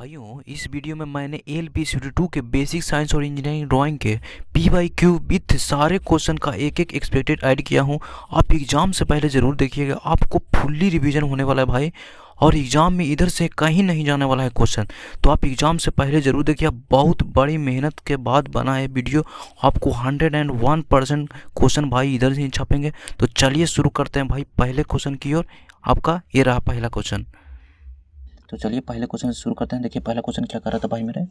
भाइयों, इस वीडियो में मैंने ALP-2 के बेसिक साइंस और इंजीनियरिंग ड्राइंग के PYQ विथ सारे क्वेश्चन का एक एक एक्सपेक्टेड ऐड किया हूं। आप एग्ज़ाम से पहले ज़रूर देखिएगा, आपको फुल्ली रिवीजन होने वाला है भाई। और एग्ज़ाम में इधर से कहीं नहीं जाने वाला है क्वेश्चन, तो आप एग्ज़ाम से पहले ज़रूर देखिए। बहुत बड़ी मेहनत के बाद बना है वीडियो, आपको 101% क्वेश्चन भाई इधर से ही छपेंगे। तो चलिए शुरू करते हैं भाई पहले क्वेश्चन की ओर। आपका ये रहा पहला क्वेश्चन। तो चलिए पहले क्वेश्चन से शुरू करते हैं। देखिए पहला क्वेश्चन क्या कर रहा था भाई मेरे।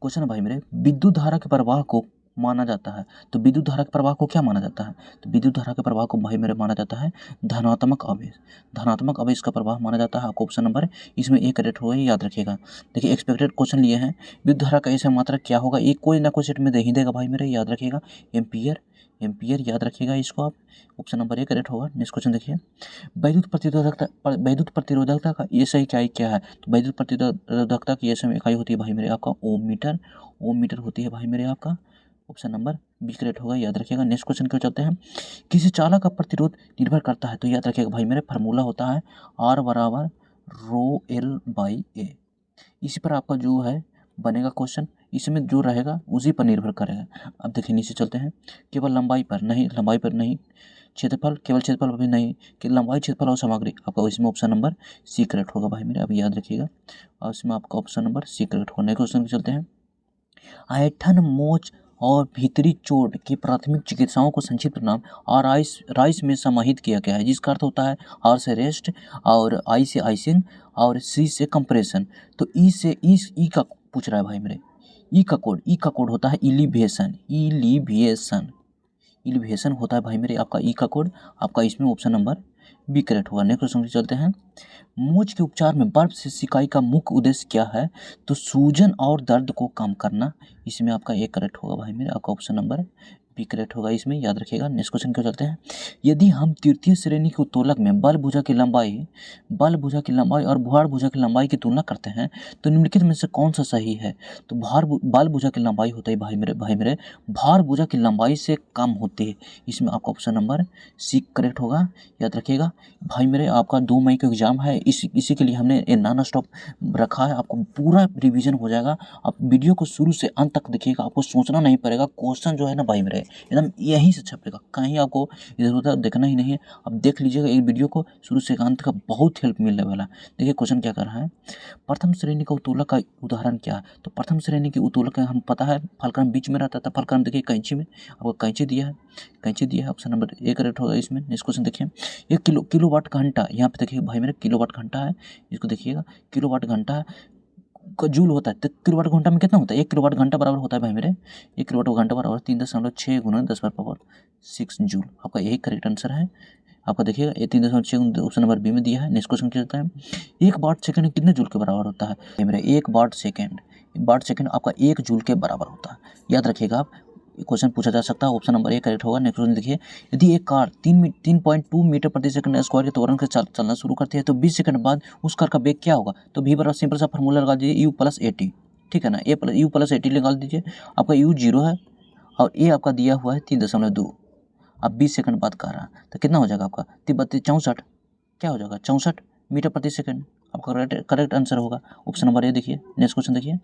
क्वेश्चन भाई मेरे, विद्युत धारा के प्रवाह को माना जाता है। तो विद्युत धारा के प्रवाह को क्या माना जाता है? तो विद्युत धारा के प्रवाह को भाई मेरे माना जाता है धनात्मक आवेश। धनात्मक आवेश का प्रवाह माना जाता है। आपको ऑप्शन नंबर इसमें ए करेक्ट होगा, याद रखिएगा। देखिए एक्सपेक्टेड क्वेश्चन लिए हैं, विद्युत धारा का ऐसा मात्रा क्या होगा, एक कोई ना कोई सेट में दे ही देगा भाई मेरे, याद रखिएगा। एम्पियर, एम्पियर याद रखिएगा इसको आप। ऑप्शन नंबर ए करेक्ट होगा। नेक्स्ट क्वेश्चन देखिए, वैद्युत प्रतिरोधकता का ये सही इकाई क्या है? तो वैद्युत प्रतिरोधकता की ये सही इकाई होती है भाई मेरे आपका ओम मीटर। ओम मीटर होती है भाई मेरे आपका। ऑप्शन नंबर बी करेक्ट होगा, याद रखिएगा। नेक्स्ट क्वेश्चन क्यों चलते हैं, किसी चालक का प्रतिरोध निर्भर करता है? तो याद रखिएगा भाई मेरे, फार्मूला होता है R बराबर रो एल बाई ए। इसी पर आपका जो है बनेगा क्वेश्चन, इसमें जो रहेगा उसी पर निर्भर करेगा। अब देखिए नीचे चलते हैं, केवल लंबाई पर नहीं, लंबाई पर नहीं, क्षेत्रफल, केवल क्षेत्रफल पर भी नहीं, कि लंबाई, क्षेत्रफल और सामग्री। आपका इसमें ऑप्शन नंबर सी करेक्ट होगा भाई मेरे, अभी याद रखिएगा। और इसमें आपका ऑप्शन नंबर सी करेक्ट होगा। नेक्स्ट क्वेश्चन चलते हैं, ऐंठन, मोच और भीतरी चोट की प्राथमिक चिकित्साओं को संक्षिप्त नाम और राइस में समाहित किया गया है, जिसका अर्थ होता है आर से रेस्ट और आई से आइसिंग और सी से कंप्रेशन। तो ई से ई का पूछ रहा है भाई मेरे। ई का कोड होता है इलिवेशन। इलिवेशन होता है भाई मेरे आपका ई का कोड। आपका इसमें ऑप्शन नंबर बी करेक्ट होगा। नेक्स्ट क्वेश्चन चलते हैं, मोच के उपचार में बर्फ से सिकाई का मुख्य उद्देश्य क्या है? तो सूजन और दर्द को कम करना। इसमें आपका ए करेक्ट होगा भाई मेरे, आपका ऑप्शन नंबर बी करेक्ट होगा, इसमें याद रखिएगा। नेक्स्ट क्वेश्चन क्यों चलते हैं, यदि हम तृतीय श्रेणी के उत्तोलक में बल भुजा की लंबाई और भार भुजा की लंबाई की तुलना करते हैं, तो निम्नलिखित में से कौन सा सही है? तो बल भुजा की लंबाई होता है भाई मेरे भार भुजा की लंबाई से कम होती है। इसमें आपका ऑप्शन नंबर सी करेक्ट होगा, याद रखिएगा। भाई मेरे आपका 2 मई का एग्जाम है, इसी के लिए हमने ये नॉन स्टॉप रखा है, आपको पूरा रिवीजन हो जाएगा। आप वीडियो को शुरू से अंत तक देखिएगा, आपको सोचना नहीं पड़ेगा। क्वेश्चन जो है ना भाई मेरे एकदम यहीं से छपेगा, कहीं आपको इधर उधर देखना ही नहीं है। अब देख लीजिएगा ये वीडियो को शुरू से अंत का, बहुत हेल्प मिलने वाला है। देखिए क्वेश्चन क्या कर रहा है, प्रथम श्रेणी का उत्तोलक का उदाहरण क्या है? तो प्रथम श्रेणी की उत्तोलक हम पता है फलक्रम बीच में रहता था। फलक्रम देखिए कैंची में, आपको कैंची दिया है, ऑप्शन नंबर ए करेक्ट होगा इसमें। नेक्स्ट क्वेश्चन देखिए, एक किलोवाट घंटा, यहाँ पे देखिए भाई मेरे किलोवाट घंटा है, इसको देखिएगा किलोवाट घंटा का जूल होता है। तो किलोवाट घंटा में कितना होता है? 1 किलोवाट घंटा बराबर होता है भाई मेरे, 1 किलोवाट घंटा बराबर 3.6 गुना 10⁻6 जूल। आपका यही करेक्ट आंसर है। आपका देखिएगा ये 3.6 ऑप्शन नंबर बी में दिया है। नेक्स्ट क्वेश्चन क्या होता है, 1 वाट सेकंड कितने जूल के बराबर होता है? ये मेरे 1 वाट सेकंड आपका 1 जूल के बराबर होता है, याद रखिएगा आप। क्वेश्चन पूछा जा सकता है, ऑप्शन नंबर ए करेक्ट होगा। नेक्स्ट क्वेश्चन देखिए, यदि एक कार 3.2 मीटर प्रति सेकंड स्क्वायर के त्वरण के चलना शुरू करती है, तो 20 सेकंड बाद उस कार का वेग क्या होगा? तो भी बराबर सिंपल सा फॉर्मूला लगा दीजिए, u प्लस 80, ठीक है ना। u प्लस 80 निकाल दीजिए, आपका u 0 है और ए आपका दिया हुआ है 3.2। अब 20 सेकंड बाद कह रहा है, तो कितना हो जाएगा आपका 64, क्या हो जाएगा 64 मीटर प्रति सेकंड। आपका करेक्ट आंसर होगा ऑप्शन नंबर ए। देखिए नेक्स्ट क्वेश्चन देखिए,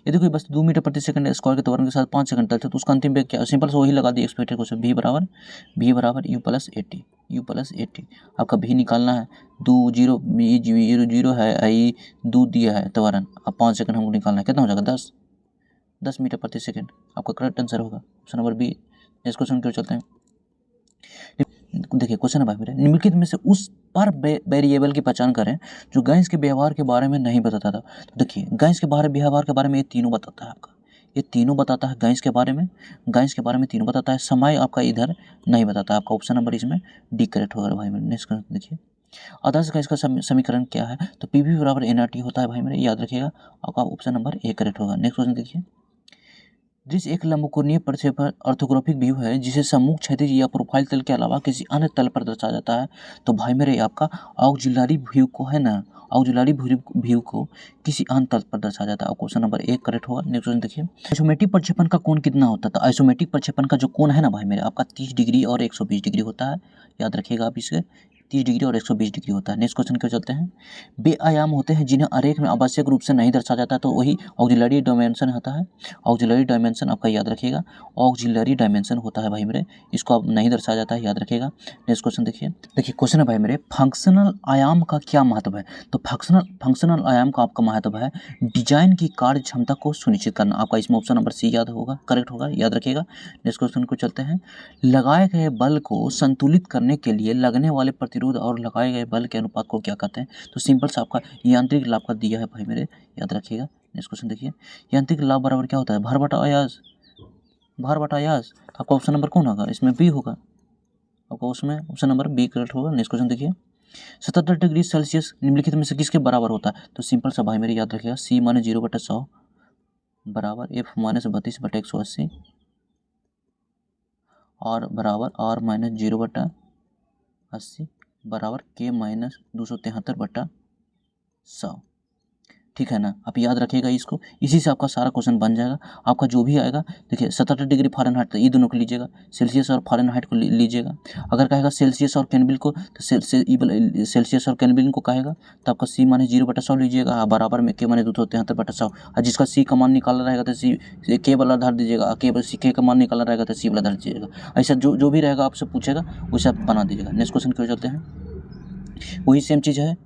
यदि कोई वस्तु 2 मीटर प्रति सेकंड स्क्वायर के त्वरण के साथ 5 सेकंड तक, तो उसका अंतिम वेग क्या? सिंपल से वही लगा दिए एक्सपेक्टेड क्वेश्चन, v बराबर u प्लस 80। आपका भी निकालना है, 2 0 है, आई 2 दिया है त्वरण, अब 5 सेकंड हमको निकालना है, कितना हो जाएगा 10 मीटर प्रति सेकंड। आपका करेक्ट आंसर होगा option number B. Next question क्यों चलते हैं, देखिए क्वेश्चन है भाई मेरे, निम्नलिखित में से उस पर वेरिएबल की पहचान करें जो गैस के व्यवहार के बारे में नहीं बताता था। तो देखिए गैस के व्यवहार के बारे में ये तीनों बताता है आपका, ये तीनों बताता है गैस के बारे में तीनों बताता है। समय आपका इधर नहीं बताता, आपका ऑप्शन नंबर इसमें डी करेक्ट होगा भाई मेरे। नेक्स्ट देखिए, आदर्श गैस का समीकरण क्या है? तो पीवी बराबर एनआरटी होता है भाई मेरे, याद रखिएगा। आपका ऑप्शन नंबर ए करेक्ट होगा। नेक्स्ट क्वेश्चन देखिए, दृश्य एक लंबकोणीय प्रक्षेपण ऑर्थोग्राफिक व्यू है, जिसे सम्मुख, क्षैतिज या प्रोफाइल तल के अलावा किसी अन्य तल पर दर्शाया जाता है। तो भाई मेरे आपका ऑक्सिलरी व्यू को है ना, ऑक्सिलरी व्यू को किसी अन्य तल पर दर्शाया जाता है। क्वेश्चन नंबर 1 करेक्ट होगा। नेक्स्ट क्वेश्चन देखिए, आइसोमेट्रिक प्रक्षेपण का कोण कितना होता है? तो आइसोमेट्रिक प्रक्षेपण का जो कोण है ना भाई मेरे आपका 30 डिग्री और 120 डिग्री होता है, याद रखिएगा आप इसे। 30 डिग्री और 120 डिग्री होता है। नेक्स्ट क्वेश्चन की ओर चलते हैं। बेआयाम होते हैं जिन्हें आरेख में आवश्यक रूप से नहीं दर्शाया जाता, तो वही ऑक्सिलरी डायमेंशन होता है। ऑक्सिलरी डायमेंशन आपका याद रखिएगा, ऑक्सिलरी डायमेंशन होता है भाई मेरे, इसको आप नहीं दर्शाया जाता है, याद रखिएगा। नेक्स्ट क्वेश्चन देखिए क्वेश्चन है भाई मेरे, फंक्शनल आयाम का क्या महत्व है? तो फंक्शनल आयाम का आपका महत्व है डिजाइन की कार्य क्षमता को सुनिश्चित करना। आपका इसमें ऑप्शन नंबर सी याद होगा, करेक्ट होगा, याद रखिएगा। नेक्स्ट क्वेश्चन को चलते हैं। लगाए गए बल को संतुलित करने के लिए लगने वाले प्रतिरोध और लगाए गए बल के अनुपात को क्या कहते हैं? तो सिंपल सा आपका यांत्रिक लाभ का दिया है भाई मेरे, याद रखिएगा। नेक्स्ट क्वेश्चन देखिए, यांत्रिक लाभ बराबर क्या होता है? भार बटा आयास, भार बटा आयास। आपका ऑप्शन नंबर कौन होगा? इसमें बी होगा, आपका उसमें ऑप्शन नंबर बी करेक्ट होगा। नेक्स्ट क्वेश्चन देखिए, 77 डिग्री सेल्सियस निम्नलिखित में से किसके बराबर होता है? तो सिंपल सा भाई मेरे याद रखिएगा, सी माइनस 0/100 बराबर एफ माइनस 32/180 और बराबर आर माइनस 0/80 बराबर के माइनस 273/100। ठीक है ना, आप याद रखिएगा इसको, इसी से आपका सारा क्वेश्चन बन जाएगा। आपका जो भी आएगा देखिए 77 डिग्री फ़ारेनहाइट, तो ये दोनों को लीजिएगा, सेल्सियस और फ़ारेनहाइट को लीजिएगा। अगर कहेगा सेल्सियस और केल्विन को, तो सेल्सियस और केल्विन को कहेगा तो आपका सी माइनस 0/100 लीजिएगा, बराबर में के माइनस 273/100। और जिसका सी का मान निकालना रहेगा तो सी के वाला धर दीजिएगा, के का मान निकालना रहेगा तो सी वाला धर दीजिएगा। ऐसा जो भी रहेगा आपसे पूछेगा वैसे आप बना दीजिएगा। नेक्स्ट क्वेश्चन की ओर चलते हैं, वही सेम चीज़ है,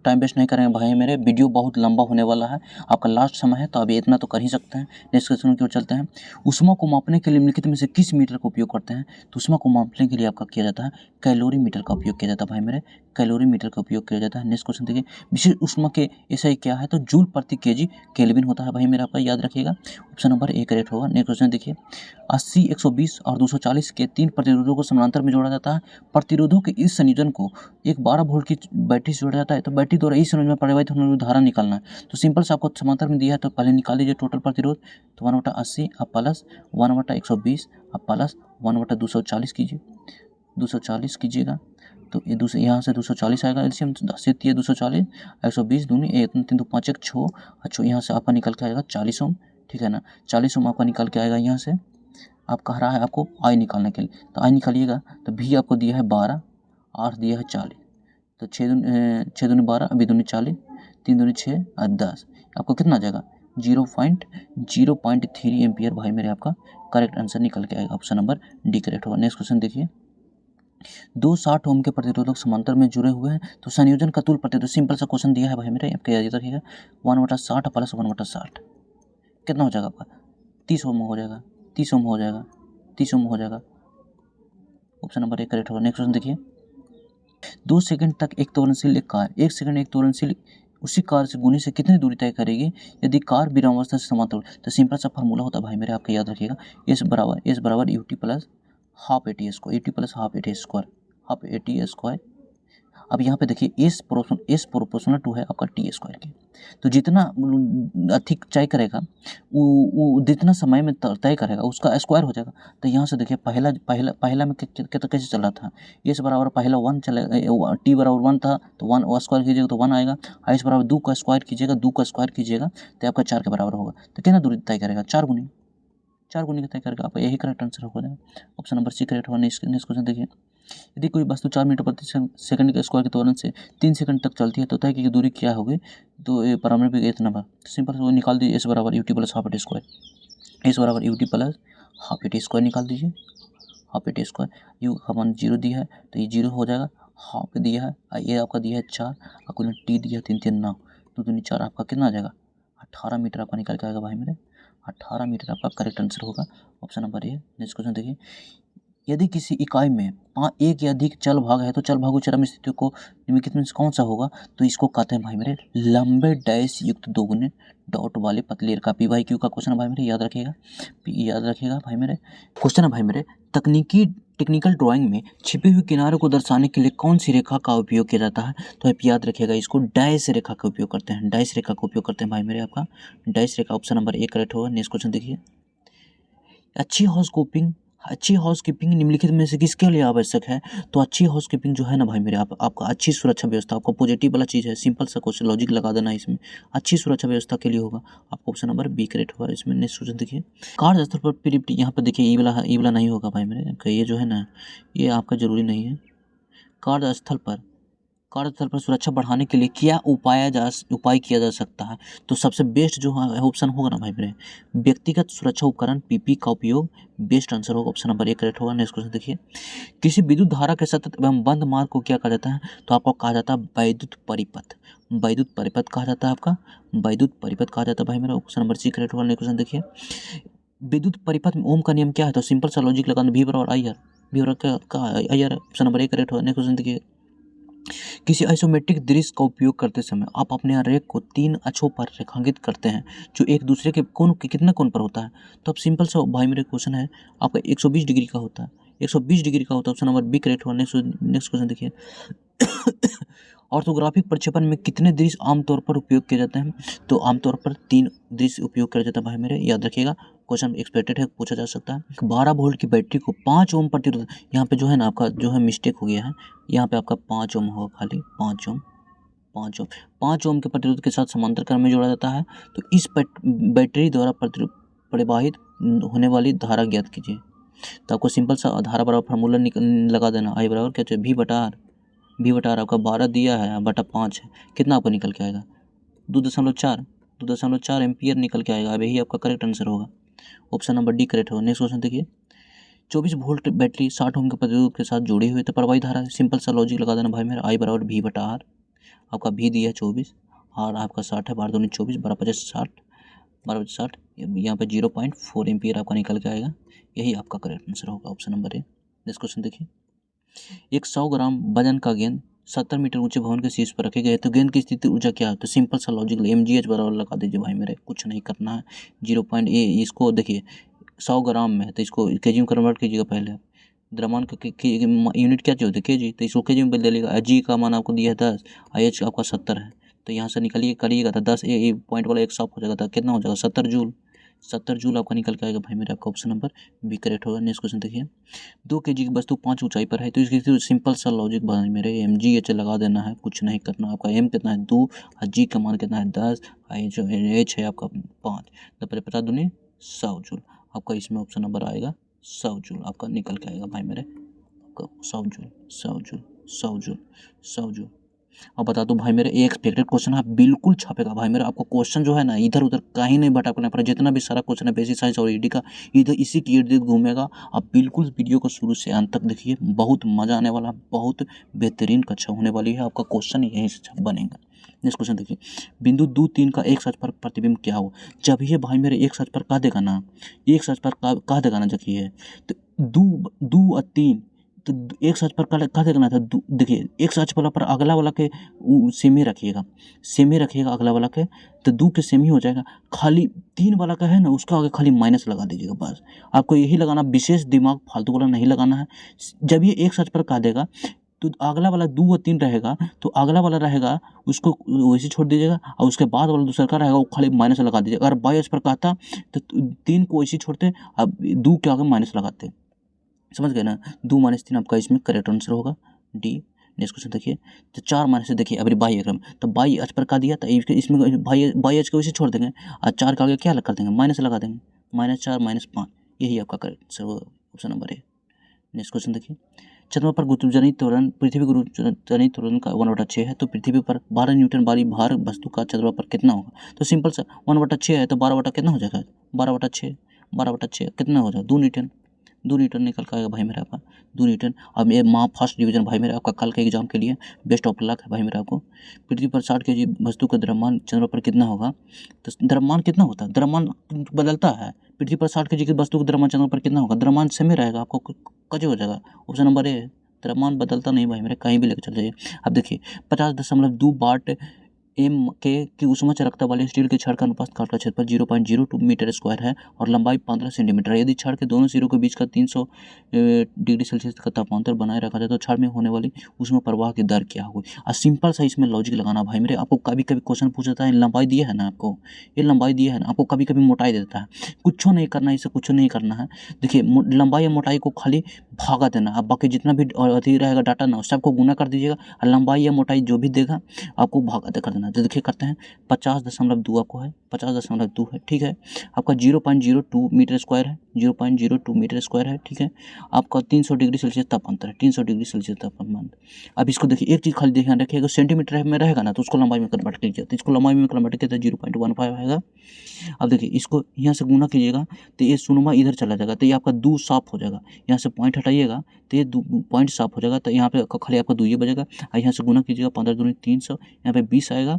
टाइम वेस्ट नहीं करेंगे भाई मेरे, वीडियो बहुत लंबा होने वाला है, आपका लास्ट समय है तो अभी इतना तो कर ही सकते हैं। नेक्स्ट क्वेश्चन की ओर चलते हैं। ऊष्मा को मापने के लिए निम्नलिखित में से किस मीटर का उपयोग करते हैं? तो ऊष्मा को मापने के लिए आपका किया जाता है कैलोरी मीटर का उपयोग किया जाता है भाई मेरे, कैलोरी मीटर का उपयोग किया जाता है। नेक्स्ट क्वेश्चन देखिए, विशेष ऊष्मा के एसआई क्या है? तो जूल प्रति केजी केल्विन होता है भाई मेरा, आपका याद रखिएगा, ऑप्शन नंबर ए करेक्ट होगा। नेक्स्ट क्वेश्चन देखिए, 80, 120 और 240 के 3 प्रतिरोधों को समानांतर में जोड़ा जाता है। प्रतिरोधों के इस संयोजन को एक 12 वोल्ट की बैटरी से जोड़ा जाता है, तो बैटरी द्वारा इस संयोजन में परिवर्तित होने वाली धारा निकालना है। तो सिंपल से आपको समांतर में दिया है, तो पहले निकाल लीजिए टोटल प्रतिरोध, तो 1/80 अब प्लस 1/120 अब प्लस 1/240 कीजिए, 240 कीजिएगा, तो ये दूसरे यहाँ से 240 आएगा, एलसीएम 10 से 240, 120 दूनी 3 2 5 1 6, अच्छा यहाँ से आपका निकल के आएगा 40 ओम। ठीक है ना, 40 ओम आपका निकल के आएगा। यहाँ से आप कह रहा है आपको आई निकालने के लिए, तो आई निकालिएगा, तो भी आपको दिया है 12, आर दिया है 40, तो 6 दूनी 12, अभी दूनी 40, 3 दूनी 6 और 10, आपको कितना आ जाएगा? 0.3 एम्पियर भाई मेरे, आपका करेक्ट आंसर निकल के आएगा, ऑप्शन नंबर डी करेक्ट होगा। नेक्स्ट क्वेश्चन देखिए, 2 60 ओम के प्रतिरोधक समांतर में जुड़े हुए हैं, तो संयोजन का तुल्य प्रतिरोध, सिंपल सा क्वेश्चन दिया है भाई मेरे, आपके याद रखिएगा, 1/60 प्लस 1/60 कितना हो जाएगा आपका? 30 ओम हो जाएगा, 30 ओम हो जाएगा, 30 ओम हो जाएगा, ऑप्शन नंबर ए करेक्ट होगा। नेक्स्ट क्वेश्चन देखिए, 2 सेकंड तक एक त्वरणशील एक कार 1 सेकंड एक त्वरणशील उसी कार से गुने से कितनी दूरी तय करेगी यदि कार विरामावस्था से समांतर हो? तो सिंपल सा फार्मूला होता है भाई मेरे, आपका याद रखिएगा, एस बराबर UT plus half AT square, UT plus half AT square. अब यहाँ पे देखिए एस प्रोपोर्शनल टू है आपका टी स्क्वायर के, तो जितना अधिक तय करेगा वो जितना समय में तय करेगा उसका स्क्वायर हो जाएगा। तो यहाँ से देखिए पहला में कैसे चल रहा था, एस बराबर पहला 1 चलेगा, टी बराबर 1 था तो 1 स्क्वायर कीजिएगा तो 1 आएगा, एस बराबर 2 का स्क्वायर कीजिएगा, 2 का स्क्वायर कीजिएगा तो आपका 4 के बराबर होगा। तो कितना दूरी तय करेगा? 4 गुनी का तय करेगा, आपका यही करेक्ट आंसर हो जाएगा, ऑप्शन नंबर सी करेक्ट होगा। नेक्स्ट क्वेश्चन देखिए, यदि कोई वस्तु 4 मीटर प्रति सेकंड के स्क्वायर के त्वरण से 3 सेकंड तक चलती है तो तय की दूरी क्या होगी? तो ये पारमाणविक एथ नंबर, सिंपल से वो निकाल दीजिए, एस बराबर UT plus half AT square, S बराबर UT plus half AT square निकाल दीजिए, हाफ एटी स्क्वायर, यू हमारा 0 दिया है तो ये 0 हो जाएगा, हाफ दिया है, ये आपका दिया है 4, आपको टी दिया है 3 3 9, 2 दूनी 4, आपका कितना आ जाएगा? 18 मीटर आपका निकल के आएगा भाई मेरे, 18 मीटर आपका करेक्ट आंसर होगा, ऑप्शन नंबर ए। नेक्स्ट क्वेश्चन देखिए, यदि किसी इकाई में एक या अधिक चल भाग है तो चल भागों चरम स्थितियों को निम्नलिखित में कौन सा होगा? तो इसको कहते हैं भाई मेरे लंबे डैश युक्त दोगुने डॉट वाले पतले रेखा, PYQ का क्वेश्चन है भाई मेरे, याद रखिएगा भाई मेरे। क्वेश्चन है भाई मेरे, टेक्निकल ड्राइंग में छिपे हुए किनारों को दर्शाने के लिए कौन सी रेखा का उपयोग किया जाता है? तो आप याद रखिएगा, इसको डैश रेखा का उपयोग करते हैं, डैश रेखा का उपयोग करते हैं भाई मेरे, आपका dash Rekha, option number A correct होगा। नेक्स्ट क्वेश्चन देखिए, अच्छी हाउसकीपिंग निम्नलिखित में से किसके लिए आवश्यक है? तो अच्छी हाउसकीपिंग जो है ना भाई मेरे, आपका अच्छी सुरक्षा व्यवस्था, आपका पॉजिटिव वाला चीज़ है, सिंपल सा क्वेश्चन लॉजिक लगा देना इसमें, अच्छी सुरक्षा व्यवस्था के लिए होगा, आपका ऑप्शन नंबर बी करेक्ट होगा इसमें। नेक्स्ट क्वेश्चन देखिए, कार्यस्थल पर प्रिप्टी, यहाँ पर देखिए ई वाला नहीं होगा भाई मेरे, ये जो है ना ये आपका जरूरी नहीं है। कार्यस्थल पर कार्यस्थल पर सुरक्षा बढ़ाने के लिए क्या उपाय किया जा सकता है? तो सबसे बेस्ट जो है ऑप्शन होगा ना भाई मेरे, व्यक्तिगत सुरक्षा उपकरण पीपी का उपयोग बेस्ट आंसर होगा, ऑप्शन नंबर 1 करेक्ट होगा। नेक्स्ट क्वेश्चन देखिए, किसी विद्युत धारा के सतत एवं बंद मार्ग को क्या कहा जाता है? तो आपको कहा जाता है वैद्युत परिपथ। वैद्युत परिपथ कहा जाता है आपका, वैद्युत परिपथ कहा जाता है भाई मेरा, ऑप्शन नंबर सी करेक्ट होगा। नेक्स्ट क्वेश्चन देखिए, विद्युत परिपथ में ओम का नियम क्या है? तो सिंपल सा लॉजिक लगाना, वी बराबर आई आर, वी बराबर क्या I R, option number 1 correct होगा। नेक्स्ट क्वेश्चन देखिए, किसी आइसोमेट्रिक दृश्य का उपयोग करते समय आप अपने रेख को 3 अक्षों पर रेखांकित करते हैं जो एक दूसरे के कोण के कितना कोण पर होता है? तो अब सिंपल सा भाई मेरे क्वेश्चन है आपका 120 डिग्री का होता है, 120 डिग्री का होता है, ऑप्शन नंबर बी करेक्ट हुआ। नेक्स्ट क्वेश्चन देखिए, ऑर्थोग्राफिक प्रक्षेपण में कितने दृश्य आमतौर पर उपयोग किए जाते हैं? तो आमतौर पर 3 दृश्य उपयोग किया जाता है भाई मेरे, याद रखिएगा, क्वेश्चन एक्सपेक्टेड है, पूछा जा सकता है। 12 वोल्ट की बैटरी को 5 ओम प्रतिरोध, यहाँ पे जो है ना आपका जो है मिस्टेक हो गया है, यहाँ पे आपका 5 ओम होगा, खाली 5 ओम, 5 ओम के प्रतिरोध के साथ समांतर क्रम में जोड़ा जाता है। तो इस बैटरी द्वारा प्रवाहित होने वाली धारा ज्ञात कीजिए। तो आपको सिंपल सा धारा बराबर फार्मूला लगा देना, आई बराबर क्या चाहिए, वी बटा आर आपका 12 दिया है बटा 5 है, कितना आपको निकल के आएगा? 2.4 एम्पियर निकल के आएगा। अब यही आपका करेक्ट आंसर होगा, ऑप्शन नंबर डी करेक्ट होगा। नेक्स्ट क्वेश्चन देखिए, 24 वोल्ट बैटरी 60 ओम के प्रतिरोध के साथ जुड़ी हुई, तो प्रवाही धारा है, सिंपल सा लॉजिक लगा देना भाई मेरा, आई बराबर वी बटा आर, आपका वी दिया है 24, आर आपका 60 है, 12 दूनी 24, 12 पचास 60, 12 पचास 60, यहाँ पे 0.4 एम्पियर आपका निकल के आएगा, यही आपका करेक्ट आंसर होगा, ऑप्शन नंबर ए। नेक्स्ट क्वेश्चन देखिए, एक 100 ग्राम वजन का गेंद 70 मीटर ऊंचे भवन के शीर्ष पर रखे गए, तो गेंद की स्थिति ऊर्जा क्या है? तो सिंपल सा लॉजिक mgh बराबर लगा दीजिए भाई मेरे, कुछ नहीं करना है, 0. इसको देखिए 100 ग्राम में है तो इसको केजी में कन्वर्ट कीजिएगा पहले आप, द्रव्यमान का यूनिट क्या चाहिए होती है, केजी, तो इसको केजी में बदल देगा। जी का मान आपको दिया है 10, एच आपका 70 है, तो यहाँ से निकलिए करिएगा तो 10 पॉइंट वाला एक सॉफ हो जाएगा, तो कितना हो जाएगा 70 जूल, 70 जूल आपका निकल के आएगा भाई मेरे, आपका ऑप्शन नंबर बी करेक्ट होगा। नेक्स्ट क्वेश्चन देखिए, 2 केजी की वस्तु 5 ऊंचाई पर है, तो इसकी सिंपल सा लॉजिक भाई मेरे, mgh लगा देना है, कुछ नहीं करना। आपका m कितना है 2, और g का मान कितना है 10, जो h है आपका 5, तो पहले 50 दूनी 100 जूल, आपका इसमें ऑप्शन नंबर आएगा 100 जूल आपका निकल के आएगा भाई मेरे, आपका 100 जूल 100 जूल 100 जूल 100 जूल। अब बता दो भाई मेरे, ये एक्सपेक्टेड क्वेश्चन है, बिल्कुल छापेगा भाई मेरे, आपको क्वेश्चन जो है ना इधर उधर कहीं नहीं भटकना पड़ेगा, जितना भी सारा क्वेश्चन है बेसिक साइंस और ईडी का इधर इसी के इर्द गिर्द घूमेगा। आप बिल्कुल वीडियो को शुरू से अंत तक देखिए, बहुत मजा आने वाला, बहुत बेहतरीन कक्षा होने वाली है, आपका क्वेश्चन यहीं से बनेगा। नेक्स्ट क्वेश्चन देखिए, बिंदु 2 3 का एक सच पर प्रतिबिंब क्या हो? जब ये भाई मेरे एक सच पर कह देगा ना, एक सच पर कह देगा ना, देखिए तो 2 और 3, तो एक सच पर क्या देखना था, देखिए एक सच वाला पर अगला वाला के सेम ही रखिएगा, सेम ही रखिएगा अगला वाला के, तो 2 के सेम ही हो जाएगा। खाली 3 वाला का है ना, उसका आगे खाली माइनस लगा दीजिएगा, बस आपको यही लगाना, विशेष दिमाग फालतू वाला नहीं लगाना है। जब ये एक सच पर कह देगा तो अगला वाला 2 और 3 रहेगा, तो अगला वाला रहेगा उसको वैसे छोड़ दीजिएगा, और उसके बाद वाला दूसरा का रहेगा वो खाली माइनस लगा दीजिएगा। अगर बाई पर कहता तो 3 को वैसे छोड़ते, अब 2 के आगे माइनस लगाते, समझ गए ना। 2 - 3 आपका इसमें करेक्ट आंसर होगा, डी। नेक्स्ट क्वेश्चन देखिए, तो 4 माइनस से देखिए अभी बाई क्रम, तो बाई एच पर का दिया, तो इसमें बाई एच को वैसे छोड़ देंगे, और 4 का आगे क्या कर देंगे, माइनस लगा देंगे, -4 -5, यही आपका करेक्ट आंसर होगा, ऑप्शन नंबर ए। नेक्स्ट क्वेश्चन देखिए, चंद्रमा पर गुरुत्वाकर्षण त्वरण पृथ्वी गुरुत्वाकर्षण त्वरण का 1/6 है, तो पृथ्वी पर 12 न्यूटन वाली भार वस्तु का चंद्रमा पर कितना होगा? तो सिंपल सा 1/6 है, तो 12 बटा कितना हो जाएगा, 12/6 कितना हो जाएगा, 2 न्यूटन, 2 न्यूटन निकल के आएगा भाई मेरा आपका, 2 न्यूटन। अब ये फर्स्ट डिवीजन भाई मेरा आपका कल के एग्जाम के लिए बेस्ट ऑफ लक है भाई मेरा आपको। पृथ्वी पर 60 केजी वस्तु का द्रव्यमान चंद्रमा पर कितना होगा? तो द्रव्यमान कितना होता है, द्रव्यमान बदलता है, पृथ्वी पर 60 केजी की वस्तु का द्रव्यमान चंद्रमा पर कितना होगा? द्रव्यमान सेम ही रहेगा, आपको कज हो जाएगा, ऑप्शन नंबर ए। द्रव्यमान बदलता नहीं भाई मेरे, कहीं भी लेकर चल जाइए। अब देखिए 50.2 वाट एम की ऊष्मा चालकता वाले स्टील के छड़ का अनुपात काट का क्षेत्रफल 0.02 मीटर स्क्वायर है और लंबाई 15 सेंटीमीटर है। यदि छड़ के दोनों सिरों के बीच का 300 डिग्री सेल्सियस का तापमान बनाए रखा जाए तो छड़ में होने वाली ऊष्मा प्रवाह की दर क्या होगी? और सिंपल सा इसमें लॉजिक लगाना भाई मेरे, आपको कभी कभी क्वेश्चन पूछ जाता है, लंबाई दिया है ना आपको, ये लंबाई दिया है ना आपको, कभी कभी मोटाई देता है, कुछ नहीं करना है, इसे कुछ नहीं करना है। देखिए लंबाई या मोटाई को खाली भागा देना, अब बाकी जितना भी अति रहेगा डाटा ना सबको गुना कर दीजिएगा, और लंबाई या मोटाई जो भी देगा आपको भागा कर देना। तो देखिए करते हैं, 50.2 आपको है, 50.2 है, ठीक है। आपका 0.02 मीटर स्क्वायर है, 0.02 मीटर स्क्वायर है, ठीक है। आपका 300 डिग्री सेल्सियस तापमान है, 300 डिग्री सेल्सियस तापमान। अब इसको देखिए, एक चीज़ खाली ध्यान रखिएगा, सेंटीमीटर में रहेगा ना तो उसको लंबाई में कन्वर्ट कीजिए, तो इसको लंबाई में कन्वर्ट किया तो 0.15 आएगा। अब देखिए इसको यहाँ से गुना कीजिएगा तो ये शून्य इधर चला जाएगा, तो ये आपका 2 साफ हो जाएगा। यहाँ से पॉइंट हटाइएगा तो ये पॉइंट साफ हो जाएगा, तो यहाँ पे खाली आपका 2 ये बचेगा। और यहाँ से गुना कीजिएगा, 15 दूनी 300, यहाँ पे 20 आएगा।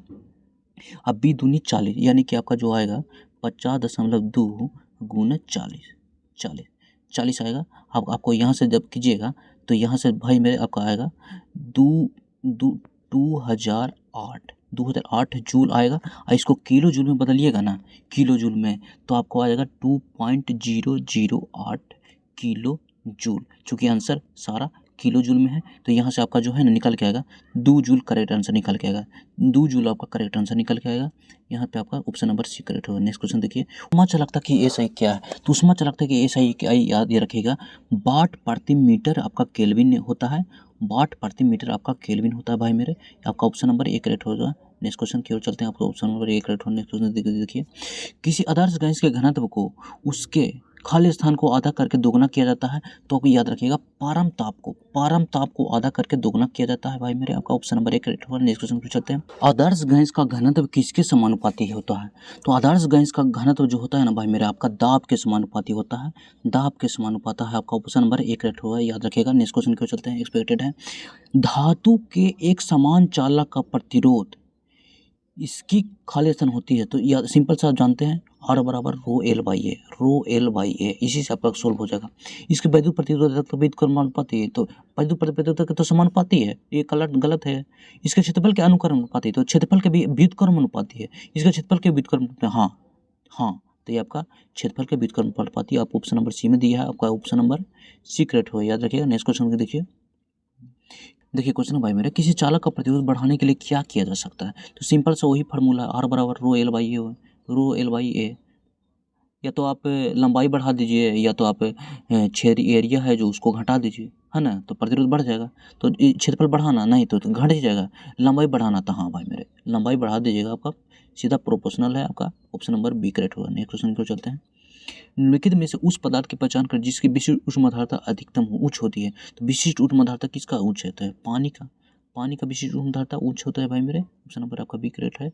अब 20 दूनी 40, यानी कि आपका जो आएगा 50.2 गुना 40 आएगा। अब आपको यहाँ से जब कीजिएगा तो यहाँ से भाई मेरे आपका आएगा 2008 जूल आएगा। और इसको किलो जूल में बदलिएगा ना, किलो जूल में, तो आपको आ जाएगा 2.008 किलो जूल। चूँकि आंसर सारा किलो जूल में है तो यहाँ से आपका जो है ना निकल के आएगा 2 जूल करेक्ट आंसर निकल के आएगा। 2 जूल आपका करेक्ट आंसर निकल के आएगा। यहाँ पे आपका ऑप्शन नंबर सी करेक्ट होगा। नेक्स्ट क्वेश्चन देखिए, उष्मा चालकता की एसआई क्या है? तो उष्मा चालकता की एसआई याद ये रखिएगा, वाट प्रति मीटर आपका केल्विन होता है। वाट प्रति मीटर आपका केल्विन होता है भाई मेरे। आपका ऑप्शन नंबर ए करेक्ट होगा। नेक्स्ट क्वेश्चन की ओर चलते हैं, आपका ऑप्शन नंबर ए करेक्ट होगा। नेक्स्ट क्वेश्चन देखिए, किसी आदर्श गैस के घनत्व को उसके खाली स्थान को आधा करके दोगुना किया जाता है, तो आपको याद रखिएगा परम ताप को आधा करके दोगुना किया जाता है भाई मेरे। आपका ऑप्शन नंबर 1 करेक्ट होगा। नेक्स्ट क्वेश्चन पूछते हैं, आदर्श गैस का घनत्व किसके समानुपाती होता है? तो आदर्श गैस का घनत्व जो होता है ना भाई मेरे, आपका दाब के समानुपाती होता है। दाब के समानुपाती है। आपका ऑप्शन नंबर 1 करेक्ट होगा, याद रखिएगा। नेक्स्ट क्वेश्चन की ओर चलते हैं। एक्सपेक्टेड है, धातु के एक समान चालक का प्रतिरोध इसकी खाली स्थान होती है, तो या सिंपल सा आप जानते हैं R बराबर रो एल बाई ए, इसी से आपका सोल्व हो जाएगा। इसके वैद्युत प्रतिरोधक तो विद्युत कर्मानुपाती है, तो वैद्युत प्रतिरोधक तो समानुपाती है, ये गलत है। इसके क्षेत्रफल के अनुकर्मानुपाती, तो क्षेत्रफल के भी विद्युत कर्मानुपाती है। इसका क्षेत्रफल के विद्युत कर्मानुपाती, हाँ, तो ये आपका क्षेत्रफल के विद्युत कर्मानुपाती आप ऑप्शन नंबर सी में दिया है। आपका ऑप्शन नंबर सी करेक्ट हो, याद रखिएगा। नेक्स्ट क्वेश्चन को देखिए क्वेश्चन भाई मेरा, किसी चालक का प्रतिरोध बढ़ाने के लिए क्या किया जा सकता है? तो सिंपल सा वही फार्मूला है, R बराबर रो एल बाई ए। या तो आप लंबाई बढ़ा दीजिए, या तो आप छेद एरिया है जो उसको घटा दीजिए, है ना, तो प्रतिरोध बढ़ जाएगा। तो क्षेत्रफल बढ़ाना नहीं तो घट ही जाएगा। लंबाई बढ़ाना, तो हाँ भाई मेरे लंबाई बढ़ा दीजिएगा, आपका सीधा प्रोपोर्शनल है। आपका ऑप्शन नंबर बी करेक्ट होगा। नेक्स्ट क्वेश्चन को चलते हैं, निम्नलिखित में से उस पदार्थ की पहचान कर जिसकी विशिष्ट ऊष्माधारता अधिकतम उच्च होती है। तो विशिष्ट ऊष्माधारता किसका उच्च होता है? पानी का विशिष्ट ऊष्माधारता उच्च होता है भाई मेरे। ऑप्शन नंबर आपका बी करेक्ट है।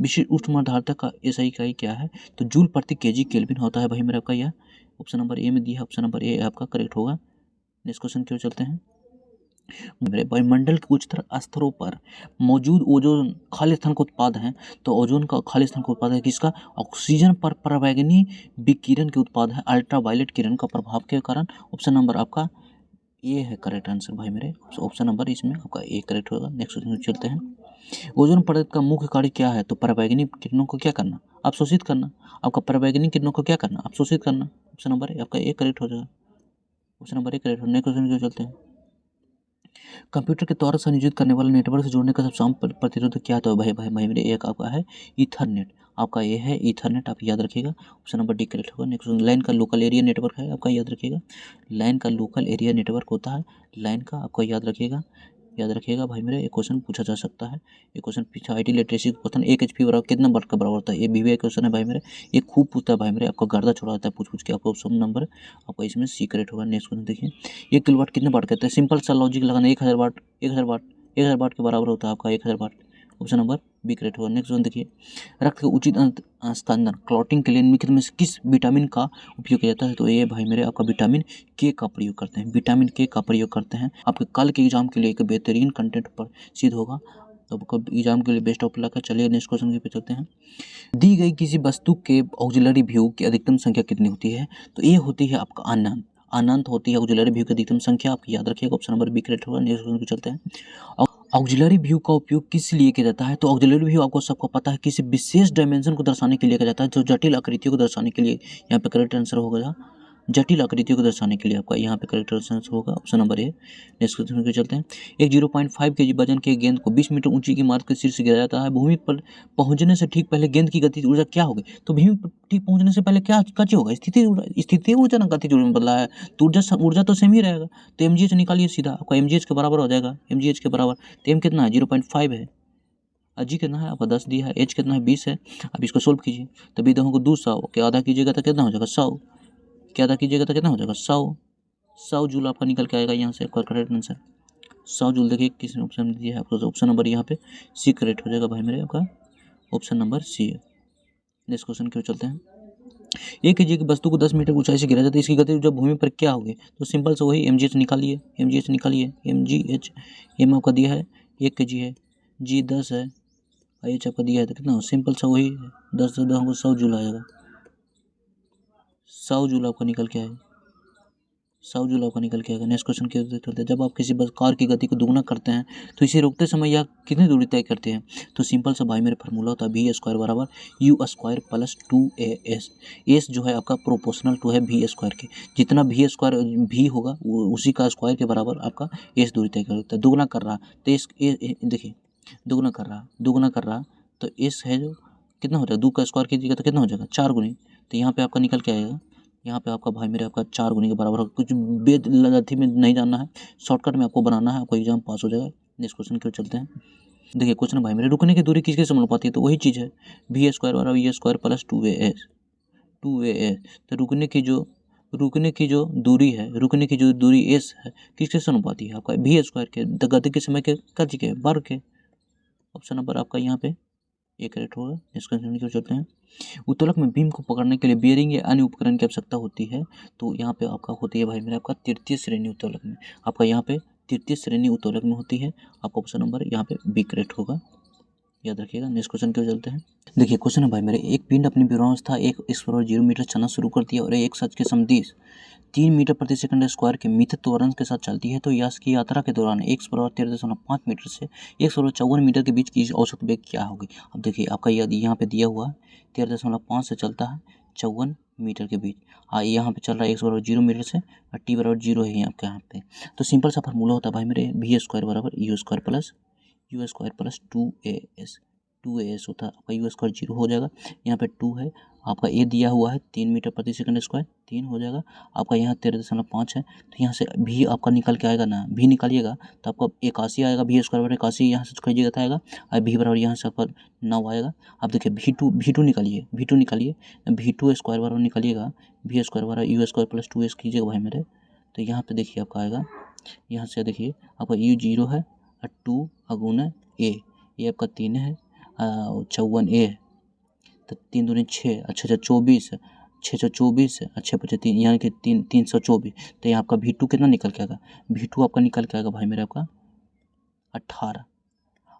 विशिष्ट ऊष्माधारता का एसआई इकाई क्या है? तो जूल प्रति केजी केल्विन होता है भाई मेरा। आपका यह ऑप्शन नंबर ए में दिया है, ऑप्शन नंबर ए आपका करेक्ट होगा। नेक्स्ट क्वेश्चन की ओर चलते हैं, वायुमंडल के उच्चतर स्तरों पर मौजूद ओजोन खाली स्थान का उत्पाद है। तो ओजोन का खाली स्थान का उत्पाद है किसका? ऑक्सीजन पर परावैंगनी विकिरण के उत्पाद है, अल्ट्रावायलेट किरण का प्रभाव के कारण। ऑप्शन नंबर आपका ए है करेक्ट आंसर भाई मेरे। ऑप्शन नंबर इसमें आपका ए करेक्ट होगा। नेक्स्ट क्वेश्चन चलते हैं, ओजोन परत का मुख्य कार्य क्या है? तो परावैंगनी किरणों को क्या करना? अवशोषित करना। आपका परावैंगनी किरणों को क्या करना? अवशोषित करना। ऑप्शन नंबर आपका ए करेक्ट हो जाएगा। ऑप्शन नंबर ए करेक्ट हो। नेक्स्ट क्वेश्चन चलते हैं, कंप्यूटर के द्वारा संयोजित करने वाले नेटवर्क से जोड़ने का सबसे आम प्रतिरोध क्या था? भाई मेरे एक आपका है ईथरनेट। आपका ये है ईथरनेट, आप याद रखिएगा। ऑप्शन नंबर डी करेक्ट होगा। नेक्स्ट लाइन का लोकल एरिया नेटवर्क है, आपका याद रखिएगा। लाइन का लोकल एरिया नेटवर्क होता है, लाइन का आपका याद रखिएगा भाई मेरे। एक क्वेश्चन पूछा जा सकता है, एक क्वेश्चन पीछा IT लिटरेसी क्वेश्चन, 1 HP बराबर कितना वाट का बराबर होता है? ये भी क्वेश्चन है भाई मेरे, ये खूब पूछता है भाई मेरे, आपका गर्दा छोड़ाता है पूछ के। आपका ऑप्शन नंबर आपका इसमें सी करेक्ट होगा। नेक्स्ट क्वेश्चन देखिए, 1 किलोवाट कितने वाट कहते हैं? सिंपल सा लॉजिक लगाना, 1000 वाट के बराबर होता है आपका 1000 वाट। ऑप्शन नंबर बी करेक्ट होगा। नेक्स्ट वन देखिए, रक्त के उचित स्थानांतरण क्लॉटिंग के लिए निम्नलिखित में से किस विटामिन का उपयोग किया जाता है? तो ये भाई मेरे आपका विटामिन के का प्रयोग करते हैं, विटामिन के का प्रयोग करते हैं। आपके कल के एग्जाम के लिए एक बेहतरीन कंटेंट पर सिद्ध होगा, तो आपको एग्जाम के लिए बेस्ट ऑफ लक है। चलिए नेक्स्ट क्वेश्चन पे चलते हैं, दी गई किसी वस्तु के ऑक्सिलरी व्यू की अधिकतम संख्या कितनी होती है? तो ये होती है आपका अनंत होती है ऑक्सिलरी व्यू की अधिकतम संख्या, आपकी याद रखिएगा। ऑप्शन नंबर बी करेक्ट होगा। नेक्स्ट क्वेश्चन पे चलते हैं, ऑक्सिलरी व्यू का उपयोग किस लिए किया जाता है? तो ऑक्सिलरी व्यू आपको सबको पता है किसी विशेष डायमेंशन को दर्शाने के लिए किया जाता है, जो जटिल आकृतियों को दर्शाने के लिए। यहाँ पे करेक्ट आंसर होगा जटिल आकृतियों को दर्शाने के लिए, आपका यहाँ पे करेक्ट आंसर होगा ऑप्शन नंबर ए। नेक्स्ट क्वेश्चन पे चलते हैं, एक 0.5 kg वजन के गेंद को 20 मीटर ऊंची इमारत के शीर्ष से गिराया जाता है। भूमि पर पहुंचने से ठीक पहले गेंद की गतिज ऊर्जा क्या होगी? तो भूमि पर ठीक पहुंचने से पहले क्या होगा? स्थिति ऊर्जा ना गतिज ऊर्जा में बदला है, तो ऊर्जा तो सेम ही रहेगा। तो mgh निकालिए सीधा, आपका mgh के बराबर हो जाएगा, mgh के बराबर। तो m कितना है? 0.5 है। g कितना है? आपका 10 दिया है। h कितना है? 20 है। अब इसको सोल्व कीजिए, तभी दोनों को 200 के आधा कीजिएगा तो कितना हो जाएगा? 100। क्या अदा कीजिएगा तो कितना हो जाएगा 100 जूल आपका निकल के आएगा। यहाँ से आपका करेक्ट आंसर 100 जूल। देखिए किस ऑप्शन में दिया है आपको, ऑप्शन नंबर यहाँ पे सी करेक्ट हो जाएगा भाई मेरे, आपका ऑप्शन नंबर सी है। नेक्स्ट क्वेश्चन की ओर चलते हैं। एक केजी की वस्तु को 10 मीटर ऊंचाई से गिरा जाता है, इसकी गति जब भूमि पर क्या होगी? तो सिंपल से वही mgh निकालिए, mgh m आपका दिया है 1 kg है, g 10 है, h आपका दिया है तो कितना हो, सिंपल सा वही 10 से 10 को 100 जूल आएगा। 100 जूल आपका निकल के आएगा, 100 जूल आपका निकल के आएगा। नेक्स्ट क्वेश्चन की ओर चलते हैं। जब आप किसी बस कार की गति को दोगुना करते हैं तो इसे रोकते समय यह कितनी दूरी तय करते हैं? तो सिंपल सा भाई मेरे फार्मूला होता है वी स्क्वायर बराबर you square plus 2as। S जो है आपका प्रोपोर्शनल टू है वी स्क्वायर के, जितना वी स्क्वायर वी होगा वो उसी का स्क्वायर के बराबर आपका एस दूरी तय करता है। दोगुना कर रहा तो एस देखिए दोगुना कर रहा तो एस है जो कितना हो जाएगा, 2 का स्क्वायर कीजिएगा तो कितना हो जाएगा 4 गुनी, तो यहाँ पे आपका निकल के आएगा, यहाँ पे आपका भाई मेरे आपका 4 गुनी के बराबर होगा। कुछ बेद लथी में नहीं जानना है, शॉर्टकट में आपको बनाना है, आपको एग्जाम पास हो जाएगा। नेक्स्ट क्वेश्चन की ओर चलते हैं। देखिए क्वेश्चन भाई मेरे, रुकने की दूरी किसके समानुपाती है? तो वही चीज़ है वी स्क्वायर बराबर वी स्क्वायर प्लस 2as। तो रुकने की जो दूरी है, रुकने की जो दूरी एस है किसके समानुपाती है? आपका वी स्क्वायर के, गति के समय के कर्ज के वर्ग के। ऑप्शन नंबर आपका यहाँ पे एक करेक्ट होगा। नेक्स्ट क्वेश्चन की ओर चलते हैं। उत्तोलक में बीम को पकड़ने के लिए बेयरिंग या अन्य उपकरण की आवश्यकता होती है, तो यहाँ पे आपका होती है भाई मेरे आपका तृतीय श्रेणी उत्तोलक में, आपका यहाँ पे तृतीय श्रेणी उत्तोलक में होती है। आपका ऑप्शन नंबर यहाँ पे बी करेक्ट होगा, याद रखिएगा। नेक्स्ट क्वेश्चन की ओर चलते हैं। देखिए क्वेश्चन है भाई मेरे, एक पिंड अपनी विभवावस्था 1/0 मीटर चलना शुरू करती है और एक सच के समदिश 3 मीटर प्रति सेकंड स्क्वायर के मित त्वरण के साथ चलती है, तो यश की यात्रा के दौरान 1/13.5 मीटर से 1/54 मीटर के बीच की औसत वेग क्या होगी? अब देखिए आपका यहाँ पे दिया हुआ है 13.5 से चलता है 54 मीटर के बीच, यहाँ पे चल रहा है 1/0 मीटर से और t बराबर 0 है आपके यहाँ पे। तो सिंपल सा फार्मूला होता है भाई मेरे वी स्क्वायर बराबर यू स्क्वायर प्लस 2as होता है, आपका यू स्क्वायर 0 हो जाएगा। यहाँ पे 2 है, आपका ए दिया हुआ है 3 मीटर प्रति सेकंड स्क्वायर 3 हो जाएगा। आपका यहाँ 13.5 है, तो यहाँ से भी आपका निकल के आएगा ना, भी निकालिएगा तो आपका 81 आएगा, वी स्क्वायर बराबर 81 यहाँ से करिएगा तो आएगा और भी बराबर यहाँ से आपका 9 आएगा। अब देखिए V2 निकालिए, V2 स्क्वायर बराबर निकालिएगा वी स्क्वायर बराबर यू स्क्वायर प्लस 2s कीजिएगा भाई मेरे, तो यहाँ पे देखिए आपका आएगा, यहाँ से देखिए आपका यू 0 है और 2 अगुना ए, ये आपका 3 है 54 ए, तो 3 दूनी 6, अच्छा 24, 6 24, अच्छे 3 यानी कि 324, तो यहाँ आपका V2 कितना निकल के आएगा? V2 आपका निकल के आएगा भाई मेरे आपका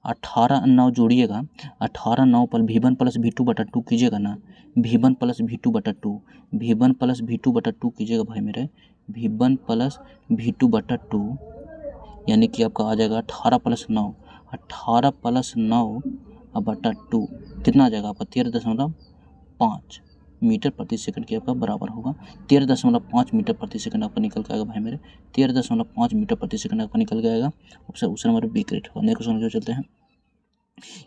18 9 जोड़िएगा, 18 9 पर V1 प्लस V2/2 कीजिएगा ना, V1 प्लस V2/2 कीजिएगा भाई मेरे, V1 प्लस V2/2 यानी कि आपका आ जाएगा 18 प्लस 9 बटा 2 कितना आ जाएगा आपका 13.5 मीटर प्रति सेकंड के आपका बराबर होगा। 13.5 मीटर प्रति सेकंड आपका निकल के आएगा भाई मेरे, 13.5 मीटर प्रति सेकंड आपका निकल के आएगा। ऑप्शन नंबर बी करेक्ट होगा। नेक्स्ट क्वेश्चन चलते हैं।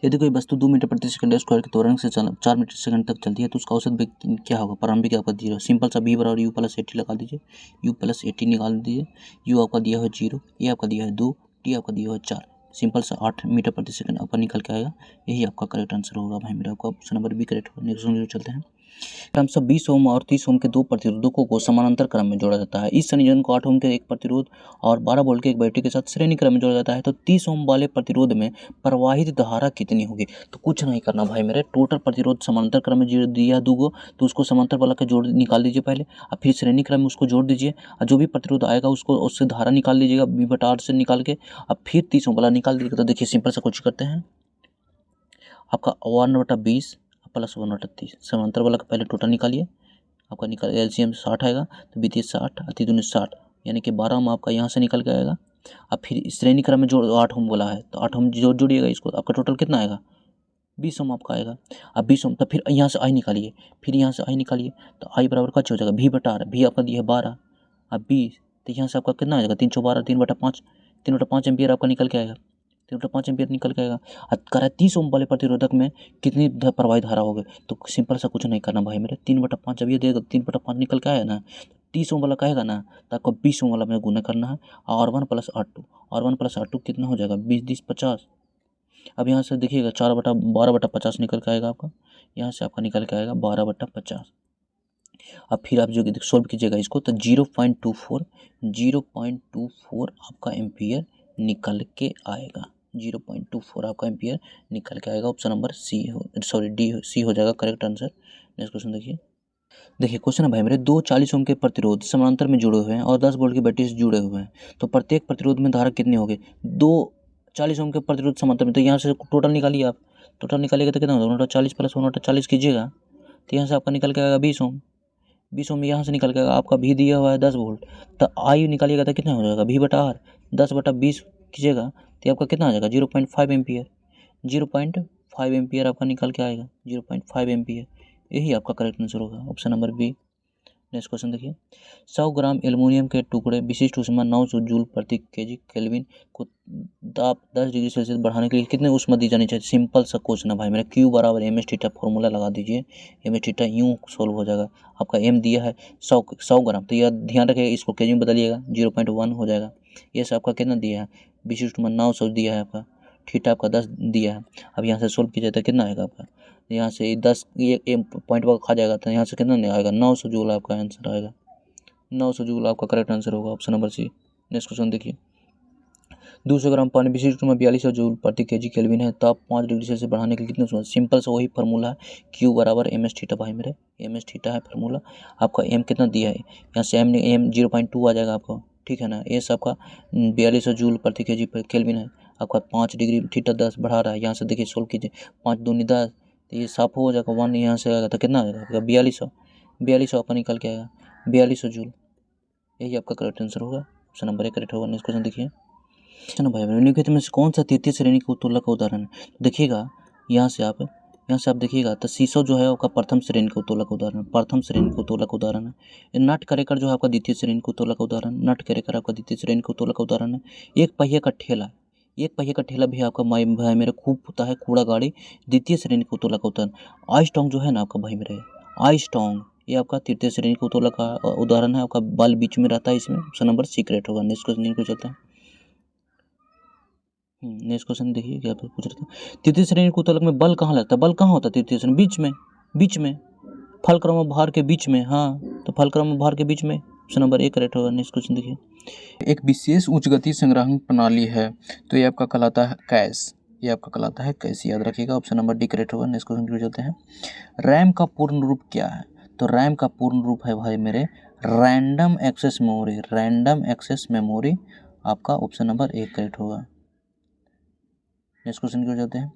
यदि कोई वस्तु 2 मीटर प्रति सेकंड स्क्वायर के त्वरण से 4 मीटर सेकंड तक चलती है तो उसका औसत वेग क्या होगा? प्रारंभिक आपका 0, सिंपल सा बी बराबर यू प्लस 80 लगा दीजिए, यू प्लस 80 निकाल दीजिए, यू आपका दिया है 0, ए आपका दिया है 2, टी आपका दिया है 4, सिंपल सा 8 मीटर प्रति सेकंड आपका निकल के आएगा। यही आपका करेक्ट आंसर होगा भाई मेरा, आपका ऑप्शन नंबर बी करेक्ट होगा। नेक्स्ट क्वेश्चन चलते हैं। क्रम से 20 ओम और 30 ओम के दो प्रतिरोधकों को समानांतर क्रम में जोड़ा जाता है। इस संयोजन को 8 ओम के एक प्रतिरोध और 12 वोल्ट के एक बैटरी के साथ श्रेणी क्रम में जोड़ा जाता है, तो 30 ओम वाले प्रतिरोध में प्रवाहित धारा कितनी होगी? तो कुछ नहीं करना भाई मेरे, टोटल प्रतिरोध समानांतर क्रम में दिया दूगो, तो उसको समांतर वाला का जोड़ निकाल दीजिए पहले, और फिर श्रेणी क्रम में उसको जोड़ दीजिए, और जो भी प्रतिरोध आएगा उसको उससे धारा निकाल लीजिएगा V/8 से निकाल के, और फिर 30 ओम वाला निकाल दीजिएगा। तो देखिए सिंपल सा कुछ करते हैं, आपका 1/20 प्लस 1/30 समांतर वाला का पहले टोटल निकालिए, आपका निकाल LCM 60 आएगा, तो 60 अति 60 यानी कि 12 ओम आपका यहाँ से निकल के आएगा। अब फिर श्रेणी क्रम में जो 8 ओम बोला है, तो 8 ओम जोड़िएगा इसको, आपका टोटल कितना आएगा? 20 ओम आपका आएगा। अब 20 ओम, तो फिर यहाँ से आई निकालिए, तो आई बराबर क्या हो जाएगा? V/8, भी आपका दिया है 12, अब 20, तो यहाँ से आपका कितना आ जाएगा? 312, 3/5 एम्पियर आपका निकल के आएगा, 3/5 एम्पियर निकल के आएगा। कह रहा है 30 ओम वाले प्रतिरोधक में कितनी प्रवाहित धारा होगी? तो सिंपल सा कुछ नहीं करना भाई मेरे, 3/5 जब ये देगा 3/5 निकल के आया ना, 30 ओम वाला कहेगा ना, तो आपको 20 ओम वाला में गुना करना है, और 1 प्लस R2 कितना हो जाएगा? 20 20 50। अब यहाँ से देखिएगा 12/50 निकल के आएगा आपका, यहाँ से आपका निकल के आएगा 12/50। अब फिर आप जो सोल्व कीजिएगा इसको तो 0.24 आपका एम्पियर निकल के आएगा। 0.24 आपका एम्पियर निकल के आएगा। ऑप्शन नंबर सी हो, सॉरी डी सी हो जाएगा करेक्ट आंसर। नेक्स्ट क्वेश्चन देखिए क्वेश्चन है भाई मेरे, दो 40 ओम के प्रतिरोध समानांतर में जुड़े हुए हैं और 10 वोल्ट की बैटरी से जुड़े हुए हैं, तो प्रत्येक प्रतिरोध में धारा कितनी होगी? दो 40 ओम के प्रतिरोध समांतर में, तो यहाँ से टोटल निकालिए आप। टोटल निकालिएगा तो कितना होगा? 140 प्लस 140 कीजिएगा तो यहाँ से आपका निकल के आएगा 20 ओम। 20 ओम यहाँ से निकल के आएगा, आपका भी दिया हुआ है 10 वोल्ट, तो आई निकालिएगा तो कितना हो जाएगा? V बटा आर, 10/20 कीजिएगा तो आपका कितना आ जाएगा? 0.5 एम्पियर। 0.5 एम्पियर आपका निकल के आएगा, 0.5 एम्पियर। यही आपका करेक्ट आंसर होगा, option number B. Next question देखिए, 100 ग्राम एल्युमिनियम के टुकड़े विशिष्ट ऊष्मा 900 जूल प्रति केजी केल्विन को ताप 10 डिग्री सेल्सियस बढ़ाने के लिए कितने ऊष्मा दी जानी चाहिए? सिंपल सा क्वेश्चन है भाई मेरा, Q बराबर एम एस थीटा फॉर्मूला लगा दीजिए। एम एस थीटा यूँ सोल्व हो जाएगा। आपका एम दिया है 100 ग्राम, तो यह ध्यान रखिएगा इसको केजी में बदलिएगा, 0.1 हो जाएगा। ये सब आपका कितना दिया है? विशिष्ट ऊष्मा 900 दिया है आपका, थीटा आपका 10 दिया है। अब यहाँ से सोल्व कीजिए तो कितना आएगा आपका? यहाँ से 10 ये पॉइंट पर खा जाएगा तो यहाँ से कितना नहीं आएगा? 900 जूल आपका आंसर आएगा। 900 जूल आपका करेक्ट आंसर होगा, option number C. Next question देखिए, 200 ग्राम पानी विशिष्ट में 4200 जूल प्रति केजी केल्विन है, ताप 5 डिग्री सेल्सियस बढ़ाने के लिए कितने ऊष्मा? सिंपल सा वही फार्मूला है, Q बराबर एम एस थीटा भाई मेरे, एम एस थीटा है फार्मूला। आपका एम कितना दिया है? यहाँ से एम 0.2 आ जाएगा आपको, ठीक है ना। एस आपका 4200 जूल प्रति केजी केल्विन है, आपका 5 डिग्री थीटा 10 बढ़ा रहा है। यहाँ से देखिए सोल्व कीजिए, 5 दूनी 10, तो ये साफ हो जाएगा, 1 यहाँ से आएगा तो कितना आ जाएगा आपका? 4200 आपका निकल के आएगा, 4200 जूल। यही आपका करेक्ट आंसर होगा, ऑप्शन नंबर ए करेक्ट होगा। नेक्स्ट क्वेश्चन देखिए, चलो भाई निम्नलिखित में से कौन सा तृतीय श्रेणी के उत्तोलक का उदाहरण है? देखिएगा यहाँ से आप देखिएगा तो शीशो जो है आपका प्रथम श्रेणी का उत्तोलक का उदाहरण, प्रथम श्रेणी का उत्तोलक का उदाहरण है। नट करेकर जो है आपका द्वितीय श्रेणी का उत्तोलक का उदाहरण, नट करेकर आपका द्वितीय श्रेणी का उत्तोलक का उदाहरण है। एक पहिए का ठेला, एक पहिए का ठेला भी आपका भाई मेरे खूब होता है, कूड़ा गाड़ी द्वितीय श्रेणी का उत्तोलक का उदाहरण। आइस्टोंग जो है ना आपका भाई मेरे, आइस्टोंग ये आपका तृतीय श्रेणी का उत्तोलक का उदाहरण है। आपका बल बीच में रहता है इसमें, ऑप्शन नंबर सी करेक्ट होगा। नेक्स्ट क्वेश्चन को चलता है। नेक्स्ट क्वेश्चन देखिए क्या पूछ रहे थे, तृतीय श्रेणी के उत्तोलक में बल कहाँ लगता है? बल कहाँ होता है तृतीय श्रेणी? बीच में फलक्रम भार के बीच में। हाँ, तो फलक्रम भार के बीच में, ऑप्शन नंबर ए करेक्ट होगा। नेक्स्ट क्वेश्चन देखिए, एक विशेष उच्च गति संग्राहक प्रणाली है, तो ये आपका कहलाता है कैश, ये आपका कहलाता है कैश, याद रखिएगा, ऑप्शन नंबर डी करेक्ट होगा। नेक्स्ट क्वेश्चन की चलते हैं, रैम का पूर्ण रूप क्या है? तो रैम का पूर्ण रूप है भाई मेरे random access memory, random access memory आपका ऑप्शन नंबर ए करेक्ट होगा। नेक्स्ट क्वेश्चन की ओर जाते हैं,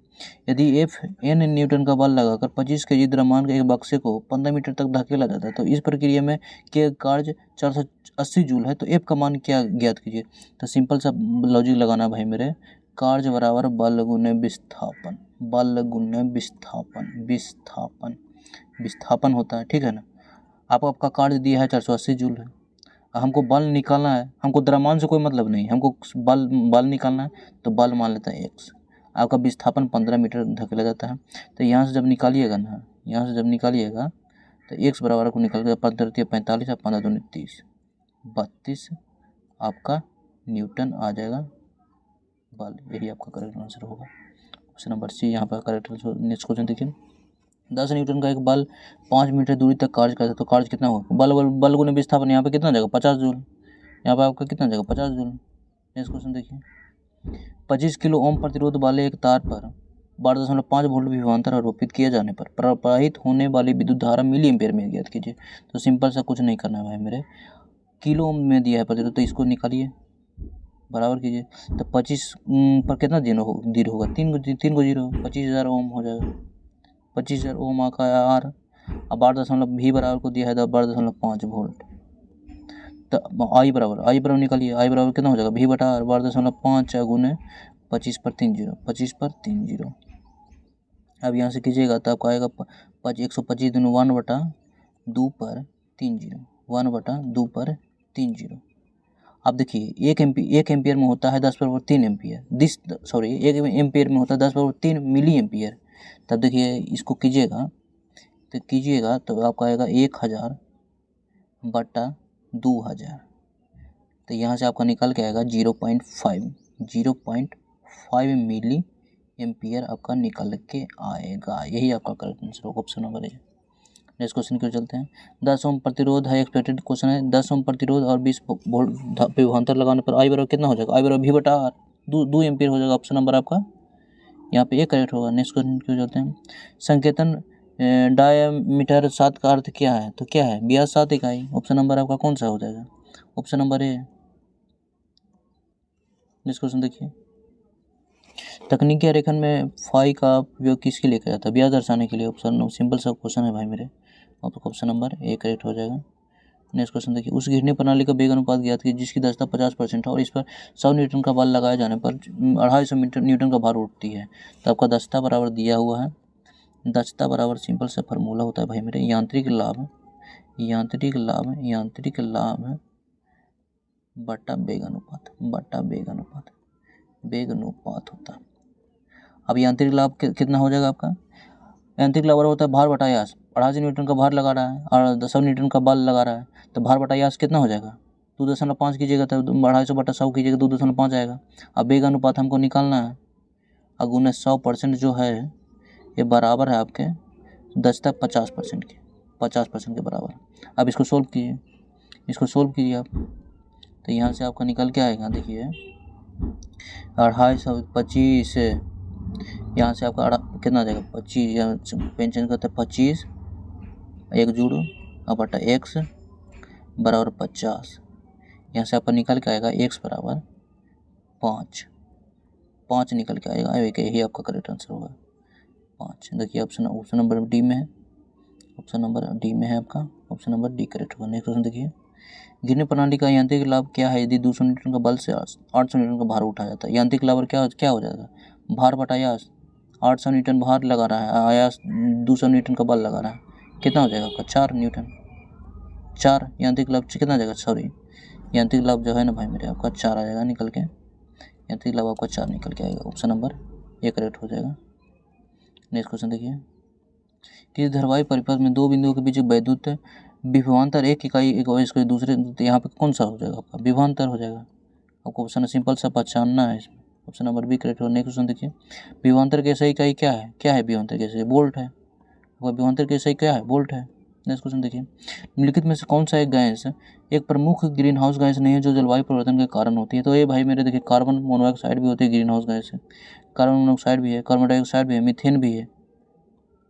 यदि F n न्यूटन का बल लगाकर 25 केजी द्रव्यमान के एक बक्से को 15 मीटर तक धकेला जाता है, तो इस प्रक्रिया में के कार्य 480 जूल है, तो F का मान क्या ज्ञात कीजिए? तो सिंपल सा लॉजिक लगाना भाई मेरे, कार्य बराबर बल गुने विस्थापन, बल गुने विस्थापन, विस्थापन होता है, ठीक है ना। आपका कार्य दिया है 480 जूल है, हमको बल निकालना है, हमको द्रव्यमान से कोई मतलब नहीं, हमको बल निकालना है, तो बल मान लेते हैं x। आपका विस्थापन 15 मीटर धकेला जाता है, तो यहाँ से जब निकालिएगा ना, यहाँ से जब निकालिएगा तो x बराबर को निकल के 15 45 और 15 दूनी 30, 32 आपका न्यूटन आ जाएगा बल। यही आपका करेक्ट आंसर होगा, ऑप्शन नंबर सी यहाँ पर करेक्ट आंसर। नेक्स्ट क्वेश्चन देखिए, 10 न्यूटन का एक बल 5 मीटर दूरी तक कार्य करता है, तो कार्य कितना होगा? बल गुने विस्थापन, यहाँ पे कितना जाएगा? 50 जूल, यहाँ पे आपका कितना जाएगा? 50 जूल। नेक्स्ट क्वेश्चन देखिए, 25 किलो ओम प्रतिरोध वाले एक तार पर 12.5 वोल्ट विभवांतर आरोपित किए जाने पर प्रवाहित होने वाली विद्युत धारा मिली एम्पेयर में ज्ञात कीजिए। तो सिंपल सा कुछ नहीं करना है भाई मेरे, किलो ओम में दिया है प्रतिरोध, तो इसको निकालिए, बराबर कीजिए, तो 25 पर कितना दिन होगा? 3 को 0, 25,000 ओम हो जाएगा, 25,000 ओम आका आर, अब 12 भी बराबर को दिया है 12.5 वोल्ट, तो आई बराबर निकालिए, आई बराबर कितना हो जाएगा? भी बटा आर, 12.5 गुने 25 पर 3 जीरो, 25 पर 3 जीरो। अब यहाँ से कीजिएगा तो आपको आएगा 125 दिन 1/2 पर 3 जीरो, 1/2 पर 3 जीरो। अब देखिए एक एम्पियर में होता है 10^3 एम्पियर, एक एम्पियर में होता है 10^3 मिली एम्पियर। तब देखिए इसको कीजिएगा तो आपका आएगा 1000 बटा 2000, तो यहाँ से आपका निकल के आएगा 0.5 मिली एम्पियर आपका निकल के आएगा। यही आपका करेक्ट आंसर होगा, ऑप्शन नंबर ए। नेक्स्ट क्वेश्चन की ओर चलते हैं। 10 ओम प्रतिरोध है, एक्सपेक्टेड क्वेश्चन है। 10 ओम प्रतिरोध और 20 वोल्ट पे विभवांतर लगाने पर आई बराबर कितना हो जाएगा? आई बराबर V बटा R, 2 एम्पीयर हो जाएगा। ऑप्शन नंबर आपका यहाँ पे ए करेक्ट होगा। नेक्स्ट क्वेश्चन की ओर चलते हैं। संकेतन डायमीटर 7 का अर्थ क्या है? तो क्या है? व्यास 7 इकाई। ऑप्शन नंबर आपका कौन सा हो जाएगा? ऑप्शन नंबर ए। नेक्स्ट क्वेश्चन देखिए। तकनीकी आरेखन में फाई का उपयोग किसके लिए किया जाता है? व्यास दर्शाने के लिए। ऑप्शन सिंपल सा क्वेश्चन है भाई मेरे, आपका ऑप्शन नंबर ए करेक्ट हो जाएगा। नेक्स्ट क्वेश्चन देखिए। उस घिरने प्रणाली का वेग अनुपात ज्ञात कीजिए जिसकी दक्षता 50% है और इस पर 100 न्यूटन का बल लगाए जाने पर 250 न्यूटन का भार उठती है। तो आपका दक्षता बराबर दिया हुआ है। दक्षता बराबर सिंपल सा फार्मूला होता है भाई मेरे, यांत्रिक लाभ बटा वेग अनुपात होता है। अब यांत्रिक लाभ कितना हो जाएगा आपका? यांत्रिक लाभ होता है भार बटा व्यास। 250 न्यूटन का भार लगा रहा है और 100 न्यूटन का बल लगा रहा है, तो भार बटा व्यास कितना हो जाएगा? 2.5 कीजिएगा तो 250 बटा 100 कीजिएगा 2.5 आएगा। अब वेग अनुपात हमको निकालना है। अगुने 100% जो है ये बराबर है आपके दक्षता 50% के, 50% के बराबर। अब इसको सोल्व कीजिए आप, तो यहाँ से आपका निकल के आएगा। देखिए 250 यहाँ से आपका कितना आ जाएगा? 25 पेंशन करते 25 एक जुड़ो अब बटा x बराबर 50। यहाँ से आपका निकल के आएगा x बराबर 5 निकल के आएगा। यही आपका करेक्ट आंसर होगा 5। देखिए ऑप्शन नंबर डी में है, आपका ऑप्शन नंबर डी करेक्ट होगा। नेक्स्ट क्वेश्चन देखिए। गिरने प्रणाली का यांत्रिक लाभ क्या है यदि 200 न्यूटन का बल से 800 न्यूटन का भार उठाया जाता है? यांत्रिक लाभ क्या हो जाएगा? भार बटा आयास। 800 न्यूटन भार लगा रहा है, आयास 200 न्यूटन का बल लगा रहा है, कितना हो जाएगा आपका? 4 न्यूटन। 4 यांत्रिक लाभ कितना आ जाएगा? सॉरी, यांत्रिक लाभ जो है ना भाई मेरे आपका 4 आ जाएगा निकल के। यांत्रिक लाभ आपका 4 निकल के आएगा। ऑप्शन नंबर ए करेक्ट हो जाएगा। नेक्स्ट क्वेश्चन देखिए। किसी धारावाहिक परिपथ में दो बिंदुओं के बीच वैद्युत विभवांतर 1 इकाई इसको दूसरे, यहाँ पे कौन सा हो जाएगा आपका? विभवांतर हो जाएगा। आपको ऑप्शन सिंपल सा पहचानना है इसमें। ऑप्शन नंबर बी करेक्ट हो। नेक्स्ट क्वेश्चन देखिए। विभवांतर की सही इकाई क्या है? विभवांतर की सही वोल्ट है। विभवांतर की सही क्या है? वोल्ट है। नेक्स्ट क्वेश्चन देखिए। निम्नलिखित में से कौन सा एक गैस एक प्रमुख ग्रीन हाउस गैस नहीं है जो जलवायु परिवर्तन के कारण होती है? तो ये भाई मेरे देखिए कार्बन मोनोऑक्साइड भी होती है, ग्रीन हाउस गैस है। कार्बन मोनोऑक्साइड भी है, कार्बन डाइऑक्साइड भी है, मीथेन भी है।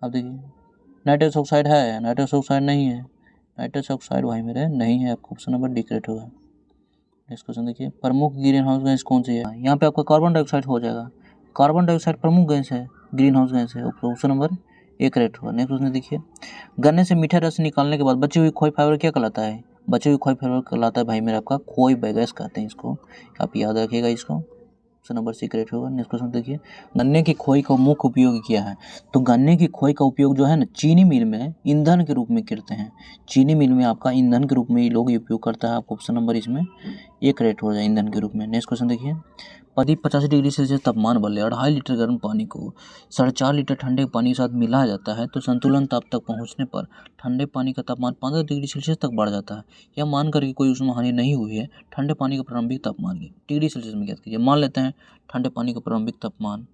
अब देखिए नाइट्रस ऑक्साइड है, नाइट्रस ऑक्साइड नहीं है। नाइट्रस ऑक्साइड भाई मेरे नहीं है। आपको ऑप्शन नंबर डी करेक्ट होगा। नेक्स्ट क्वेश्चन देखिए। प्रमुख ग्रीन हाउस गैस कौन सी है? यहाँ पे आपका कार्बन डाइऑक्साइड हो जाएगा। कार्बन डाइऑक्साइड प्रमुख गैस है, ग्रीन हाउस गैस है। ऑप्शन नंबर ए करेक्ट होगा। नेक्स्ट क्वेश्चन देखिए। गन्ने से मीठा रस निकालने के बाद बची हुई खोई फाइबर क्या कहलाता है? बची हुई खोई फाइबर कहलाता है भाई मेरा आपका खोई बायोगैस कहते हैं इसको। आप याद रखिएगा इसको। ऑप्शन नंबर सी करेक्ट होगा। नेक्स्ट क्वेश्चन देखिए। गन्ने की खोई का मुख्य उपयोग क्या है? तो गन्ने की खोई का उपयोग जो है ना चीनी मिल में ईंधन के रूप में करते हैं। चीनी मिल में आपका ईंधन के रूप में ये लोग उपयोग करता है। आपको ऑप्शन नंबर इसमें ये करेक्ट हो जाए ईंधन के रूप में। नेक्स्ट क्वेश्चन देखिए। यदि 85 डिग्री सेल्सियस तापमान वाले 2.5 लीटर गर्म पानी को 4.5 लीटर ठंडे पानी के साथ मिलाया जाता है तो संतुलन ताप तक पहुंचने पर ठंडे पानी का तापमान 15 डिग्री सेल्सियस तक बढ़ जाता है। यह मानकर कि कोई उसमें हानि नहीं हुई है, ठंडे पानी का प्रारंभिक तापमान की डिग्री सेल्सियस में ज्ञात कीजिए। मान लेते हैं ठंडे पानी का प्रारंभिक तापमान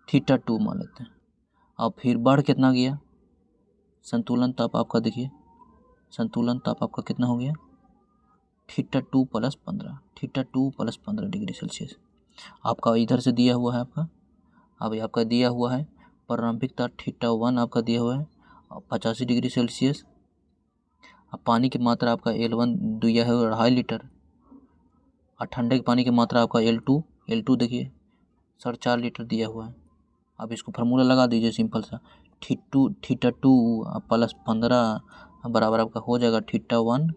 θ2 मान लेते हैं। अब फिर बढ़ कितना गया? संतुलन ताप आपका देखिए, संतुलन ताप आपका कितना हो गया? θ2 + 15 डिग्री सेल्सियस। आपका इधर से दिया हुआ है आपका, अब आपका दिया हुआ है प्रारंभिक ताप θ1 आपका दिया हुआ है 85 डिग्री सेल्सियस। अब पानी की मात्रा आपका L1 दिया है 2.5 लीटर और ठंडे पानी की मात्रा आपका L2 देखिए 4.5 लीटर दिया हुआ है। अब इसको फार्मूला लगा दीजिए सिंपल सा। θ2 + 15 बराबर आपका हो जाएगा θ1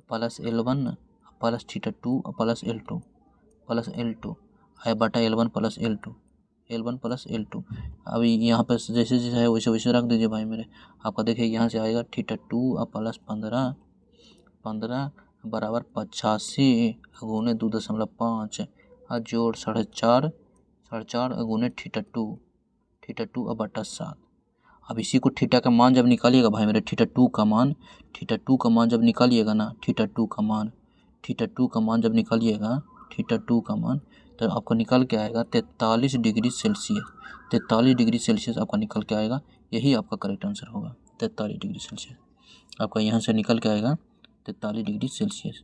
+ L1 + θ2 + L2 है बटा L1 + L2। अभी यहाँ पर जैसे जैसे है वैसे वैसे रख दीजिए भाई मेरे। आपका देखिए यहाँ से आएगा θ2 + 15 बराबर 85 गुने 2.5 और जोड़ 4.5 गुने θ2 अब बटा 7। अब इसी को थीटा का मान जब निकालिएगा भाई मेरे θ2 का मान जब निकालिएगा ना, θ2 का मान जब निकालिएगा θ2 का मान तो आपको निकल के आएगा 43 डिग्री सेल्सियस। 43 डिग्री सेल्सियस आपका निकल के आएगा, यही आपका करेक्ट आंसर होगा। 43 डिग्री सेल्सियस आपका यहाँ से निकल के आएगा 43 डिग्री सेल्सियस।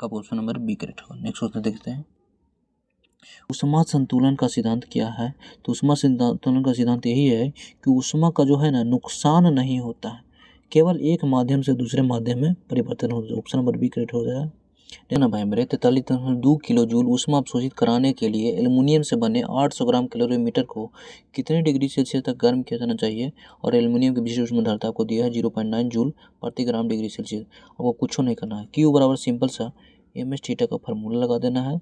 आपका ऑप्शन नंबर बी करेक्ट होगा। नेक्स्ट क्वेश्चन देखते हैं। ऊष्मा संतुलन का सिद्धांत क्या है? तो ऊष्मा संतुलन का सिद्धांत यही है कि ऊष्मा का जो है ना नुकसान नहीं होता है, केवल एक माध्यम से दूसरे माध्यम में परिवर्तन हो जाए। ऑप्शन नंबर बी करेक्ट हो जाएगा। ना भाई मेरे 43.2 किलो जूल ऊष्मा अवशोषित कराने के लिए एल्युमिनियम से बने 800 ग्राम कैलोरीमीटर को कितने डिग्री सेल्सियस तक गर्म किया जाना चाहिए? और एल्युमिनियम की विशिष्ट ऊष्मा धारिता आपको दिया है 0.9 जूल प्रति ग्राम डिग्री सेल्सियस। आपको कुछ नहीं करना है, क्यू बराबर सिंपल सा एम.एस. थीटा का फार्मूला लगा देना है।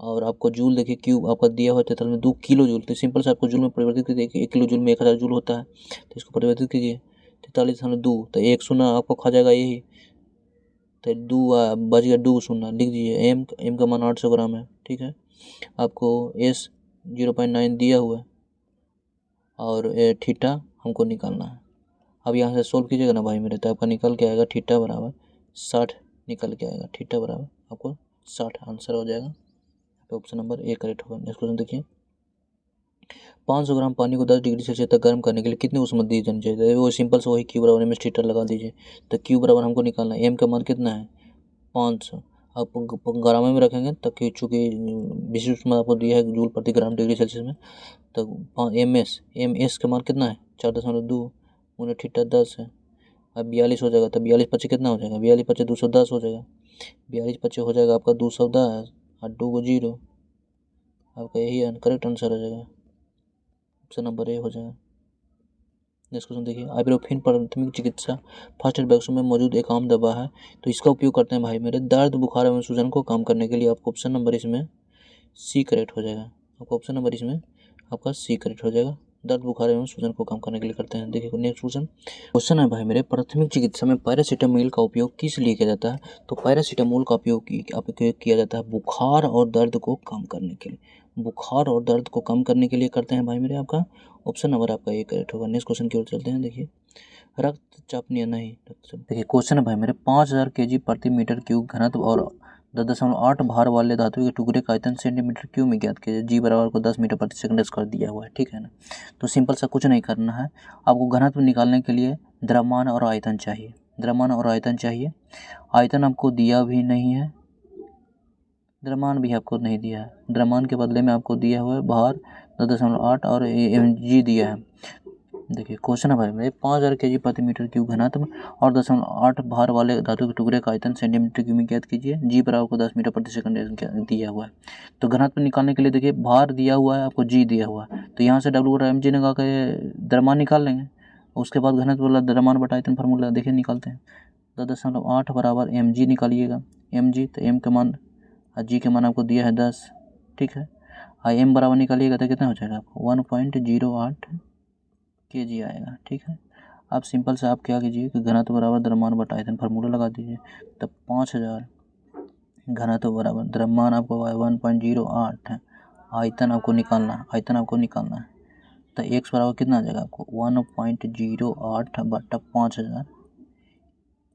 और आपको जूल देखिए, क्यूब आपका दिया हुआ 43.2 किलो जूल, तो सिंपल से आपको जूल में परिवर्तित कीजिए। 1 किलो जूल में 1000 जूल होता है, तो इसको परिवर्तित कीजिए 43.2, तो 1 शून्य आपको खा जाएगा यही, तो 2 बच गया, 2 शून्य लिख दीजिए। एम का मान 800 ग्राम है, ठीक है। आपको एस 0.9 दिया हुआ है और थीटा हमको निकालना है। अब यहाँ से सोल्व कीजिएगा ना भाई मेरे, तो आपका निकल के आएगा थीटा बराबर 60 निकल के आएगा। थीटा बराबर आपको 60 आंसर हो जाएगा। ऑप्शन नंबर ए करेक्ट होगा। नेक्स्ट क्वेश्चन देखिए। 500 ग्राम पानी को 10 डिग्री सेल्सियस तक गर्म करने के लिए कितनी ऊष्मा दी जानी चाहिए? वो सिंपल से वही क्यू बराबर एम थीटा लगा दीजिए। तो क्यू बराबर हमको निकालना है, एम का मान कितना है 500, आप ग्राम में रखेंगे तब चूँकि विशिष्ट ऊष्मा आपको दिया है जूल प्रति ग्राम डिग्री सेल्सियस में, तो एम एस का मान कितना है 4.2 उन्हें थीटा 10 है। अब 42 हो जाएगा, तो 42 पच्चीस कितना हो जाएगा? 42 पच्चीस 210 हो जाएगा। 42 पच्चीस हो जाएगा आपका 210 और 2 को 0, आपका यही करेक्ट आंसर हो जाएगा। ऑप्शन नंबर ए हो जाएगा। नेक्स्ट क्वेश्चन देखिए। आइब्रोफिन प्राथमिक चिकित्सा फर्स्ट एड बॉक्स में मौजूद एक आम दवा है, तो इसका उपयोग करते हैं भाई मेरे दर्द बुखार एवं सूजन को कम करने के लिए। आपको ऑप्शन नंबर इसमें सी करेक्ट हो जाएगा। आपको ऑप्शन नंबर इसमें आपका सी करेक्ट हो जाएगा। दर्द बुखार एवं सूजन को कम करने के लिए करते हैं। देखिए नेक्स्ट क्वेश्चन है भाई मेरे, प्राथमिक चिकित्सा में पैरासीटामोल का उपयोग किस लिए किया जाता है? तो पैरासीटामोल का उपयोग किया जाता है बुखार और दर्द को कम करने के लिए। बुखार और दर्द को कम करने के लिए करते हैं भाई मेरे। आपका ऑप्शन नंबर आपका ए करेक्ट होगा। नेक्स्ट क्वेश्चन की ओर चलते हैं। देखिए रक्तचाप नहीं देखिए क्वेश्चन है भाई मेरे, 5000 kg प्रति मीटर क्यूब घनत्व और 10.8 भार वाले धातु के टुकड़े का आयतन सेंटीमीटर क्यूब में ज्ञात कीजिए। जी बराबर को 10 मीटर प्रति सेकंड कर दिया हुआ है, ठीक है ना। तो सिंपल सा कुछ नहीं करना है, आपको घनत्व निकालने के लिए द्रव्यमान और आयतन चाहिए। द्रव्यमान और आयतन चाहिए। आयतन आपको दिया भी नहीं है, द्रव्यमान भी आपको नहीं दिया है। द्रव्यमान के बदले में आपको दिया हुआ है भार 10.8 और mg दिया है। देखिए क्वेश्चन है भाई मेरे, 5000 kg प्रति मीटर क्यूब घनत्व और 10.8 भार वाले धातु के टुकड़े का आयतन सेंटीमीटर क्यूब में ज्ञात कीजिए। जी बराबर को 10 मीटर प्रति सेकंड दिया हुआ है। तो घनत्व निकालने के लिए देखिए भार दिया हुआ है, आपको जी दिया हुआ है, तो यहाँ से डब्ल्यू बटा एम जी लगा के द्रव्यमान निकाल लेंगे। उसके बाद घनत्व वाला द्रव्यमान बटा आयतन फार्मूला देखिए निकालते हैं। 10.8 बराबर एम जी निकालिएगा। एम जी तो एम का मान और जी के मान आपको दिया है 10, ठीक है। और एम बराबर निकालिएगा तो कितना हो जाएगा आपको 1.08 kg आएगा, ठीक है। अब सिंपल से आप क्या कीजिए कि घनत्व बराबर द्रव्यमान बटा आयतन फार्मूला लगा दीजिए। तब 5000 घनत्व बराबर द्रव्यमान आपको 1.08 है, आयतन आपको निकालना है, आयतन आपको निकालना है। तो x बराबर कितना आ जाएगा आपको 1.08 बटा 5000,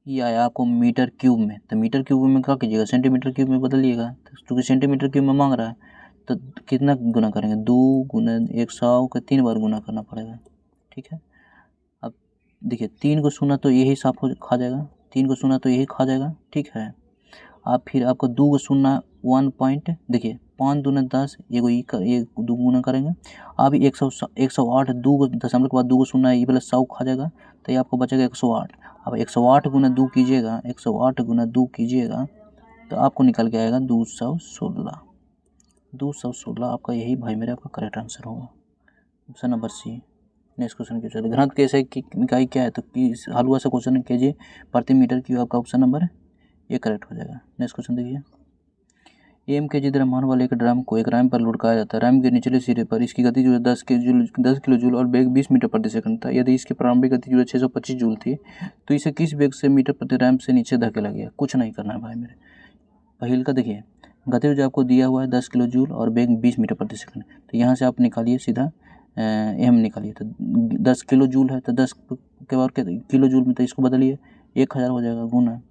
ये आया आपको मीटर क्यूब में। तो मीटर क्यूब में क्या कीजिएगा, सेंटीमीटर क्यूब में बदलिएगा। तो क्योंकि सेंटीमीटर क्यूब में मांग रहा है तो कितना गुना करेंगे, 2 गुना 100 का 3 बार गुना करना पड़ेगा, ठीक है। अब देखिए 3 को शून्य तो यही साफ हो खा जाएगा, 3 को शून्य तो यही खा जाएगा, ठीक है। अब फिर आपको 2 को शून्य 1 पॉइंट, देखिए 5 दूना 10, ये 2 गुना करेंगे। अब 108 2 को दशमलव के बाद 2 को शून्य ये वाला 100 खा जाएगा, तो ये आपको बचेगा 108। अब 108 गुना 2 कीजिएगा, 108 गुना 2 कीजिएगा तो आपको निकल के आएगा 216। 216 आपका यही भाई मेरे आपका करेक्ट आंसर होगा। Option number C. Next question की चलिए। घनत्व कैसे की इकाई क्या है, तो हलवा से क्वेश्चन कीजिए प्रति मीटर क्यूब, आपका ऑप्शन नंबर ये करेक्ट हो जाएगा। नेक्स्ट क्वेश्चन देखिए। एम के जी द्रव्यमान वाले एक ड्रम को एक रैम पर लुढ़काया जाता है। रैम के निचले सिरे पर इसकी गति जो है 10 किलो जूल और वेग 20 मीटर प्रति सेकंड था। यदि इसकी प्रारंभिक गति जो है 625 जूल थी, तो इसे किस वेग से मीटर प्रति रैम से नीचे धकेला गया? कुछ नहीं करना है भाई मेरे। पहले का देखिए गति जो आपको दिया हुआ है 10 किलो जूल और वेग 20 मीटर प्रति सेकंड, तो यहाँ से आप निकालिए सीधा एम निकालिए। तो 10 किलो जूल है तो 10 के बाद किलो जूल में तो इसको बदलिए 1000 हो जाएगा गुना,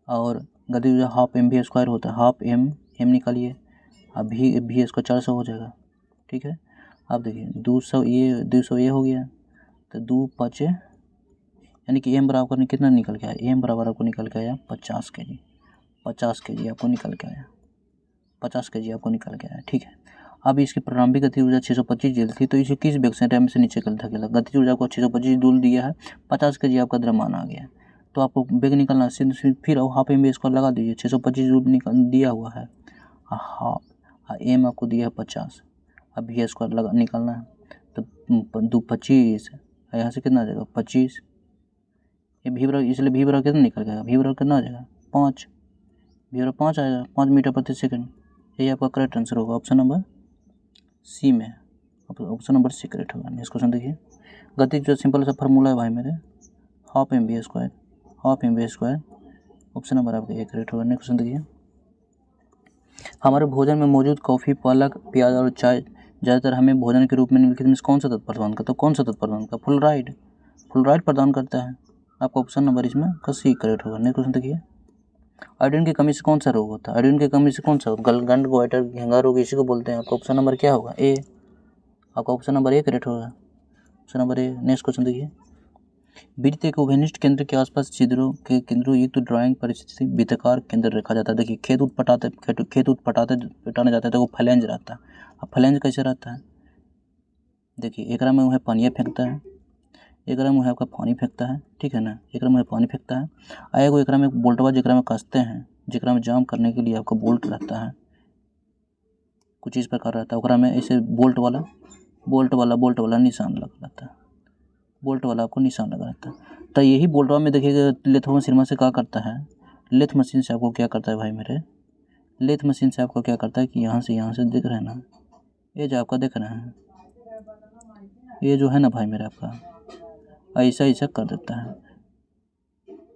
और गति जो हाफ एम वी स्क्वायर होता है, हाफ एम निकालिए अब भी इसका 400 हो जाएगा, ठीक है। अब देखिए 200 ये हो गया, तो 2 5 यानी कि एम बराबर कितना निकल के आया, एम बराबर आपको निकल के आया 50 kg, 50 kg आपको निकल के आया, 50 kg आपको निकल के आया, ठीक है। अब इसकी प्रारंभिक गति ऊर्जा 625 जूल थी, तो इसे किस वेग से रैम से नीचे धकेला, गति ऊर्जा को 625 जूल दिया है, 50 kg आपका द्रव्यमान आ गया, तो आपको वेग निकालना फिर हाफ एम स्क्वायर लगा दीजिए, 625 जूल दिया हुआ है, हाफ एम आपको दिया है 50, अब भी स्क्वायर लगा निकालना है, तो 2 25 यहाँ से कितना आ जाएगा 25, ये भी बराबर, इसलिए भी बराबर कितना निकल गया, भी बराबर कितना आ जाएगा 5, भी बराबर 5 आएगा, 5 मीटर प्रति सेकंड। यही आपका करेक्ट आंसर होगा, ऑप्शन नंबर सी में, ऑप्शन नंबर सी करेक्ट होगा। नेक्स्ट क्वेश्चन देखिए, गति जो सिंपल सा फार्मूला है भाई मेरे, half m v square, half m v square, option number आपका ए करेक्ट होगा। नेक्स्ट क्वेश्चन देखिए, हमारे भोजन में मौजूद कॉफ़ी, पालक, प्याज और चाय ज़्यादातर हमें भोजन के रूप में निम्नलिखित में कौन सा तत्व प्रदान करता है, कौन सा तत्व प्रदान करता है, फ्लोराइड प्रदान करता है, आपका ऑप्शन नंबर इसमें का सी करेक्ट होगा। नेक्स्ट क्वेश्चन देखिए, आयोडीन की कमी से कौन सा रोग होता है, आयोडीन की कमी से कौन सा गलगंड गोइटर घेंगा रोग इसी को बोलते हैं, आपका ऑप्शन नंबर क्या होगा ए, आपका ऑप्शन नंबर ए करेक्ट होगा, ऑप्शन नंबर ए। नेक्स्ट क्वेश्चन देखिए, वृत्त के उभयनिष्ठ केंद्र के आसपास छिद्रों के केंद्रों युक्त ड्राइंग परिस्थिति वृत्ताकार केंद्र रखा जाता है। देखिए खेत पटाने जाता है तो वो फ्लैंज रहता है, अब फ्लैंज कैसे रहता है, देखिए एकरा में वह पानी फेंकता है, एकरा में आपका पानी फेंकता है, ठीक है ना, एकरा में पानी फेंकता है, आएगो एकरा में बोल्टवा जेकरा में कसते हैं, जेकरा में जाम करने के लिए आपका बोल्ट रहता है, कुछ इस प्रकार रहता है, ओकरा में ऐसे बोल्ट वाला निशान लगा रहता है, बोल्ट वाला आपको निशान लगा रहता है। तो यही बोल्टवा में देखिएगा लेथ मशीन से क्या करता है, लेथ मशीन से आपको क्या करता है भाई मेरे, लेथ मशीन से आपको क्या करता है कि यहाँ से दिख रहा है ना, ये जो आपका दिख रहा है, ये जो है ना भाई मेरे आपका ऐसा कर देता है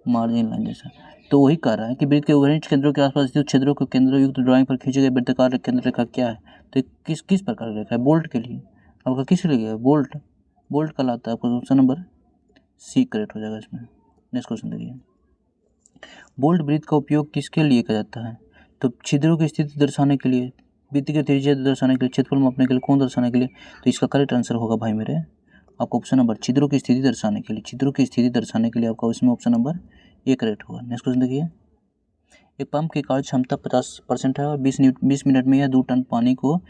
मार्जिन लाइन जैसा। तो वही कह रहा है कि वृत्त के उभयनिष्ठ केंद्रों के आसपास स्थित क्षेत्रों को केंद्र युक्त ड्राइंग पर खींचे गए वृत्ताकार केंद्र रेखा क्या है, तो किस प्रकार की रेखा है, बोल्ट के लिए, आपका किस लिए बोल्ट कहलाता है, आपका ऑप्शन नंबर सी करेक्ट हो जाएगा इसमें। नेक्स्ट क्वेश्चन देखिए, बोल्ट वृत्त का उपयोग किसके लिए किया जाता है, तो छिद्रों की स्थिति दर्शाने के लिए, वृत्त की त्रिज्या दर्शाने के लिए, क्षेत्रफल मापने के लिए, कौन दर्शाने के लिए, तो इसका करेक्ट आंसर होगा भाई मेरे आपका ऑप्शन नंबर छिद्रों की स्थिति दर्शाने के लिए, छिद्रों की स्थिति दर्शाने के लिए आपका इसमें ऑप्शन नंबर ए करेक्ट होगा। नेक्स्ट क्वेश्चन देखिए, एक पंप की कार्य क्षमता 50% है और 20 मिनट में यह 2 टन पानी को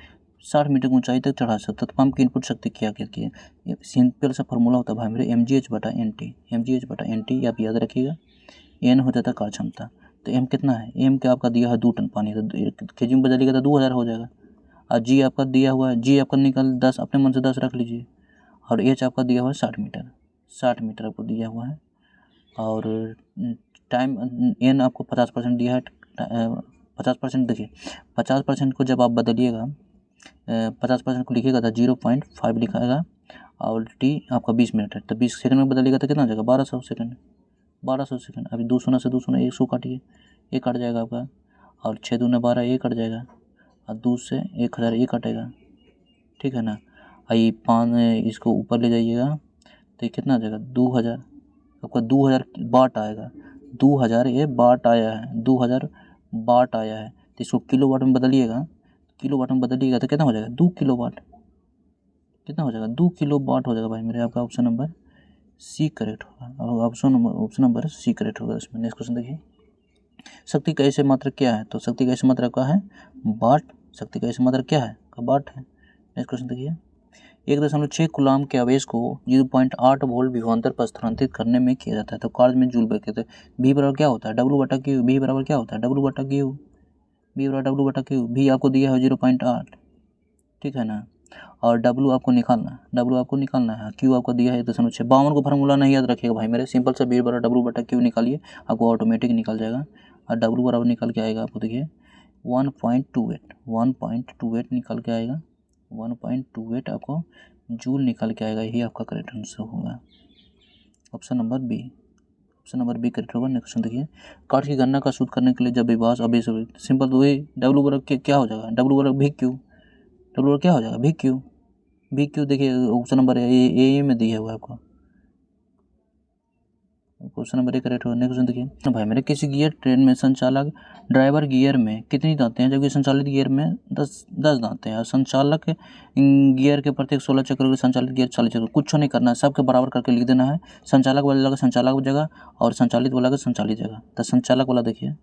60 मीटर की ऊंचाई तक चढ़ा सकता है, तो पंप की इनपुट शक्ति क्या है, ये सिंपल सा फॉर्मूला होता है भाई मेरे mgh/nt, आप याद रखिएगा, एन हो जाता है कार्य क्षमता, तो एम कितना है, एम क्या आपका दिया है 2 टन पानी, तो केजी में बदलिएगा तो 2000 हो जाएगा, और जी आपका दिया हुआ है, जी आपका निकल 10, अपने मन से 10 रख लीजिए, और एच आपका दिया हुआ है 60 मीटर आपको दिया हुआ है, और टाइम एन आपको 50% दिया है, 50% देखिए 50% को जब आप बदलिएगा 50% को लिखिएगा तो 0.5 लिखाएगा, और टी आपका 20 मिनट है, तो 20 सेकंड में बदलिएगा तो कितना हो जाएगा 1200 सेकंड, 1200 सेकंड। अभी 200 से 200 100 काटिए, ये कट जाएगा आपका, और 6 दूना 12 ये कट जाएगा, और 2 से 1000 ये कटेगा, ठीक है ना, ये 5 इसको ऊपर ले जाइएगा तो ये कितना आ जाएगा 2000, आपका 2000 वाट आएगा, 2000 ये वाट आया है, 2000 वाट आया है, तो इसको किलो वाट में बदलिएगा, तो कितना हो जाएगा 2 किलो वाट, कितना हो जाएगा 2 किलो वाट हो जाएगा भाई मेरे, आपका ऑप्शन नंबर सी करेक्ट होगा, और ऑप्शन नंबर सी करेक्ट होगा इसमें। नेक्स्ट क्वेश्चन देखिए, शक्ति का ऐसे मात्रक क्या है, तो शक्ति का ऐसे मात्रक का है वाट, शक्ति का ऐसे मात्रक क्या है का वाट है। नेक्स्ट क्वेश्चन देखिए, 1.6 कूलाम के आवेश को 0.8 वोल्ट विभवांतर पर स्थानांतरित करने में किया जाता है, तो कार्य में जूल कहते हैं, भी बराबर क्या होता है W/Q, भी बराबर क्या होता है W/Q, भी बराबर W/Q, भी आपको दिया है 0.8, ठीक है ना, और W आपको निकालना है, Q आपको दिया है 1.6, 52 को फार्मूला नहीं याद रखिएगा भाई मेरे, सिंपल सा भी बराबर W/Q निकालिए, आपको ऑटोमेटिक निकल जाएगा, और W बराबर निकल के आएगा आपको देखिए 1.28 निकल के आएगा, 1.28 आपको जूल निकल के आएगा, यही आपका करेक्ट आंसर होगा, ऑप्शन नंबर बी करेक्ट होगा। नेक्स्ट देखिए, कार्य की गणना का सूत्र करने के लिए जब विभास अभी सिंपल, तो वही W बराबर क्या हो जाएगा, W बराबर भी क्यू, W बराबर क्या हो जाएगा भी क्यू, देखिए ऑप्शन नंबर ए में दिया हुआ है आपको, क्वेश्चन नंबर 1 करेक्ट होगा। नेक्स्ट क्वेश्चन देखिए, तो भाई मेरे किसी गियर ट्रेन में संचालक ड्राइवर गियर में कितनी दांतें हैं, जबकि संचालित गियर में 10 दांतें हैं। और संचालक गियर के प्रत्येक 16 चक्रों के संचालित गियर 40 चक्र। कुछ नहीं करना है, सबके बराबर करके लिख देना है। संचालक वाला जगह संचालक जगह और संचालित वाला का संचालित जगह। तो संचालक वाला देखिए,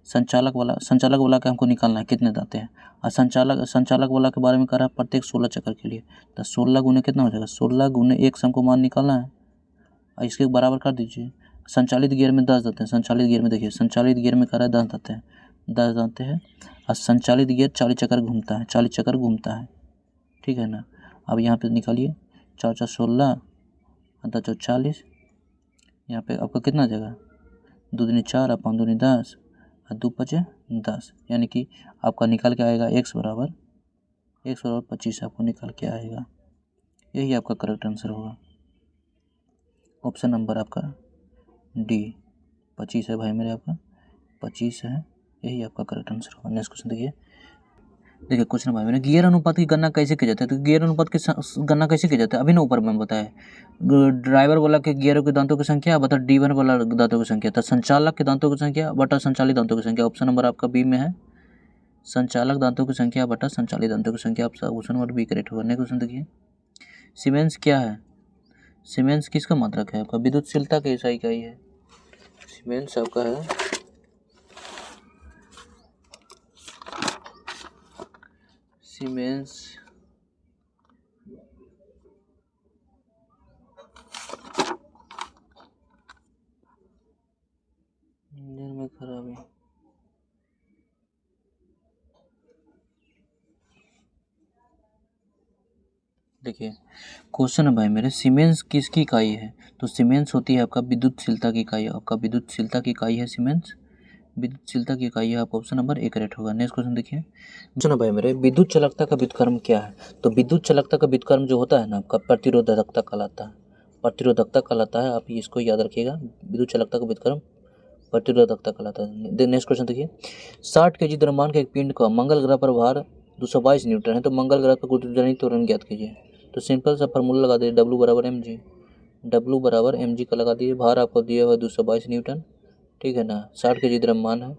संचालक वाला का हमको निकालना है कितने दांतें हैं। और संचालक वाला के बारे में कह रहा है प्रत्येक 16 चक्कर के लिए। तो 16 गुने कितना हो जाएगा, 16 गुने 1 से हमको मान निकालना है और इसके बराबर कर दीजिए। संचालित गियर में 10 दांतें हैं। संचालित गियर में देखिए, संचालित गियर में कह रहा है 10 दांतें हैं, 10 दांतें हैं। और संचालित गियर 40 चक्कर घूमता है, 40 चक्कर घूमता है, ठीक है ना। अब यहाँ पे निकालिए, 4 4 16 और 10 40। यहाँ पे आपका कितना आ जाएगा, 2 दूनी 4 और 5 दूनी 10 और 2 5 10, यानी कि आपका निकल के आएगा x बराबर 25 आपको निकल के आएगा। यही आपका करेक्ट आंसर होगा। ऑप्शन नंबर आपका डी 25 है भाई मेरे, आपका 25 है, यही आपका करेक्ट आंसर होगा। नेक्स्ट क्वेश्चन देखिए क्वेश्चन भाई मेरे, गियर अनुपात की गणना कैसे की जाती है। तो गियर अनुपात की गणना कैसे की जाती है, अभी ना ऊपर में बताया। ड्राइवर वाला के गियरों के दांतों की संख्या बता D1 वाला दांतों की संख्या, तो संचालक के दांतों की संख्या बटा संचालित दांतों की संख्या। ऑप्शन नंबर आपका बी में है, संचालक दांतों की संख्या बटा संचालित दांतों की संख्या। आपका ऑप्शन नंबर बी करेक्ट होगा। नेक्स्ट क्वेश्चन देखिए, सीमेंस क्या है, सीमेंस किसका मात्रक है, आपका विद्युतशीलता की ऐसा इकाई है। सीमेंस आपका है सीमेंस इंजन में खराबी, देखिए क्वेश्चन है भाई मेरे, सीमेंस किसकी इकाई है। तो सीमेंस होती है आपका विद्युतशीलता की इकाई, आपका विद्युतशीलता की इकाई है सीमेंस, विद्युतशीलता की इकाई है। आपका ऑप्शन नंबर ए करेक्ट होगा। नेक्स्ट क्वेश्चन देखिए, क्वेश्चन है भाई मेरे, विद्युत चालकता का व्युत्क्रम क्या है। तो विद्युत चालकता का व्युत्क्रम जो होता है ना आपका प्रतिरोधकता कहलाता है, प्रतिरोधकता कहलाता है। आप इसको याद रखिएगा, विद्युत चालकता का व्युत्क्रम प्रतिरोधकता कहलाता है। नेक्स्ट क्वेश्चन देखिए, 60 kg द्रव्यमान के एक पिंड का मंगल ग्रह पर भार 222 न्यूटन है, तो मंगल ग्रह पर गुरुत्वाकर्षण त्वरण ज्ञात कीजिए। तो सिंपल सा फार्मूला लगा दीजिए, W बराबर mg, W बराबर mg का लगा दीजिए। भार आपको दिया हुआ 222 न्यूटन, ठीक है ना। 60 kg द्रव्यमान है,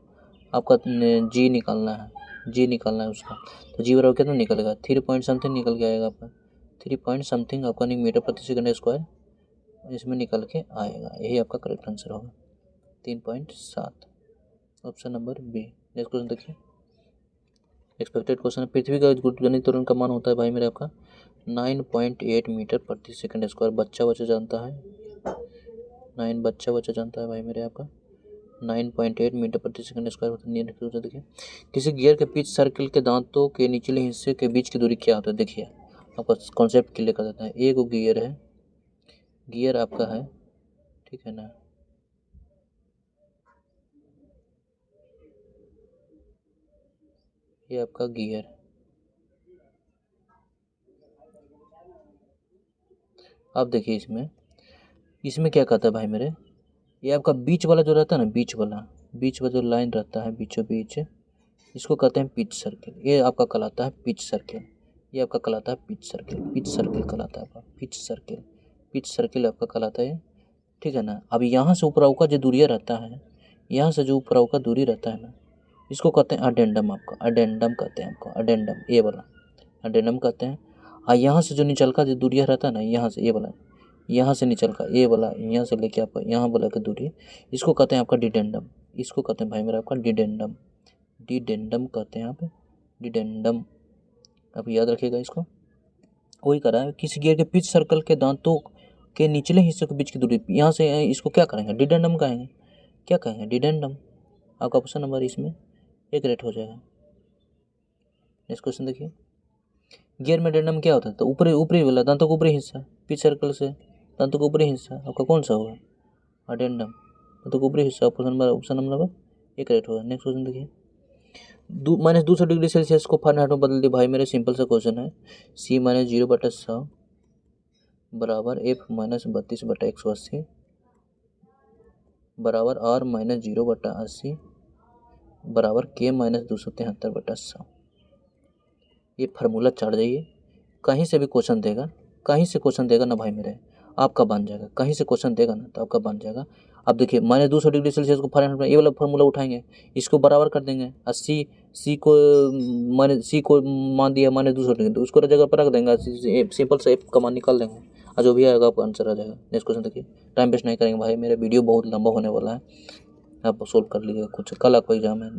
आपका जी निकालना है, जी निकालना है उसका। तो जी बराबर कितना निकलेगा, 3 पॉइंट समथिंग निकल के आएगा आपका, 3 पॉइंट समथिंग आपका नहीं मीटर प्रति सेकंड स्क्वायर इसमें निकल के आएगा। यही आपका करेक्ट आंसर होगा, 3.7, option number B. Next question देखिए, एक्सपेक्टेड क्वेश्चन है, पृथ्वी का गुरुत्वाकर्षण त्वरण का मान होता है भाई मेरे आपका 9.8 मीटर प्रति सेकंड स्क्वायर। बच्चा जानता है 9, बच्चा जानता है भाई मेरे आपका 9.8 मीटर प्रति सेकंड स्क्वायर होता है। देखिए, किसी गियर के पिच सर्कल के दांतों के निचले हिस्से के बीच की दूरी क्या होता है। देखिए आपका कॉन्सेप्ट क्लियर कर देता है। एक गियर है, गियर आपका है, ठीक है ना। ये आपका गियर, आप देखिए इसमें क्या कहता है भाई मेरे, ये आपका बीच वाला जो रहता है ना, बीच वाला जो लाइन रहता है बीचों बीच, इसको कहते हैं पिच सर्किल। ये आपका कहलाता है पिच सर्किल, ये आपका कहलाता है पिच सर्किल, पिच सर्किल कहलाता है आपका पिच सर्किल, पिच सर्किल आपका कहलाता है, ठीक है ना। अब यहाँ से ऊपर का जो दूरिया रहता है, यहाँ से जो ऊपर का दूरी रहता है ना, इसको कहते हैं अडेंडम। आपका अडेंडम कहते हैं, आपको अडेंडम, ये वाला अडेंडम कहते हैं। और यहाँ से जो निचल का जो दूरिया रहता है ना, यहाँ से ये वाला, यहाँ से निचल का ये वाला, यहाँ से लेके आपका यहाँ वाला की दूरी, इसको कहते हैं आपका डिडेंडम, इसको कहते हैं भाई मेरा आपका डिडेंडम, डिडेंडम कहते हैं आप, डिडेंडम, आप याद रखिएगा इसको। वही करा है, किसी गियर के पिच सर्कल के दांतों के निचले हिस्से के बीच की दूरी, यहाँ से इसको क्या करेंगे, डिडेंडम कहेंगे, क्या कहेंगे, डिडेंडम। आपका ऑप्शन नंबर इसमें एक रेट हो जाएगा। नेक्स्ट क्वेश्चन देखिए, गियर में डिडेंडम क्या होता है। तो ऊपरी ऊपरी वाला दांतों का ऊपरी हिस्सा, पिच सर्कल से दांतों का ऊपरी हिस्सा आपका कौन सा होगा, अडेंडम, दांतों का ऊपरी हिस्सा। ऑप्शन नंबर एक रेट होगा। नेक्स्ट क्वेश्चन देखिए, -200 डिग्री सेल्सियस को फ़ारेनहाइट में बदल दिया भाई मेरे, सिंपल सा क्वेश्चन है। C - 0/100 बराबर F - 32/180 बराबर R - 0/80 बराबर K - 273/100। ये फार्मूला चढ़ जाइए, कहीं से भी क्वेश्चन देगा, कहीं से क्वेश्चन देगा ना भाई मेरे, आपका बन जाएगा। कहीं से क्वेश्चन देगा ना तो आपका बन जाएगा। अब देखिए -200 डिग्री सेल्सियस को फ़ारेनहाइट में ये वाला फॉर्मूला उठाएंगे, इसको बराबर कर देंगे। और सी को मान दिया -200 डिग्री, तो उसको जगह पर रख देंगे, सिंपल से एफ का मान निकाल देंगे और जो भी आएगा आपका आंसर आ जाएगा। नेक्स्ट क्वेश्चन देखिए, टाइम वेस्ट नहीं करेंगे भाई, मेरा वीडियो बहुत लंबा होने वाला है, आप सोल्व कर लीजिएगा कुछ। कल आपका एग्जाम है,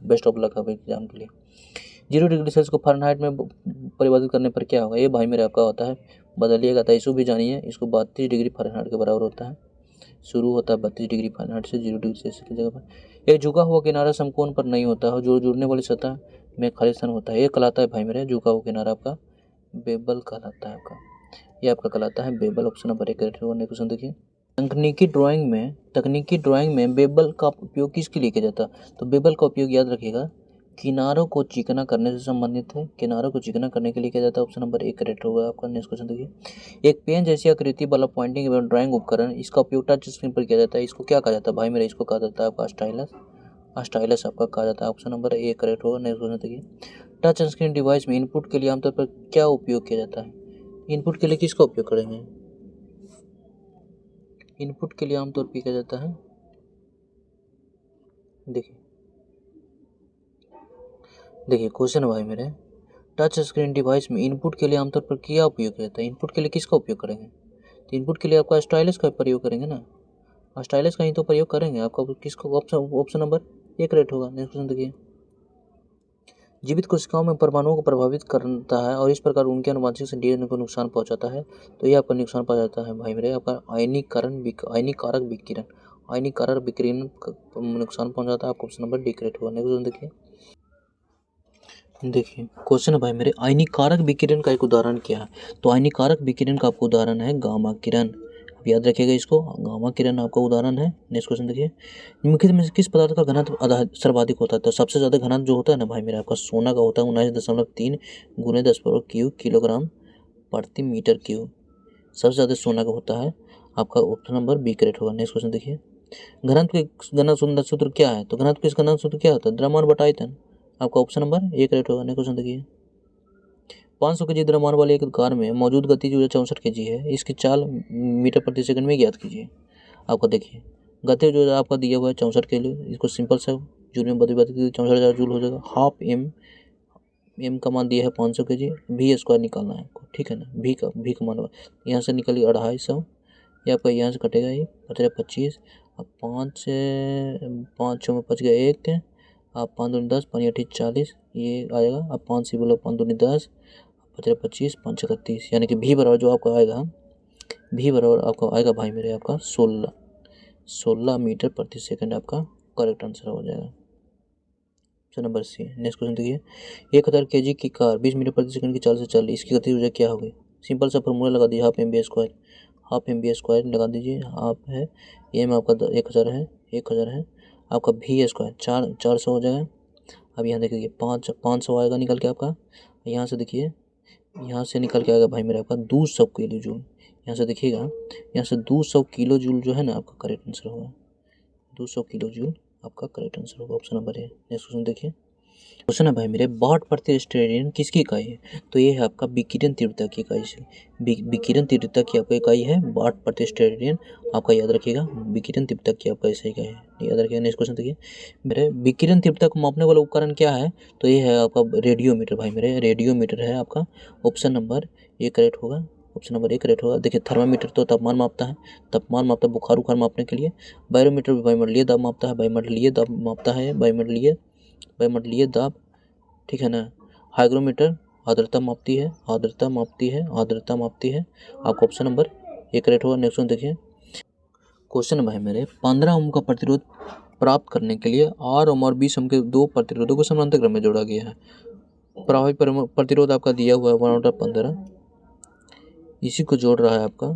बेस्ट ऑफ लक है एग्जाम के लिए। 0 डिग्री सेल्सियस को फ़ारेनहाइट में परिवर्तित करने पर क्या होगा, ये भाई मेरे आपका होता है, बदलिएगा। तो इसको भी जानिए, इसको 32 डिग्री फ़ारेनहाइट के बराबर होता है। शुरू होता है 32 डिग्री फ़ारेनहाइट से, 0 डिग्री सेल्सियस की जगह पर। एक झुका हुआ किनारा समकोण पर नहीं होता है, जो जुड़ने वाली सतह में खाली स्थान होता है, ये कहलाता है भाई मेरे झुका हुआ किनारा आपका बेबल कहलाता है आपका, ये आपका कहलाता है बेबल। ऑप्शन नंबर 1 करेक्ट होगा। नेक्स्ट क्वेश्चन देखिए, तकनीकी ड्राइंग में बेबल का उपयोग किसके लिए किया जाता है, तो बेबल का उपयोग याद रखिएगा किनारों को चिकना करने से संबंधित है, किनारों को चिकना करने के लिए किया जाता है। ऑप्शन नंबर 1 करेक्ट होगा आपका। नेक्स्ट क्वेश्चन देखिए, एक पेन जैसी आकृति वाला पॉइंटिंग एवं ड्राइंग उपकरण, इसका उपयोग टच स्क्रीन पर किया जाता है, इसको क्या कहा जाता है भाई मेरे, इसको कहा जाता है आपका स्टाइलस आपका कहा जाता है। ऑप्शन नंबर 1 करेक्ट होगा। नेक्स्ट क्वेश्चन देखिए, टच स्क्रीन डिवाइस में इनपुट के लिए आमतौर पर क्या उपयोग किया जाता है, इनपुट के लिए किसका उपयोग करेंगे, इनपुट के लिए आमतौर पर किया जाता है, देखिए क्वेश्चन है भाई मेरे, टच स्क्रीन डिवाइस में इनपुट के लिए आमतौर पर क्या उपयोग किया जाता है, इनपुट के लिए किसका उपयोग करेंगे, तो इनपुट के लिए आपका स्टाइलस का प्रयोग करेंगे ना, स्टाइलस का ही तो प्रयोग करेंगे आपका, किसको, ऑप्शन नंबर 1 करेक्ट होगा। नेक्स्ट क्वेश्चन देखिए, जीवित कोशिकाओं में परमाणुओं को प्रभावित करता है और इस प्रकार उनके आनुवंशिक से डीएनए को नुकसान पहुंचाता है, तो ये आपका नुकसान पहुंचाता है भाई मेरे आपका आयनीकारक विकिरण नुकसान पहुंचाता है आपको। ऑप्शन नंबर डी करेक्ट होगा। नेक्स्ट क्वेश्चन देखिए क्वेश्चन है भाई मेरे, आयनीकारक विकिरण का एक उदाहरण क्या है, तो आयनीकारक विकिरण का आपको उदाहरण है गामा किरण, अब याद रखिएगा इसको, गामा किरण आपका उदाहरण है। नेक्स्ट क्वेश्चन देखिए, निम्नलिखित में से किस पदार्थ का घनत्व सर्वाधिक होता है, तो सबसे ज़्यादा घनत्व जो होता है ना भाई मेरा आपका सोना का होता है, 19.3 × 10³ किलोग्राम प्रति मीटर क्यूब, सबसे ज़्यादा सोना का होता है आपका। ऑप्शन नंबर बी करेक्ट होगा। नेक्स्ट क्वेश्चन देखिए, घनत्व सूत्र क्या है, तो घनत्व किस घनत्व सूत्र क्या होता है, द्रव्यमान बटा आयतन, आपका ऑप्शन नंबर 1 करेक्ट होगा। नेक्स्ट क्वेश्चन देखिए, 500 kg द्रव्यमान वाले एक कार में मौजूद गति जो 64 kg है, इसकी चाल मीटर प्रति सेकंड में ज्ञात कीजिए। आपका देखिए गति जो आपका दिया हुआ है 64 किलो, इसको सिंपल से जूल में बदल 64,000 जूल हो जाएगा। हाफ एम का मान दिया है 500 kg, भी स्क्वायर निकालना है आपको, ठीक है ना, भी का मान यहाँ से निकलिए 250, ये आपका यहाँ से कटेगा, ये 25, अब 5 6 में 5 गया 1, आप 5 दूनी 10, 5 8 40, ये आएगा। अब 5 से बोलो 5 दूनी 10, 25 5 31, यानी कि भी बराबर जो आपका आएगा, भी बराबर आपका आएगा भाई मेरे आपका 16 मीटर प्रति सेकंड आपका करेक्ट आंसर हो जाएगा। Option number C. Next question देखिए, 1000 kg की कार 20 मीटर प्रति सेकंड की चाल से चल, इसकी गति ऊर्जा क्या होगी, सिंपल सा फॉर्मूला लगा दीजिए, हाफ एम बी स्क्वायर लगा दीजिए, हाफ है एम आपका 1000 है आपका भी स्क्वायर 400 हो जाएगा। अब यहाँ देखिए 500 आएगा निकल के आपका, यहाँ से देखिए, यहाँ से निकल के आएगा भाई मेरा आपका 200 किलो जूल, यहाँ से देखिएगा, यहाँ से 200 किलो जूल जो है ना आपका करेक्ट आंसर होगा, 200 किलो जूल आपका करेक्ट आंसर होगा। ऑप्शन नंबर है। नेक्स्ट क्वेश्चन देखिए, क्वेश्चन है भाई मेरे, वाट प्रति स्टेडियन किसकी इकाई है, तो ये है आपका विकिरण तीव्रता की इकाई से, विकिरण तीव्रता की आपका इकाई है वाट प्रति स्टेडियन, आपका याद रखिएगा, विकिरण तीव्रता की आपका ऐसा इकाई है, याद रखिएगा। नेक्स्ट क्वेश्चन देखिए मेरे, विकिरण तीव्रता को मापने वाला उपकरण क्या है, तो ये है आपका रेडियोमीटर भाई मेरे, रेडियोमीटर है आपका। ऑप्शन नंबर 1 करेक्ट होगा। ऑप्शन नंबर 1 करेक्ट होगा। देखिए थर्मामीटर तो तापमान मापता है, बुखार उखार मापने के लिए। बैरोमीटर भी वायुमंडलीय दाब मापता है, वायुमंडलीय दाब मापता है, वायुमंडलीय दाब, ठीक है ना। हाइग्रोमीटर आर्द्रता मापती है, आपका ऑप्शन नंबर 1 करेक्ट होगा। नेक्स्ट देखिए, क्वेश्चन है भाई मेरे, 15 ओम का प्रतिरोध प्राप्त करने के लिए 8 ओम और 20 ओम के दो प्रतिरोधों को समानांतर क्रम में जोड़ा गया है। प्रभावी प्रतिरोध आपका दिया हुआ है 1/15, इसी को जोड़ रहा है आपका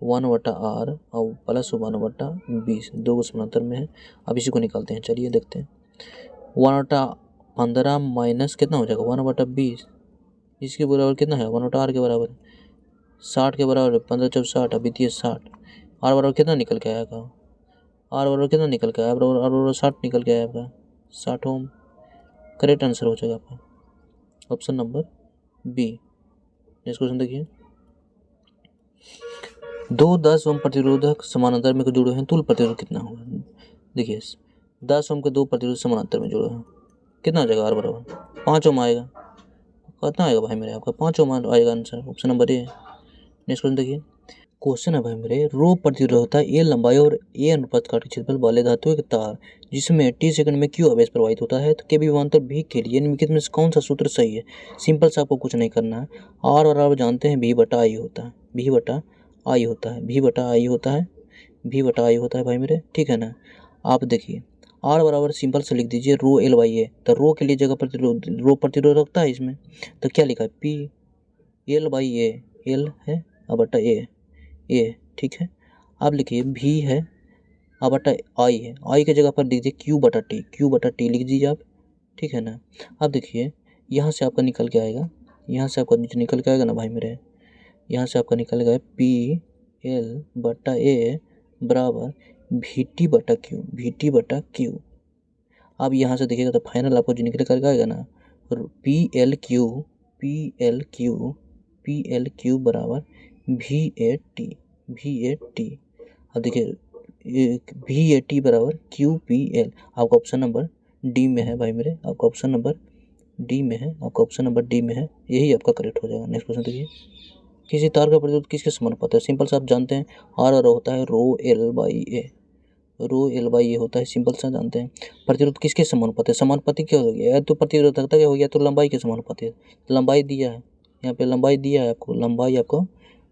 1/R और प्लस 1/20, दो को समानांतर में है। अब इसी को निकालते हैं, चलिए देखते हैं। 1/15 माइनस कितना हो जाएगा 1/20, इसके बराबर कितना है 1/R के बराबर 60 के बराबर, 15 × 60 अभी 60, R बराबर कितना निकल के आएगा, R बराबर कितना निकल के आया, R बराबर 60 निकल के आया आपका 60 ओम, करेक्ट आंसर हो जाएगा आपका option number B. Next question देखिए, दो 10 ओम प्रतिरोधक समानांतर में जुड़े हैं, तुल्य प्रतिरोध कितना होगा? देखिए 10 ओम के दो प्रतिरोध समानांतर में जुड़े हैं, कितना आ जाएगा? R बराबर 5 ओम आएगा। कितना आएगा भाई मेरे? आपका 5 ओम आएगा आंसर, ऑप्शन नंबर ए। नेक्स्ट क्वेश्चन देखिए, क्वेश्चन है भाई मेरे, रो प्रतिरोधकता ए लंबाई और ए अनुपात का क्षेत्रफल वाले धातु के तार जिसमें t सेकंड में q आवेश प्रवाहित होता है, तो के विभवांतर v के लिए निम्नलिखित में से कौन सा सूत्र सही है? सिंपल सा, आपको कुछ नहीं करना है। r और r जानते हैं v बटा आई होता है, v बटा आई होता है, v बटा आई होता है, v बटा आई होता है भाई मेरे, ठीक है ना। आप देखिए r बराबर सिंपल से लिख दीजिए रो एल बाई ए, तो रो के लिए जगह प्रतिरोध, रो प्रतिरोधकता है इसमें, तो क्या लिखा है? P L by A, L है और बटा ए, ठीक है। अब लिखिए भी है और बटा आई है, आई के जगह पर दीजिए क्यू बटा टी लिख दीजिए आप, ठीक है ना। अब देखिए यहाँ से आपका निकल के आएगा, यहाँ से आपका नीचे निकल के आएगा ना भाई मेरे, यहाँ से आपका निकल गया पी एल बटा ए बराबर वी टी बटा क्यू। अब यहाँ से देखिएगा तो फाइनल आपको जो निकल कर आएगा ना, पी एल क्यू बराबर वी ए टी। अब देखिए वी ए टी बराबर क्यू पी एल, आपका ऑप्शन नंबर डी में है भाई मेरे, आपका ऑप्शन नंबर डी में है, आपका ऑप्शन नंबर डी में है, यही आपका करेक्ट हो जाएगा। नेक्स्ट क्वेश्चन देखिए, किसी तार का प्रतिरोध किसके समानुपाती है? सिंपल सा आप जानते हैं आर होता है रो एल बाई ए होता है, सिंपल सा जानते हैं। प्रतिरोध किसके समानुपाती है? समानुपाती क्या हो गया? या तो प्रतिरोधकता क्या हो गया, तो लंबाई के समानुपाती है। लंबाई दिया है, यहाँ पे लंबाई दिया है आपको, लंबाई आपको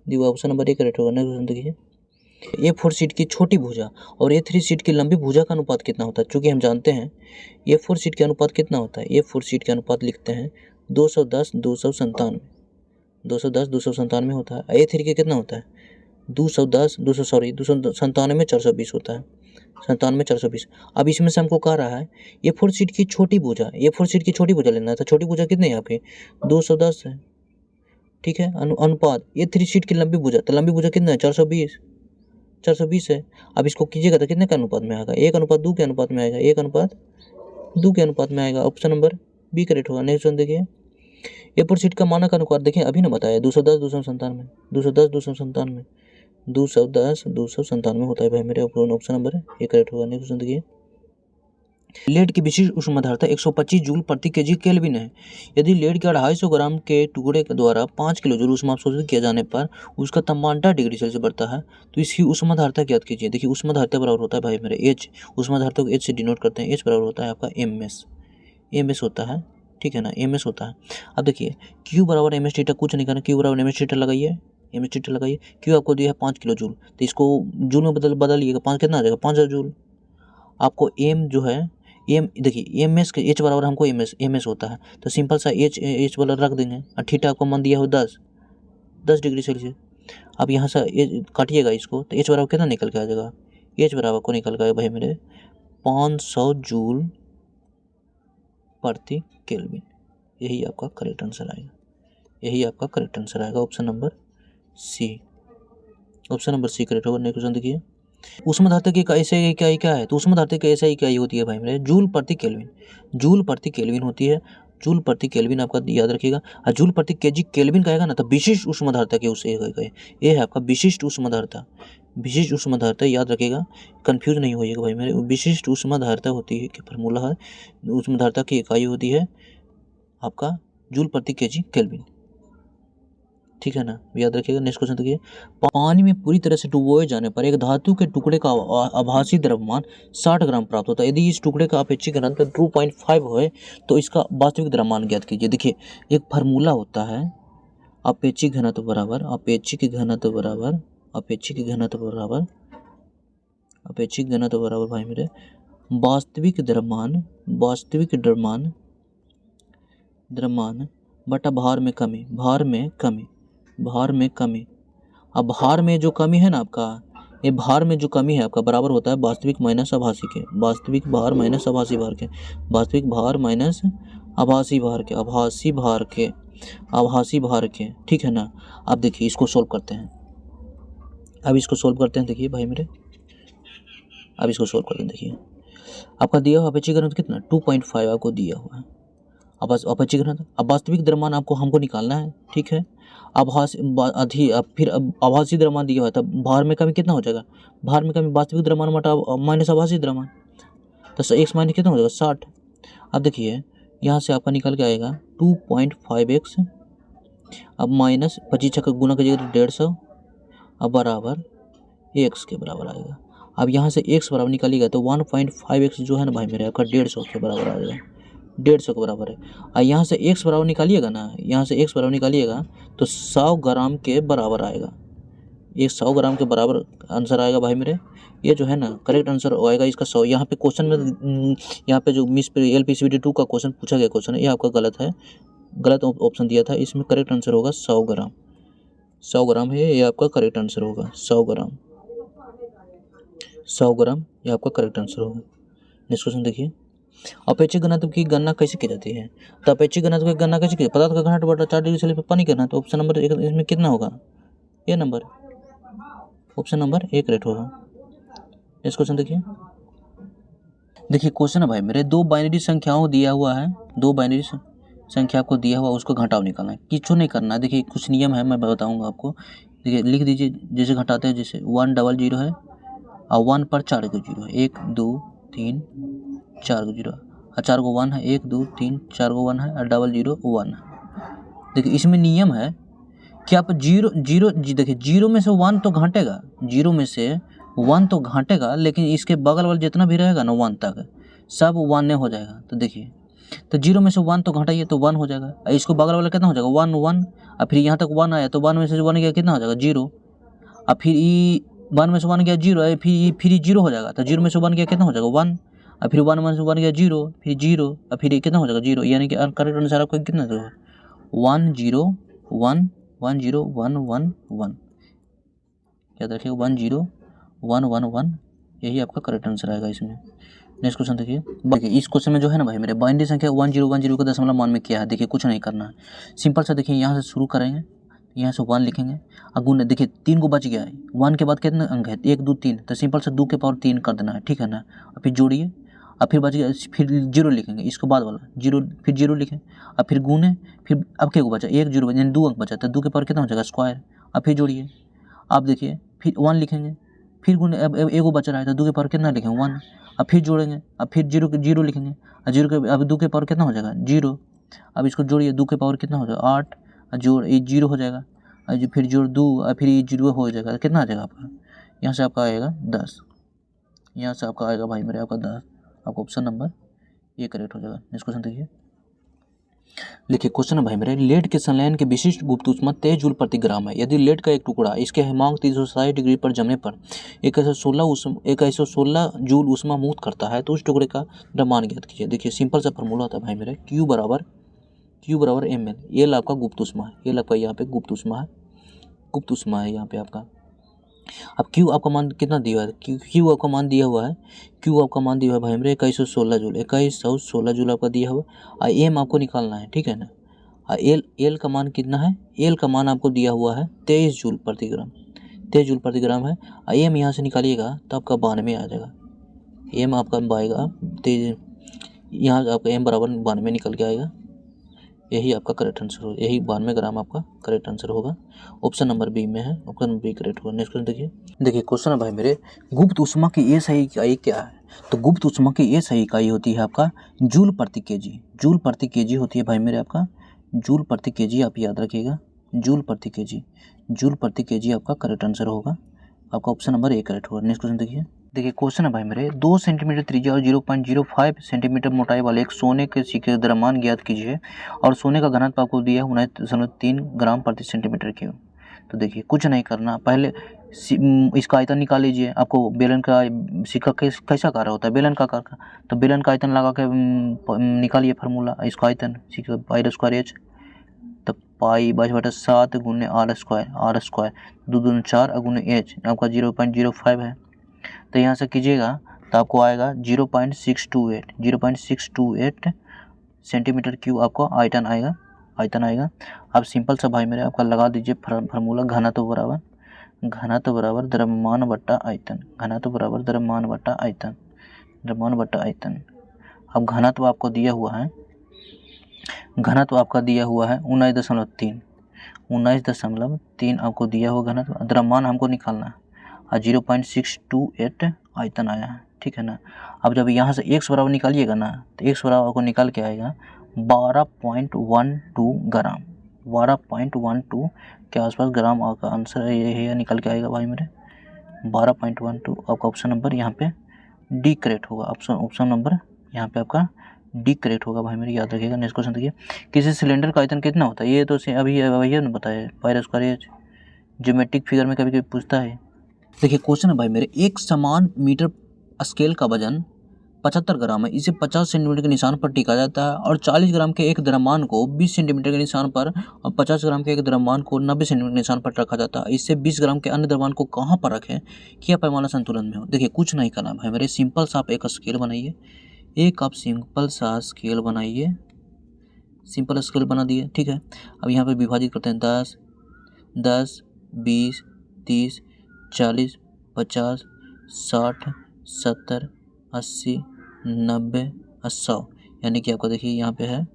दिया, ऑप्शन नंबर ए करेक्ट होगा। नेक्स्ट क्वेश्चन देखिए, A4 शीट की छोटी भुजा और A3 शीट की लंबी भुजा का अनुपात कितना होता है? चूंकि हम जानते हैं A4 शीट का अनुपात कितना होता है, A4 शीट का अनुपात लिखते हैं 210 297 होता है। A3 के कितना होता है? 297 420 होता है, 97 420। अब इसमें से हमको कह रहा है A4 शीट की छोटी भुजा, A4 शीट की छोटी भुजा लेना है, तो छोटी भुजा कितनी है आपकी? 210 है, ठीक है। अनुपात A3 शीट की लंबी भुजा, तो लंबी भुजा कितना है? 420 है। अब इसको कीजिएगा तो कितने के अनुपात में आएगा? 1:2 के अनुपात में आएगा, 1:2 के अनुपात में आएगा, ऑप्शन नंबर बी करेक्ट होगा। नेक्स्ट वन देखिए, A4 शीट का मानक अनुपात देखिए अभी ना बताया 210 297 होता है भाई मेरे, ऑप्शन नंबर ए करेक्ट होगा। नेक्स्ट क्वेश्चन देखिए, लेड की विशिष्ट ऊष्माधारता 125 जूल प्रति केजी केल्विन है। यदि लेड के 250 ग्राम के टुकड़े के द्वारा 5 किलो जूल ऊष्मा अवशोषित किया जाने पर उसका तापमान 10 डिग्री सेल्सियस बढ़ता है, तो इसकी ऊष्माधारता ज्ञात कीजिए। देखिए ऊष्माधारता बराबर होता है भाई मेरे एच, ऊष्माधारता को एच से डिनोट करते हैं, एच बराबर होता है आपका एम एस होता है, ठीक है ना, एम एस होता है। अब देखिए क्यू बराबर एम एस थीटा, कुछ नहीं करना, क्यू बराबर एम एस थीटा लगाइए, क्यू आपको दिया है 5 किलो जूल, तो इसको जूल में बदलिएगा, 5 कितना आ जाएगा? 5000 जूल। आपको एम जो है एम, देखिए एम एस के एच बराबर हमको एम एस होता है, तो सिंपल सा एच वाला रख देंगे, और थीटा आपको मान दिया हो 10 डिग्री सेल्सियस। अब यहाँ से काटिएगा इसको, तो एच बराबर कितना निकल के आ जाएगा? एच बराबर को निकल के भाई मेरे 500 जूल प्रति केल्विन, यही आपका करेक्ट आंसर आएगा, ऑप्शन नंबर सी करेक्ट होगा। नेक्स्ट क्वेश्चन देखिए, ऊष्माधारता की ऐसे इकाई क्या है? तो ऊष्माधारता की ऐसा इकाई होती है भाई मेरे जूल प्रति केल्विन होती है, जूल प्रति केल्विन आपका याद रखिएगा। और जूल प्रति केजी केल्विन कहेगा ना, तो विशिष्ट ऊष्माधारता की उसे ये है आपका विशिष्ट ऊष्माधारता याद रखिएगा, कंफ्यूज नहीं होइएगा भाई मेरे। विशिष्ट ऊष्माधारता होती है, फार्मूला है, ऊष्माधारता की इकाई होती है आपका जूल प्रति केजी केल्विन, ठीक है ना, याद रखिएगा। नेक्स्ट क्वेश्चन देखिए, पानी में पूरी तरह से डुबोए जाने पर एक धातु के टुकड़े का आभासी द्रव्यमान 60 ग्राम प्राप्त होता है। यदि इस टुकड़े का अपेक्षित घनत्व 2.5 हो तो इसका वास्तविक द्रव्यमान ज्ञात कीजिए। देखिए एक फार्मूला होता है अपेक्षित घनत्व बराबर भाई मेरे वास्तविक द्रव्यमान बटा भार में कमी। अब भार में जो कमी है ना आपका, ये भार में जो कमी है आपका बराबर होता है वास्तविक माइनस आभासी के, वास्तविक भार माइनस आभासी भार के, ठीक है ना। अब देखिए इसको सोल्व करते हैं, देखिए भाई मेरे, अब इसको सोल्व करते हैं। देखिए आपका दिया हुआ अपेक्षित घनत्व कितना? 2.5 आपको दिया हुआ है। अब अपेक्षित घनत्व, अब वास्तविक द्रव्यमान हमको निकालना है, ठीक है। फिर अब आभासी द्रव्यमान दिया हुआ है, तब भार में कमी कितना हो जाएगा, भार में कमी वास्तविक द्रव्यमान बटा माइनस आभासी द्रव्यमान, तो x माइनस कितना हो जाएगा 60। अब देखिए यहाँ से आपका निकल के आएगा 2.5x, अब माइनस 25 का गुना कीजिएगा 150, अब बराबर x के बराबर आएगा। अब यहाँ से x बराबर निकालिएगा तो 1.5x जो है ना भाई मेरे आपका 150 के बराबर आ जाएगा, 150 के बराबर है। और यहाँ से x बराबर निकालिएगा ना, यहाँ से x बराबर निकालिएगा तो 100 ग्राम के बराबर आएगा, ये 100 ग्राम के बराबर आंसर आएगा भाई मेरे। ये जो है ना करेक्ट आंसर आएगा इसका 100। यहाँ पे क्वेश्चन में यहाँ पे जो मिस LPCVT 2 का क्वेश्चन पूछा गया क्वेश्चन है, ये आपका गलत है, गलत ऑप्शन दिया था। इसमें करेक्ट आंसर होगा 100 ग्राम, 100 ग्राम है ये आपका करेक्ट आंसर होगा, 100 ग्राम, 100 ग्राम ये आपका करेक्ट आंसर होगा। नेक्स्ट क्वेश्चन देखिए, अपेक्षित घनत्व की गणना कैसे की जाती है। तो अपेक्षित घनत्व की गणना कैसे की, पदार्थ का घनत्व बटा 4 डिग्री सेल्सियस पर पानी करना, तो ऑप्शन नंबर 1 इसमें कितना होगा, ये नंबर, ऑप्शन नंबर 1 करेक्ट होगा। नेक्स्ट क्वेश्चन देखिए क्वेश्चन है भाई मेरे, दो बाइनरी संख्याओं दिया हुआ है, दो बाइनरी संख्या को दिया हुआ उसको घटाव निकालना है, किसी नहीं करना है। देखिए कुछ नियम है मैं बताऊंगा आपको, देखिए लिख दीजिए जैसे घटाते हैं, जैसे 100 है और 1 पर 4 को 0 है, 1 2 3 4 को 0 और 4 को 1 है, 1 2 3 4 को 1 है और 00 1 है। देखिए इसमें नियम है कि आप देखिए 0 में से 1 तो घाटेगा, 0 में से 1 तो घाटेगा, लेकिन इसके बगल वाला जितना भी रहेगा ना 1 तक सब 1 ने हो जाएगा। तो देखिए तो 0 में से 1 तो घटाइए तो 1 हो जाएगा, और इसको बगल वाला कितना हो जाएगा 1 1, और फिर यहाँ तक 1 आया तो 1 में से 1 गया कितना हो जाएगा 0, और फिर 1 में से 1 गया 0 है, फिर 0 हो जाएगा, तो 0 में से 1 गया कितना हो जाएगा 1, और फिर 1 में से 1 गया 0, फिर 0 और फिर कितना हो जाएगा 0, यानी कि करेक्ट आंसर आपका कितना होगा 1 0 1 1 0 1 1 1, याद रखिएगा 1 0 1 1 1, यही आपका करेक्ट आंसर आएगा इसमें। नेक्स्ट क्वेश्चन देखिए इस क्वेश्चन में जो है ना भाई मेरे बाइनरी संख्या 1010 को दशमलव मान में किया है। देखिए कुछ नहीं करना है, सिंपल सा देखिए यहाँ से शुरू करेंगे, यहाँ से 1 लिखेंगे, अगुण देखिए 3 को बच गया है, 1 के बाद कितने अंक है 1 2 3, तो सिंपल से 2 के पावर 3 कर देना है, ठीक है ना, और फिर जोड़िए, और फिर बच गया, फिर 0 लिखेंगे, इसको बाद वाला 0, फिर 0 लिखें, और फिर गुने, फिर अब क्या को बचा 1 0 यानी 2 अंक बचा, तो 2 के पावर कितना हो जाएगा स्क्वायर, अब फिर जोड़िए, आप देखिए फिर 1 लिखेंगे, फिर गुने, अब एगो बच रहा है तो 2 के पावर कितना लिखेंगे 1, अब फिर जोड़ेंगे, अब फिर 0 लिखेंगे, और 0 के अब 2 के पावर कितना हो जाएगा 0, अब इसको जोड़िए 2 के पावर कितना हो जाएगा 8, और जोड़ ये 0 हो जाएगा, और फिर जोड़ 2 और फिर ये 0 हो जाएगा, कितना आ जाएगा आपका, यहाँ से आपका आएगा 10, यहाँ से आपका आएगा भाई मेरे आपका 10, आपका ऑप्शन नंबर ये करेक्ट हो जाएगा। नेक्स्ट क्वेश्चन देखिए क्वेश्चन है भाई मेरे, लेड के संलयन के विशिष्ट गुप्त ऊष्मा 23 जूल प्रति ग्राम है। यदि लेड का एक टुकड़ा इसके हिमांक 360 डिग्री पर जमने पर 116 जूल ऊष्मा मुक्त करता है, तो उस टुकड़े का द्रव्यमान ज्ञात कीजिए। देखिए सिंपल सा फॉर्मूला होता है भाई मेरे, Q बराबर ml, ये आपका गुप्त ऊष्मा है, ये आपका यहाँ पे गुप्त ऊष्मा है यहाँ पे आपका। अब Q आपका मान कितना दिया है, Q आपका मान दिया हुआ है, Q आपका मान दिया हुआ है भाई मेरे 2116 जूल, 2116 जूल आपका दिया हुआ, और M आपको निकालना है, ठीक है ना, और L का मान कितना है, L का मान आपको दिया हुआ है 23 जूल प्रति ग्राम, 23 जूल प्रति ग्राम है, और M यहाँ से निकालिएगा तो आपका 92 आ जाएगा, M आपका आएगा 23, यहाँ आपका M बराबर 92 निकल के आएगा, यही आपका करेक्ट आंसर होगा, यही 92 ग्राम आपका करेक्ट आंसर होगा, ऑप्शन नंबर बी में है, ऑप्शन नंबर बी करेक्ट होगा। नेक्स्ट क्वेश्चन देखिए क्वेश्चन है भाई मेरे, गुप्त ऊष्मा की ये सही इकाई क्या है, तो गुप्त ऊष्मा की ये सही इकाई होती है आपका जूल प्रति केजी, जूल प्रति केजी होती है भाई मेरे आपका, जूल प्रति केजी आप याद रखिएगा, जूल प्रति केजी आपका करेक्ट आंसर होगा, आपका ऑप्शन नंबर ए करेक्ट होगा। नेक्स्ट क्वेश्चन देखिए क्वेश्चन है भाई मेरे, 2 सेंटीमीटर त्रिज्या और 0.05 सेंटीमीटर मोटाई वाले एक सोने के सिक्के का द्रव्यमान ज्ञात कीजिए, और सोने का घनत्व आपको दिया है 19.3 ग्राम प्रति सेंटीमीटर क्यूब। तो देखिए कुछ नहीं करना, पहले इसका आयतन निकाल लीजिए, आपको बेलन का सिक्का कैसा आकार होता है बेलन का आकार का, तो बेलन का आयतन लगा के निकालिए फार्मूला, इसका आयतन सिक्का पाई स्क्वायर एच, तो पाई 22/7 गुने आर स्क्वायर 2 दूनी 4 गुने एच आपका 0.05 है, तो यहाँ से कीजिएगा तो आपको आएगा 0.628 सेंटीमीटर क्यूब आपको आयतन आएगा। अब सिंपल सा भाई मेरे आपका लगा दीजिए फार्मूला, घनत्व बराबर द्रव्यमान बट्टा आयतन, अब घनत्व आपका दिया हुआ है 19.3, 19.3 आपको दिया होगा ना, तो द्रव्यमान हमको निकालना है और 0.628 आयतन आया है, ठीक है ना। अब जब यहाँ से x बराबर निकालिएगा ना, तो x बराबर आपको निकाल के आएगा 12.12 ग्राम, 12.12 के आसपास ग्राम आपका आंसर यही है, निकल के आएगा भाई मेरे 12.12। आपका ऑप्शन नंबर यहाँ पे डी करेक्ट होगा, ऑप्शन नंबर यहाँ पे आपका डी करेक्ट होगा भाई मेरे, याद रखिएगा। नेक्स्ट क्वेश्चन देखिए, किसी सिलेंडर का आयतन कितना होता है, ये तो अभी भैया ने बताया पायर स्क्वायर ज्योमेट्रिक फिगर में कभी कभी पूछता है। देखिए क्वेश्चन है भाई मेरे, एक समान मीटर स्केल का वजन 75 ग्राम है, इसे 50 सेंटीमीटर के निशान पर टिका जाता है और 40 ग्राम के एक द्रव्यमान को 20 सेंटीमीटर के निशान पर और 50 ग्राम के एक द्रव्यमान को 90 सेंटीमीटर के निशान पर रखा जाता है। इससे 20 ग्राम के अन्य द्रव्यमान को कहाँ पर रखें कि यह पैमाना संतुलन में हो। देखिए कुछ नहीं करना भाई मेरे, सिंपल सा आप एक स्केल बनाइए, सिंपल सा स्केल बनाइए, सिंपल स्केल बना दिए, ठीक है। अब यहाँ पे विभाजित करते हैं 10, 10, 20, 30, 40, 50, 60, 70, 80, 90, 100, यानी कि आपका देखिए यहाँ पे है,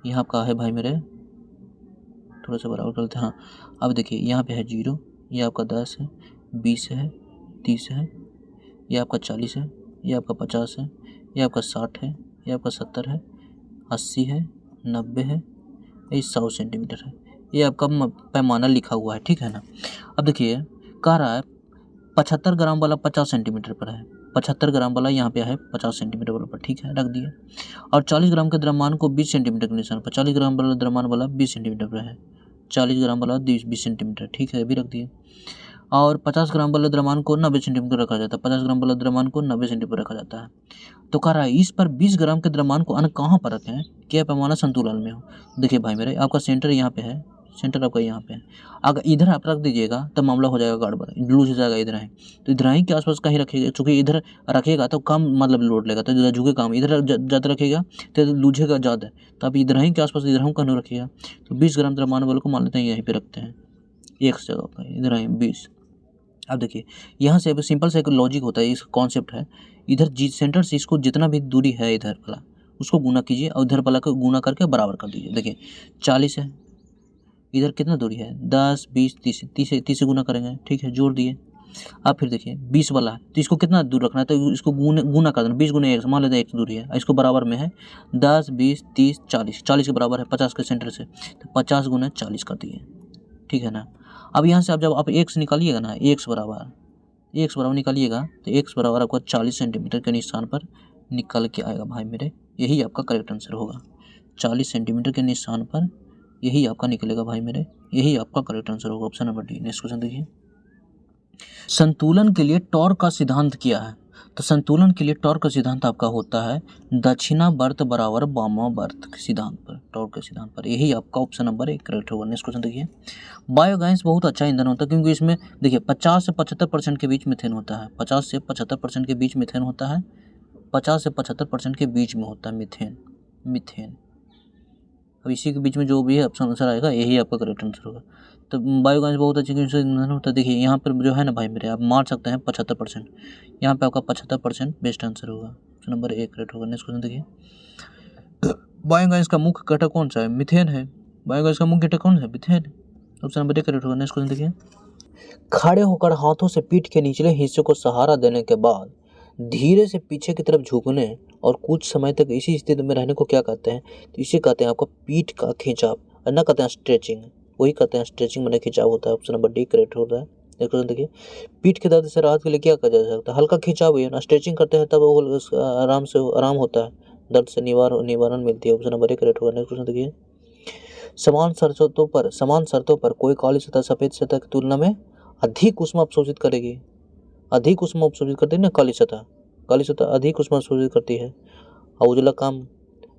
यहाँ आपका है भाई मेरे, थोड़ा सा बराबर करते हैं। हाँ अब देखिए यहाँ पे है 0, ये आपका 10 है, 20 है, 30 है, ये आपका 40 है, ये आपका 50 है, ये आपका 60 है, ये आपका 70 है, 80 है, 90 है, ये 100 सेंटीमीटर है, ये आपका पैमाना लिखा हुआ है, ठीक है ना। अब देखिए कह रहा है 75 ग्राम वाला 50 सेंटीमीटर पर है, 75 ग्राम वाला यहाँ पे है 50 सेंटीमीटर वाला पर, ठीक है, रख दिया। और 40 ग्राम के द्रव्यमान को 20 सेंटीमीटर के निशान पर, 40 ग्राम वाला द्रव्यमान वाला 20 सेंटीमीटर पर है, 40 ग्राम वाला 20 सेंटीमीटर, ठीक है, भी रख दिए। और 50 ग्राम वाले द्रव्यमान को 90 सेंटीमीटर रखा जाता है, 50 ग्राम वाले द्रव्यमान को 90 सेंटीमीटर रखा जाता है। तो कह रहा है इस पर 20 ग्राम के द्रव्यमान को अन्य कहाँ पर रखें कि यह पैमाना संतुलन में हो। देखिए भाई मेरे, आपका सेंटर यहाँ पे है, सेंटर आपका यहाँ पे है, अगर इधर आप रख दीजिएगा तो मामला हो जाएगा गड़बड़, लूज हो जाएगा इधर है, तो इधर ही के आसपास कहीं रखिएगा, चूँकि इधर रखिएगा तो कम मतलब लोड लेगा, तो झुके काम इधर ज़्यादा रखिएगा तो लूझेगा ज़्यादा, तो आप इधर ही के आसपास इधर ही कहीं रखिएगा। तो 20 ग्राम द्रव्यमान वाले को मान लेते हैं यहीं पर रखते हैं, एक जगह पर इधर ही 20। अब देखिए यहाँ से अब सिंपल सा एक लॉजिक होता है, इस कॉन्सेप्ट है, इधर जी सेंटर से इसको जितना भी दूरी है इधर वाला उसको गुना कीजिए और इधर वाला को गुना करके बराबर कर दीजिए। देखिए 40 है, इधर कितना दूरी है 10, 20, 30 से गुना करेंगे, ठीक है, जोड़ दिए। अब फिर देखिए 20 वाला है तो इसको कितना दूर रखना है, तो इसको गुना कर देना, 20 गुना 1 मान लेते हैं 1 दूरी है, इसको बराबर में है 10, 20, 30, 40, 40 के बराबर है 50 के सेंटर से, तो 50 गुना 40 कर दिए, ठीक है ना। अब यहाँ से आप जब आप x निकालिएगा ना, x बराबर निकालिएगा तो x बराबर आपको 40 सेंटीमीटर के निशान पर निकल के आएगा भाई मेरे, यही आपका करेक्ट आंसर होगा। 40 सेंटीमीटर के निशान पर यही आपका निकलेगा भाई मेरे, यही आपका करेक्ट आंसर होगा, option number D. Next question देखिए, संतुलन के लिए टॉर्क का सिद्धांत क्या है। तो संतुलन के लिए टॉर्क का सिद्धांत आपका होता है दक्षिणावर्त बराबर वामावर्त के सिद्धांत पर, टॉर्क के सिद्धांत पर, यही आपका ऑप्शन नंबर 1 करेक्ट होगा। नेक्स्ट क्वेश्चन देखिए, बायोगैस बहुत अच्छा ईंधन होता है क्योंकि इसमें देखिए 50 से 75% के बीच मीथेन होता है, 50 से 75% के बीच मीथेन होता है, 50 से 75% के बीच में होता है मीथेन। अब इसी के बीच में जो भी है ऑप्शन आंसर आएगा यही आपका करेक्ट आंसर होगा। तो बायोगैस बहुत अच्छी ईंधन होता है। देखिए यहाँ पर जो है ना भाई मेरे, आप मार सकते हैं 75%, यहाँ पे आपका 75% बेस्ट आंसर होगा, ऑप्शन नंबर 1 करेक्ट होगा। नेक्स्ट क्वेश्चन देखिए, बायोगैस का मुख्य घटक कौन सा है, मीथेन है, बायोगैस का मुख्य घटक कौन सा है, मीथेन, ऑप्शन नंबर 1 करेक्ट होगा। नेक्स्ट क्वेश्चन देखिए, खड़े होकर हाथों से पीठ के निचले हिस्से को सहारा देने के बाद धीरे से पीछे की तरफ झुकने और कुछ समय तक इसी स्थिति में रहने को क्या कहते हैं। तो इसे कहते हैं आपका पीठ का खिंचाव, ना कहते हैं स्ट्रेचिंग, वही कहते हैं स्ट्रेचिंग में खिंचाव होता है, ऑप्शन नंबर डी करेक्ट होता है। देखिए, पीठ के दर्द से राहत के लिए क्या किया जा सकता है, हल्का खिंचाव है ना, स्ट्रेचिंग करते हैं तब वो आराम होता है, दर्द से निवारण मिलती है, ऑप्शन नंबर 1 करेक्ट होगा। नेक्स्ट क्वेश्चन देखिए, समान शर्तों पर कोई काली सतह सफेद सतह की तुलना में अधिक ऊष्मा अवशोषित करेगी, अधिक ऊष्मा अवशोषित करती है ना काली सतह अधिक ऊष्मा अवशोषित करती है, और उजला काम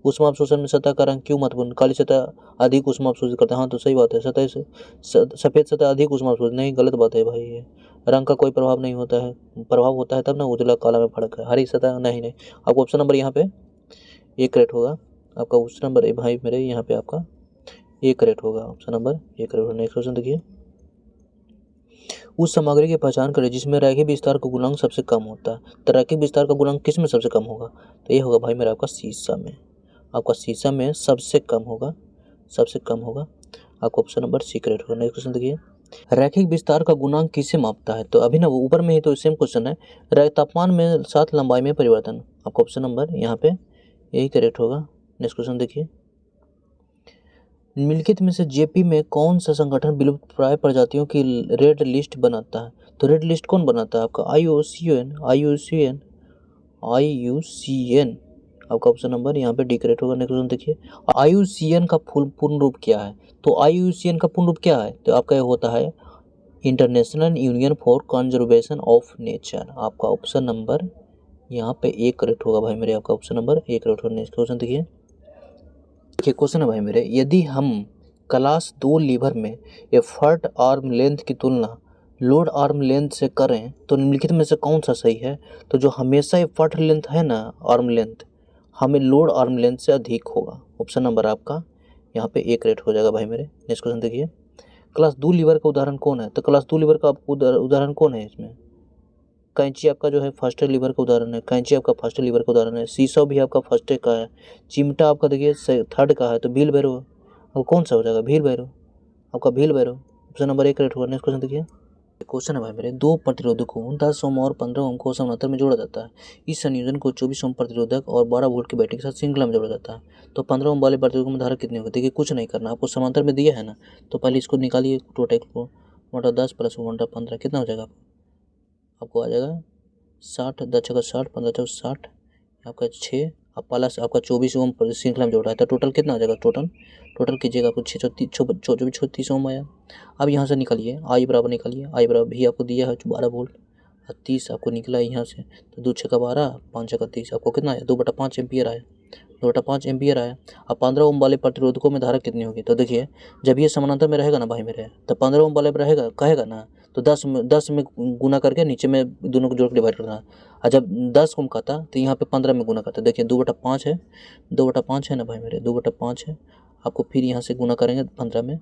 ऊष्मा अवशोषण में सतह का रंग क्यों महत्वपूर्ण, काली सतह अधिक ऊष्मा अवशोषित करता है, हाँ तो सही बात है, सफेद सतह अधिक ऊष्मा अवशोषित नहीं, गलत बात है भाई, ये रंग का कोई प्रभाव नहीं होता है, प्रभाव होता है तब ना उजला काला में फर्क है, हरी सतह नहीं, आपको ऑप्शन नंबर यहाँ पे 1 करेक्ट होगा, आपका ऑप्शन नंबर भाई मेरे यहाँ पे आपका 1 करेक्ट होगा, ऑप्शन नंबर 1 करेक्ट होगा। नेक्स्ट क्वेश्चन देखिए, उस सामग्री की पहचान करें जिसमें रैखिक विस्तार का गुणांक सबसे कम होता है। तो रैखिक विस्तार का गुणांक किस में सबसे कम होगा, तो ये होगा भाई मेरा आपका शीशा में, आपका शीशा में सबसे कम होगा। आपका ऑप्शन नंबर सी करेक्ट होगा। नेक्स्ट क्वेश्चन देखिए, रैखिक विस्तार का गुणांक किसे मापता है? तो अभी ना वो ऊपर में ही तो सेम क्वेश्चन है, तापमान में साथ लंबाई में परिवर्तन। आपका ऑप्शन नंबर यहाँ पे यही करेक्ट होगा। नेक्स्ट क्वेश्चन देखिए, निम्नलिखित में से जेपी में कौन सा संगठन विलुप्त प्राय प्रजातियों की रेड लिस्ट बनाता है? तो रेड लिस्ट कौन बनाता है? आपका IUCN। आपका ऑप्शन नंबर यहाँ पे डी करेक्ट होगा। नेक्स्ट क्वेश्चन देखिए, IUCN का पूर्ण रूप क्या है? तो IUCN का पूर्ण रूप क्या है? तो आपका ये होता है international union for conservation of nature. आपका ऑप्शन नंबर यहाँ पे एक करेक्ट होगा भाई मेरे, आपका ऑप्शन नंबर एक करेक्ट होगा। नेक्स्ट क्वेश्चन देखिए क्वेश्चन है भाई मेरे, यदि हम क्लास 2 लीवर में एफर्ट आर्म लेंथ की तुलना लोड आर्म लेंथ से करें तो निम्नलिखित में से कौन सा सही है? तो जो हमेशा एफर्ट लेंथ है ना, आर्म लेंथ, हमें लोड आर्म लेंथ से अधिक होगा। ऑप्शन नंबर आपका यहाँ पे एक करेक्ट हो जाएगा भाई मेरे। नेक्स्ट क्वेश्चन देखिए, क्लास 2 लीवर का उदाहरण कौन है? तो क्लास 2 लीवर का आपको उदाहरण कौन है? इसमें कैंची आपका जो है फर्स्ट लीवर का उदाहरण है, कैंची आपका फर्स्ट लीवर का उदाहरण है, सीसॉ भी आपका फर्स्ट का है, चिमटा आपका देखिए थर्ड का है, तो व्हील बैरो अब कौन सा हो जाएगा? व्हील बैरो, आपका व्हील बैरो ऑप्शन नंबर एक करेक्ट होगा। नेक्स्ट क्वेश्चन देखिए, क्वेश्चन है भाई मेरे, दो प्रतिरोधकों 10 ओम और 15 ओम को समानांतर में जोड़ा जाता है। इस संयोजन को 24 ओम प्रतिरोधक और 12 वोल्ट की बैटरी के साथ श्रृंखला में जोड़ा जाता है। तो 15 ओम वाले प्रतिरोधक में धारा कितनी होगी? देखिए कुछ नहीं करना, आपको समांतर में दिया है ना, तो पहले इसको निकालिए टोटल को, 1/10 प्लस 1/15 कितना हो जाएगा? आपको आ जाएगा 60, 10 का 60, 15 चौक 60, आपका 6 अब प्लस आपका 24 ओम श्रृंखला में जोड़ रहा है, तो टोटल कितना आ जाएगा? टोटल कीजिएगा, आपको 24 ओम आया। अब यहाँ से निकालिए आई बराबर, निकालिए आई बराबर भी आपको दिया है 12 वोल्ट और 30 आपको निकला है यहाँ से, तो 2 छक्का 12, 5 छक्का 30, आपको कितना आया? 2/5 एम्पियर आया, 2/5 एम्पियर आया। अब 15 ओम वाले प्रतिरोधकों में धारा कितनी होगी? तो देखिए जब ये समानांतर में रहेगा ना भाई मेरे, तो 15 ओम वाले में रहेगा, कहेगा ना, तो 10 में गुना करके नीचे में दोनों को जोड़ के डिवाइड करना है। और जब 10 ओम खाता तो यहाँ पे 15 में गुना करता है। देखिए 2/5 है, 2/5 है ना भाई मेरे, 2/5 है। आपको फिर यहाँ से गुना करेंगे 15 में,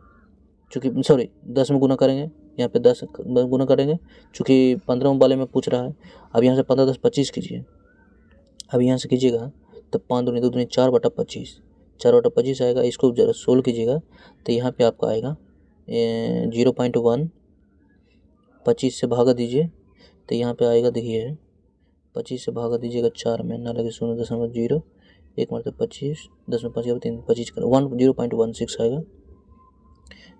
चूँकि सॉरी 10 में गुना करेंगे, यहाँ पे 10 गुना करेंगे, चूँकि 15 ओम वाले में पूछ रहा है। अब यहाँ से 15 10 25 कीजिए, अब यहाँ से कीजिएगा तो 5 दूनी 2 दूनी 4/25, 4/25 आएगा। इसको जरा सोल्व कीजिएगा तो यहाँ पे आपका आएगा 0.1, 25 से भागा दीजिए तो यहाँ पे आएगा, देखिए 25 से भागा दीजिएगा 4 में, ना लगे 0.0, 1 मतलब 25, 10 में 5 3, 25 का 0.16 आएगा।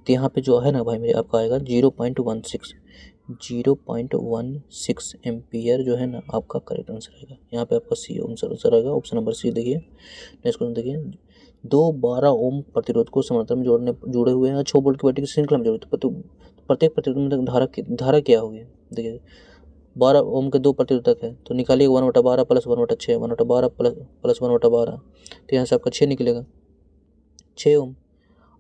तो यहाँ पे जो है ना भाई मेरे, आपका आएगा 0.16 एम्पियर जो है ना, आपका करेक्ट आंसर आएगा। यहाँ पे आपका सी आंसर आएगा, ऑप्शन नंबर सी। देखिए नेक्स्ट क्वेश्चन देखिए, दो 12 ओम प्रतिरोध को समांतर में जुड़े हुए हैं, 6 वोल्ट की बैटरी की श्रृंखला में जोड़े, तो प्रत्येक प्रतिरोध में धारा क्या होगी? देखिए 12 ओम के 2 प्रतिरोधक है, तो निकालिए 1/12 प्लस 1/6, 1/12 प्लस 1/12, तो यहाँ से आपका 6 निकलेगा, 6 ओम।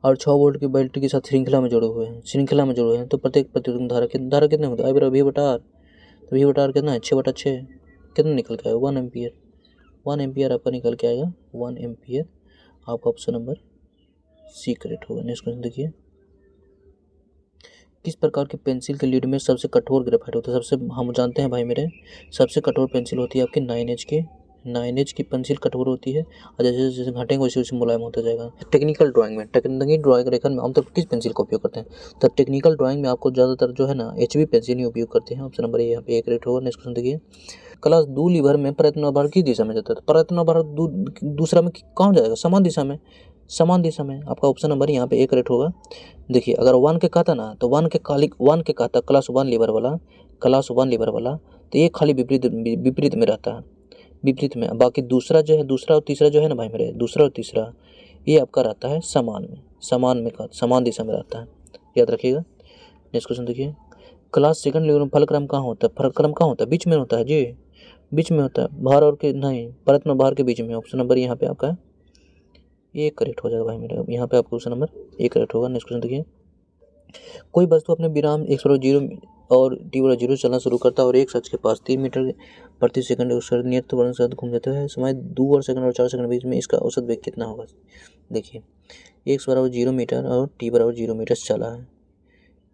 और 6 वोल्ट की बैटरी के साथ श्रृंखला में जुड़े हुए हैं, तो प्रत्येक प्रतिरोधक में धारा कितने होती है? आई बराबर V/R, तो V/R कितना है? 6/6, कितना निकल के आएगा? 1 एम्पियर, 1 एम्पियर आपका निकल के आएगा, 1 एम्पियर। आपका ऑप्शन नंबर सी करेक्ट होगा। नेक्स्ट क्वेश्चन देखिए, किस प्रकार की पेंसिल के लीड में सबसे कठोर ग्रेफाइट होता है? सबसे हम जानते हैं भाई मेरे, सबसे कठोर पेंसिल होती है आपकी 9H की, 9H की पेंसिल कठोर होती है, और जैसे जैसे घटेंगे वैसे वैसे मुलायम होता जाएगा। टेक्निकल ड्राइंग में, टेक्निकल ड्राइंग रेखन में आमतौर पर किस पेंसिल का उपयोग करते हैं? तो टेक्निकल ड्राइंग में आपको ज़्यादातर जो है ना HB पेंसिल ही उपयोग करते हैं। ऑप्शन नंबर यहाँ पे एक करेक्ट होगा। नेक्स्ट क्वेश्चन देखिए, क्लास 2 लीवर में प्रयत्नभार किस दिशा में जाता है? तो प्रयत्नभार दूसरा में कहाँ जाएगा? समान दिशा में, समान दिशा में। आपका ऑप्शन नंबर यहाँ पे एक करेक्ट होगा। देखिए अगर 1 के कहता ना, तो 1 के कहता क्लास 1 लीवर वाला, तो ये खाली विपरीत में रहता है, विपरीत में। बाकी दूसरा जो है, दूसरा और तीसरा जो है ना भाई मेरे, दूसरा और तीसरा ये आपका रहता है समान में, समान दिशा में रहता है, याद रखिएगा। नेक्स्ट क्वेश्चन देखिए, क्लास सेकंड लीवर में फलक्रम कहाँ होता है? फलक्रम कहाँ होता है? बीच में होता है जी, बीच में होता है, भार और के नहीं, प्रयत्न भार के बीच में। ऑप्शन नंबर यहाँ पे आपका एक करेक्ट हो जाएगा भाई मेरे, यहाँ पे आपका ऑप्शन नंबर एक करेक्ट होगा। नेक्स्ट क्वेश्चन देखिए, कोई वस्तु अपने विराम 1/0 और t/0 चलना शुरू करता है और एक शख्स के पास 3 मीटर प्रति सेकंड नियत वर्ण के साथ घूम जाता है, समय 2 सेकंड और 4 सेकंड बीच में, इसका औसत वेग कितना होगा? देखिए x/0 मीटर और t/0 मीटर चला है,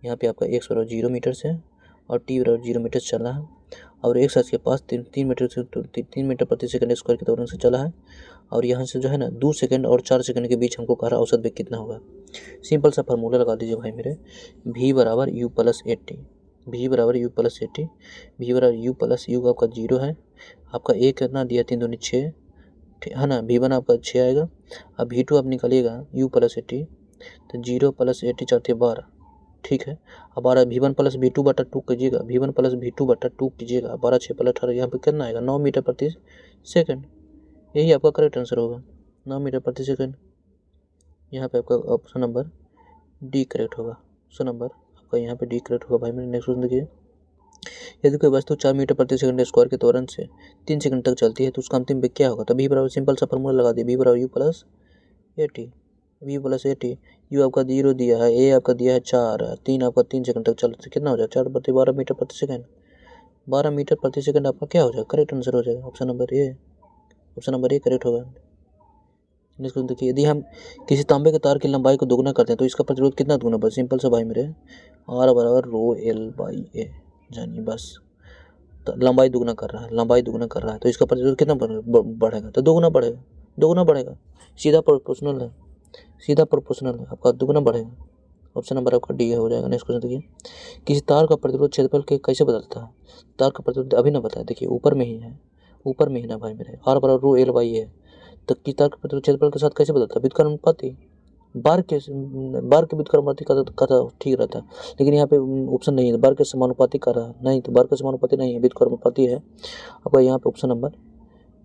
यहाँ पे आपका x/0 मीटर से और t/0 मीटर चला है, और एक शख्स के पास 3 मीटर प्रति सेकंड स्क्वायर के त्वरण से चला है और यहाँ से जो है ना 2 सेकंड और 4 सेकंड के बीच हमको कह रहा औसत वेग कितना होगा। सिंपल सा फार्मूला लगा दीजिए भाई मेरे, v बराबर u प्लस 80, v बराबर u प्लस 80, v बराबर u प्लस u आपका 0 है, आपका a कितना दिया 3 दूनी 6 है ना, v1 आपका 6 आएगा। अब v2 आप निकालिएगा u प्लस 80, तो 0 प्लस 80 4 12, ठीक है। अब 12 v1 प्लस v2 बटा 2 कीजिएगा, v1 प्लस v2 बटा 2 कीजिएगा, 12 6 प्लस 18, यहाँ पे कितना आएगा 9 मीटर प्रति सेकंड। यही आपका करेक्ट आंसर होगा, 9 मीटर प्रति सेकंड। यहाँ पे आपका ऑप्शन नंबर डी करेक्ट होगा। ऑप्शन नंबर आपका यहाँ पे डी करेक्ट होगा भाई मेरे। नेक्स्ट क्वेश्चन देखिए, यदि कोई वस्तु 4 मीटर प्रति सेकंड स्क्वायर के त्वरण से 3 सेकंड तक चलती है तो उसका अंतिम वेग क्या होगा। तो v बराबर सिंपल सा फॉर्मूला लगा दिए, v बराबर u plus 80, v plus 80, u आपका 0 दिया है, a आपका दिया है 4, 3 आपका 3 सेकंड तक चल तो कितना हो जाएगा 4 प्रति 12 मीटर प्रति सेकंड। 12 मीटर प्रति सेकंड आपका क्या हो जाएगा, करेक्ट आंसर हो जाएगा option number A. Option number A correct होगा। नेक्स्ट देखिए, यदि हम किसी तांबे के तार की लंबाई को दोगुना करते हैं तो इसका प्रतिरोध कितना दोगुना बढ़े। सिंपल सा भाई मेरे, आर बराबर रो एल बाई ए, जानिए बस तो लंबाई दुगना कर रहा है, लंबाई दुगना कर रहा है तो इसका प्रतिरोध कितना बढ़ेगा, तो दोगुना बढ़ेगा, दोगुना बढ़ेगा, सीधा प्रोपोर्शनल है, सीधा प्रोपोर्शनल है, आपका दुगुना बढ़ेगा। ऑप्शन नंबर आपका डी हो जाएगा। नेक्स्ट क्वेश्चन देखिए, किसी तार का प्रतिरोध क्षेत्रफल के कैसे बदलता है। तार का प्रतिरोध अभी ना बताया, देखिए ऊपर में ही है, ऊपर में ही ना भाई मेरे, आर बराबर रो एल बाई ए, तो किसी तार का प्रतिरोध क्षेत्रफल के साथ कैसे बदलता है, व्युत्क्रम अनुपाती, बार के व्युत्क्रम अनुपाती का तो ठीक रहता है, लेकिन यहाँ पे ऑप्शन नहीं है, बार के समानुपाती कर रहा है, नहीं तो बार के समानुपाती नहीं है, व्युत्क्रम अनुपाती है। आपका यहाँ पे ऑप्शन नंबर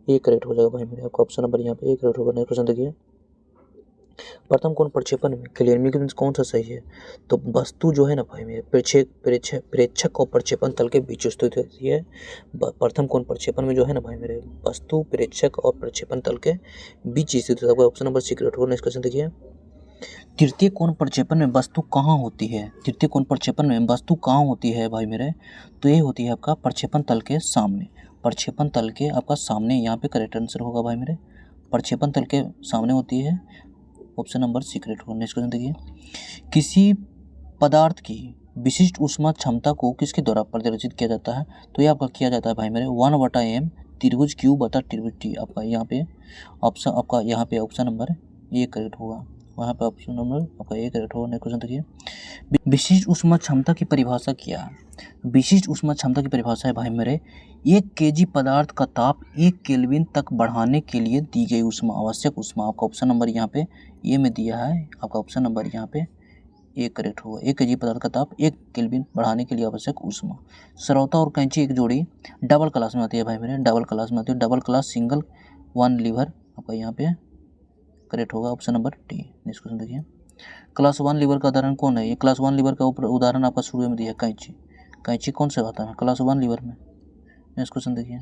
ए करेक्ट हो जाएगा भाई मेरे, आपका ऑप्शन नंबर यहाँ पे ए करेक्ट होगा। नेक्स्ट क्वेश्चन देखिए, प्रथम कोण प्रक्षेपण में क्लियर में कौन सा सही है। तो वस्तु जो है ना भाई मेरे, प्रेक्षक और प्रक्षेपण तल के बीच स्थित होती है। प्रथम कोण प्रक्षेपण में जो है ना भाई मेरे, वस्तु प्रेक्षक और प्रक्षेपण तल के बीच स्थित होता है। ऑप्शन नंबर सी करेक्ट होगा। नेक्स्ट क्वेश्चन देखिए, तृतीय कोण प्रक्षेपण में वस्तु कहाँ होती है। तृतीय कोण प्रक्षेपण में वस्तु कहाँ होती है भाई मेरे, तो ये होती है आपका प्रक्षेपण तल के सामने, प्रक्षेपण तल के आपका सामने, यहाँ पे करेक्ट आंसर होगा भाई मेरे, प्रक्षेपण तल के सामने होती है। ऑप्शन नंबर सी करेक्ट होगा। नेक्स्ट क्वेश्चन देखिए, किसी पदार्थ की विशिष्ट ऊष्मा क्षमता को किसके द्वारा प्रदर्शित किया जाता है। तो ये आपका किया जाता है भाई मेरे 1/m त्रिभुज क्यू बटा त्रिभुज टी। आपका यहाँ पे ऑप्शन, आपका यहाँ पे ऑप्शन नंबर ए करेक्ट होगा, वहाँ पे ऑप्शन नंबर आपका ए करेक्ट होगा। नेक्स्ट क्वेश्चन देखिए, विशिष्ट ऊष्मा क्षमता की परिभाषा क्या है। विशिष्ट ऊष्मा क्षमता की परिभाषा है भाई मेरे, 1 kg पदार्थ का ताप 1 केल्विन तक बढ़ाने के लिए दी गई ऊष्मा, आवश्यक ऊष्मा। आपका ऑप्शन नंबर यहाँ पे ए में दिया है, आपका ऑप्शन नंबर यहाँ पे ए करेक्ट होगा। 1 kg पदार्थ का ताप 1 केल्विन बढ़ाने के लिए आवश्यक ऊष्मा। सरौता और कैंची एक जोड़ी डबल क्लास में आती है भाई मेरे, डबल क्लास में आती है, double class single one liver, आपका यहाँ पे करेक्ट होगा option number D. Next question देखिए, क्लास 1 लीवर का उदाहरण कौन है। ये क्लास 1 लीवर का उदाहरण आपका शुरू में दिया है, कैंची। कैंची कौन से आता है क्लास 1 लीवर में। नेक्स्ट क्वेश्चन देखिए,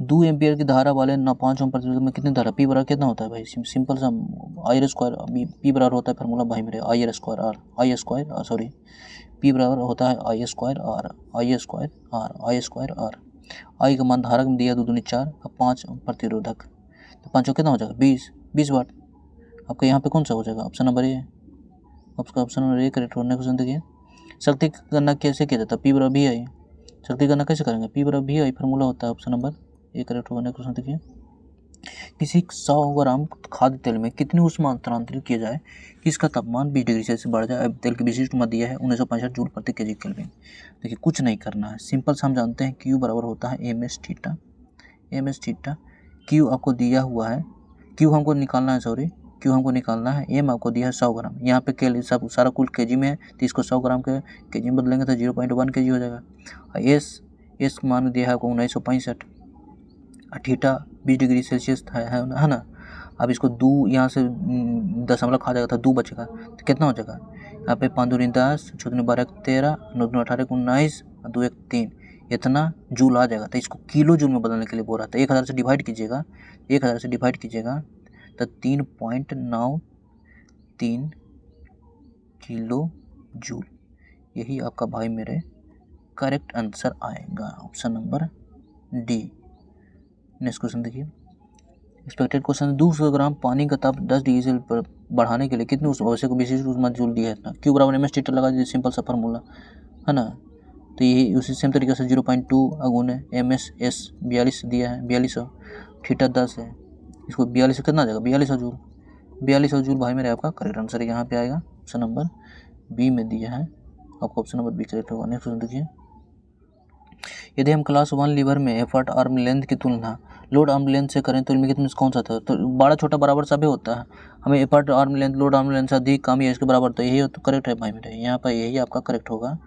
2 एम्पियर की धारा वाले 5 ओम प्रतिरोध में कितनी धारा, पी बराबर कितना होता है भाई, सिंपल सा आई स्क्वायर, पी बराबर होता है फार्मूला भाई मेरे I square R, I square sorry, P बराबर होता है I square R, I square R, I square R. I का मान धारक में दिया 2 दूनी 4, अब 5 प्रतिरोधक, तो 5 कितना हो जाएगा 20 वाट। आपका यहाँ पे कौन सा हो जाएगा ऑप्शन नंबर ए, आपका ऑप्शन नंबर ए करेक्ट होने क्वेश्चन देखिए, शक्ति की गणना कैसे किया जाता है, पी बराबर भी आई, शक्ति की गणना कैसे करेंगे, पी बराबर भी आई फार्मूला होता है, ऑप्शन नंबर ए करेक्ट होने क्वेश्चन देखिए, किसी 100 ग्राम खाद्य तेल में कितनी ऊष्मा अंतरांतरित किया जाए कि इसका तापमान 20 डिग्री सेल्सियस बढ़ जाए। अब तेल की विशिष्ट ऊष्मा दिया है 1965 जूल प्रति केजी केल्विन। देखिए कुछ नहीं करना है, सिंपल से हम जानते हैं क्यू बराबर होता है m s theta, m s theta. Q आपको दिया हुआ है, क्यू हमको निकालना है, सॉरी क्यू हमको निकालना है, एम आपको दिया है 100 ग्राम, यहाँ पे केल सब सारा कुल केजी में है तो इसको 100 ग्राम के केजी में बदलेंगे तो 0.1 केजी हो जाएगा। एस मान दिया है आपको 1965, थीटा 20 डिग्री सेल्सियस है ना। अब इसको 2 यहाँ से दशमलव खा जाएगा तो 2 बचेगा, तो कितना हो जाएगा यहाँ पे 5 दूनी 10, 6 दूनी 12 13, 9 दूनी 18 19, 2 1 3, इतना जूल आ जाएगा। तो इसको किलो जूल में बदलने के लिए बोल रहा था, 1000 से डिवाइड कीजिएगा, 1000 से डिवाइड कीजिएगा तो 3.93 किलो जूल, यही आपका भाई मेरे करेक्ट आंसर आएगा, option number D. Next question देखिए, एक्सपेक्टेड क्वेश्चन, 200 ग्राम पानी का ताप 10 डिग्री से बढ़ाने के लिए कितनी आवश्यक विशिष्ट ऊष्मा जूल दिया है। क्यू बराबर एम एस थीटा लगा दीजिए, सिंपल सा फार्मूला है ना, तो ये उसी सेम तरीके से 0.2 अगुने MS S 42 दिया है, 4200, थीटा 10 है, इसको 42 से कितना आ जाएगा, 4200 जूल, 4200 जूल भाई मेरे आपका करेक्ट आंसर यहाँ पे आएगा। ऑप्शन नंबर बी में दिया है, आपको ऑप्शन नंबर बी करेक्ट होगा। नेक्स्ट क्वेश्चन देखिए, यदि हम क्लास 1 लीवर में एफर्ट आर्म लेंथ की तुलना लोड आर्म लेंथ से करें तो निम्नलिखित में कौन सा था, तो बड़ा छोटा बराबर सभी होता है, हमें effort arm length load arm length से अधिक कम या इसके बराबर, तो यही तो करेक्ट है भाई मेरे, यहाँ पर यही आपका करेक्ट होगा।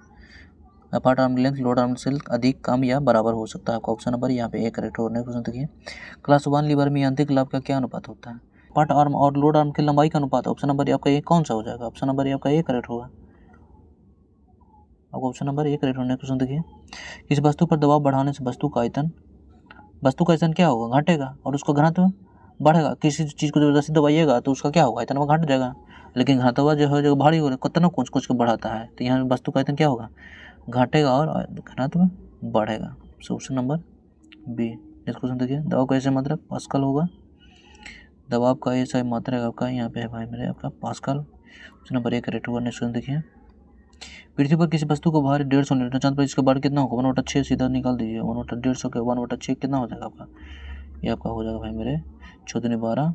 Effort arm length load arm से अधिक कम या बराबर हो सकता है, आपका ऑप्शन नंबर यहाँ पे ए करेक्ट होगा। नेक्स्ट क्वेश्चन देखिए, क्लास 1 लीवर में यांत्रिक लाभ का क्या अनुपात होता है, एफर्ट आर्म और लोड आर्म की लंबाई का अनुपात, ऑप्शन नंबर आपका ये कौन सा हो जाएगा, ऑप्शन नंबर आपका ए करेक्ट होगा, आपको ऑप्शन नंबर ए करेक्ट होगा। नेक्स्ट क्वेश्चन देखिए, किस वस्तु पर दबाव बढ़ाने से वस्तु का आयतन क्या होगा, घटेगा और उसका घनत्व बढ़ेगा, किसी चीज़ को जबरदस्ती दबाइएगा तो उसका क्या होगा, आयतन वो घट जाएगा, लेकिन घनत्व जो है जो भारी हो रहा है कितना कुछ कुछ को बढ़ाता है, तो यहाँ वस्तु का आयतन क्या होगा, घटेगा और घनत्व बढ़ेगा। So option number B. Next question देखिए, दबाव का ऐसा मात्रा पास्कल होगा, दबाव का ऐसा मात्रा आपका यहाँ पे है भाई मेरे आपका pascal, option number A correct होगा। नेक्स्ट क्वेश्चन देखिए, पृथ्वी पर किसी वस्तु को भार 150 न्यूटन, चांद पर इसका भार कितना होगा, 1/6 सीधा निकाल दीजिए, 1/150 के 1/6 कितना हो जाएगा आपका, ये आपका हो जाएगा भाई मेरे 14 12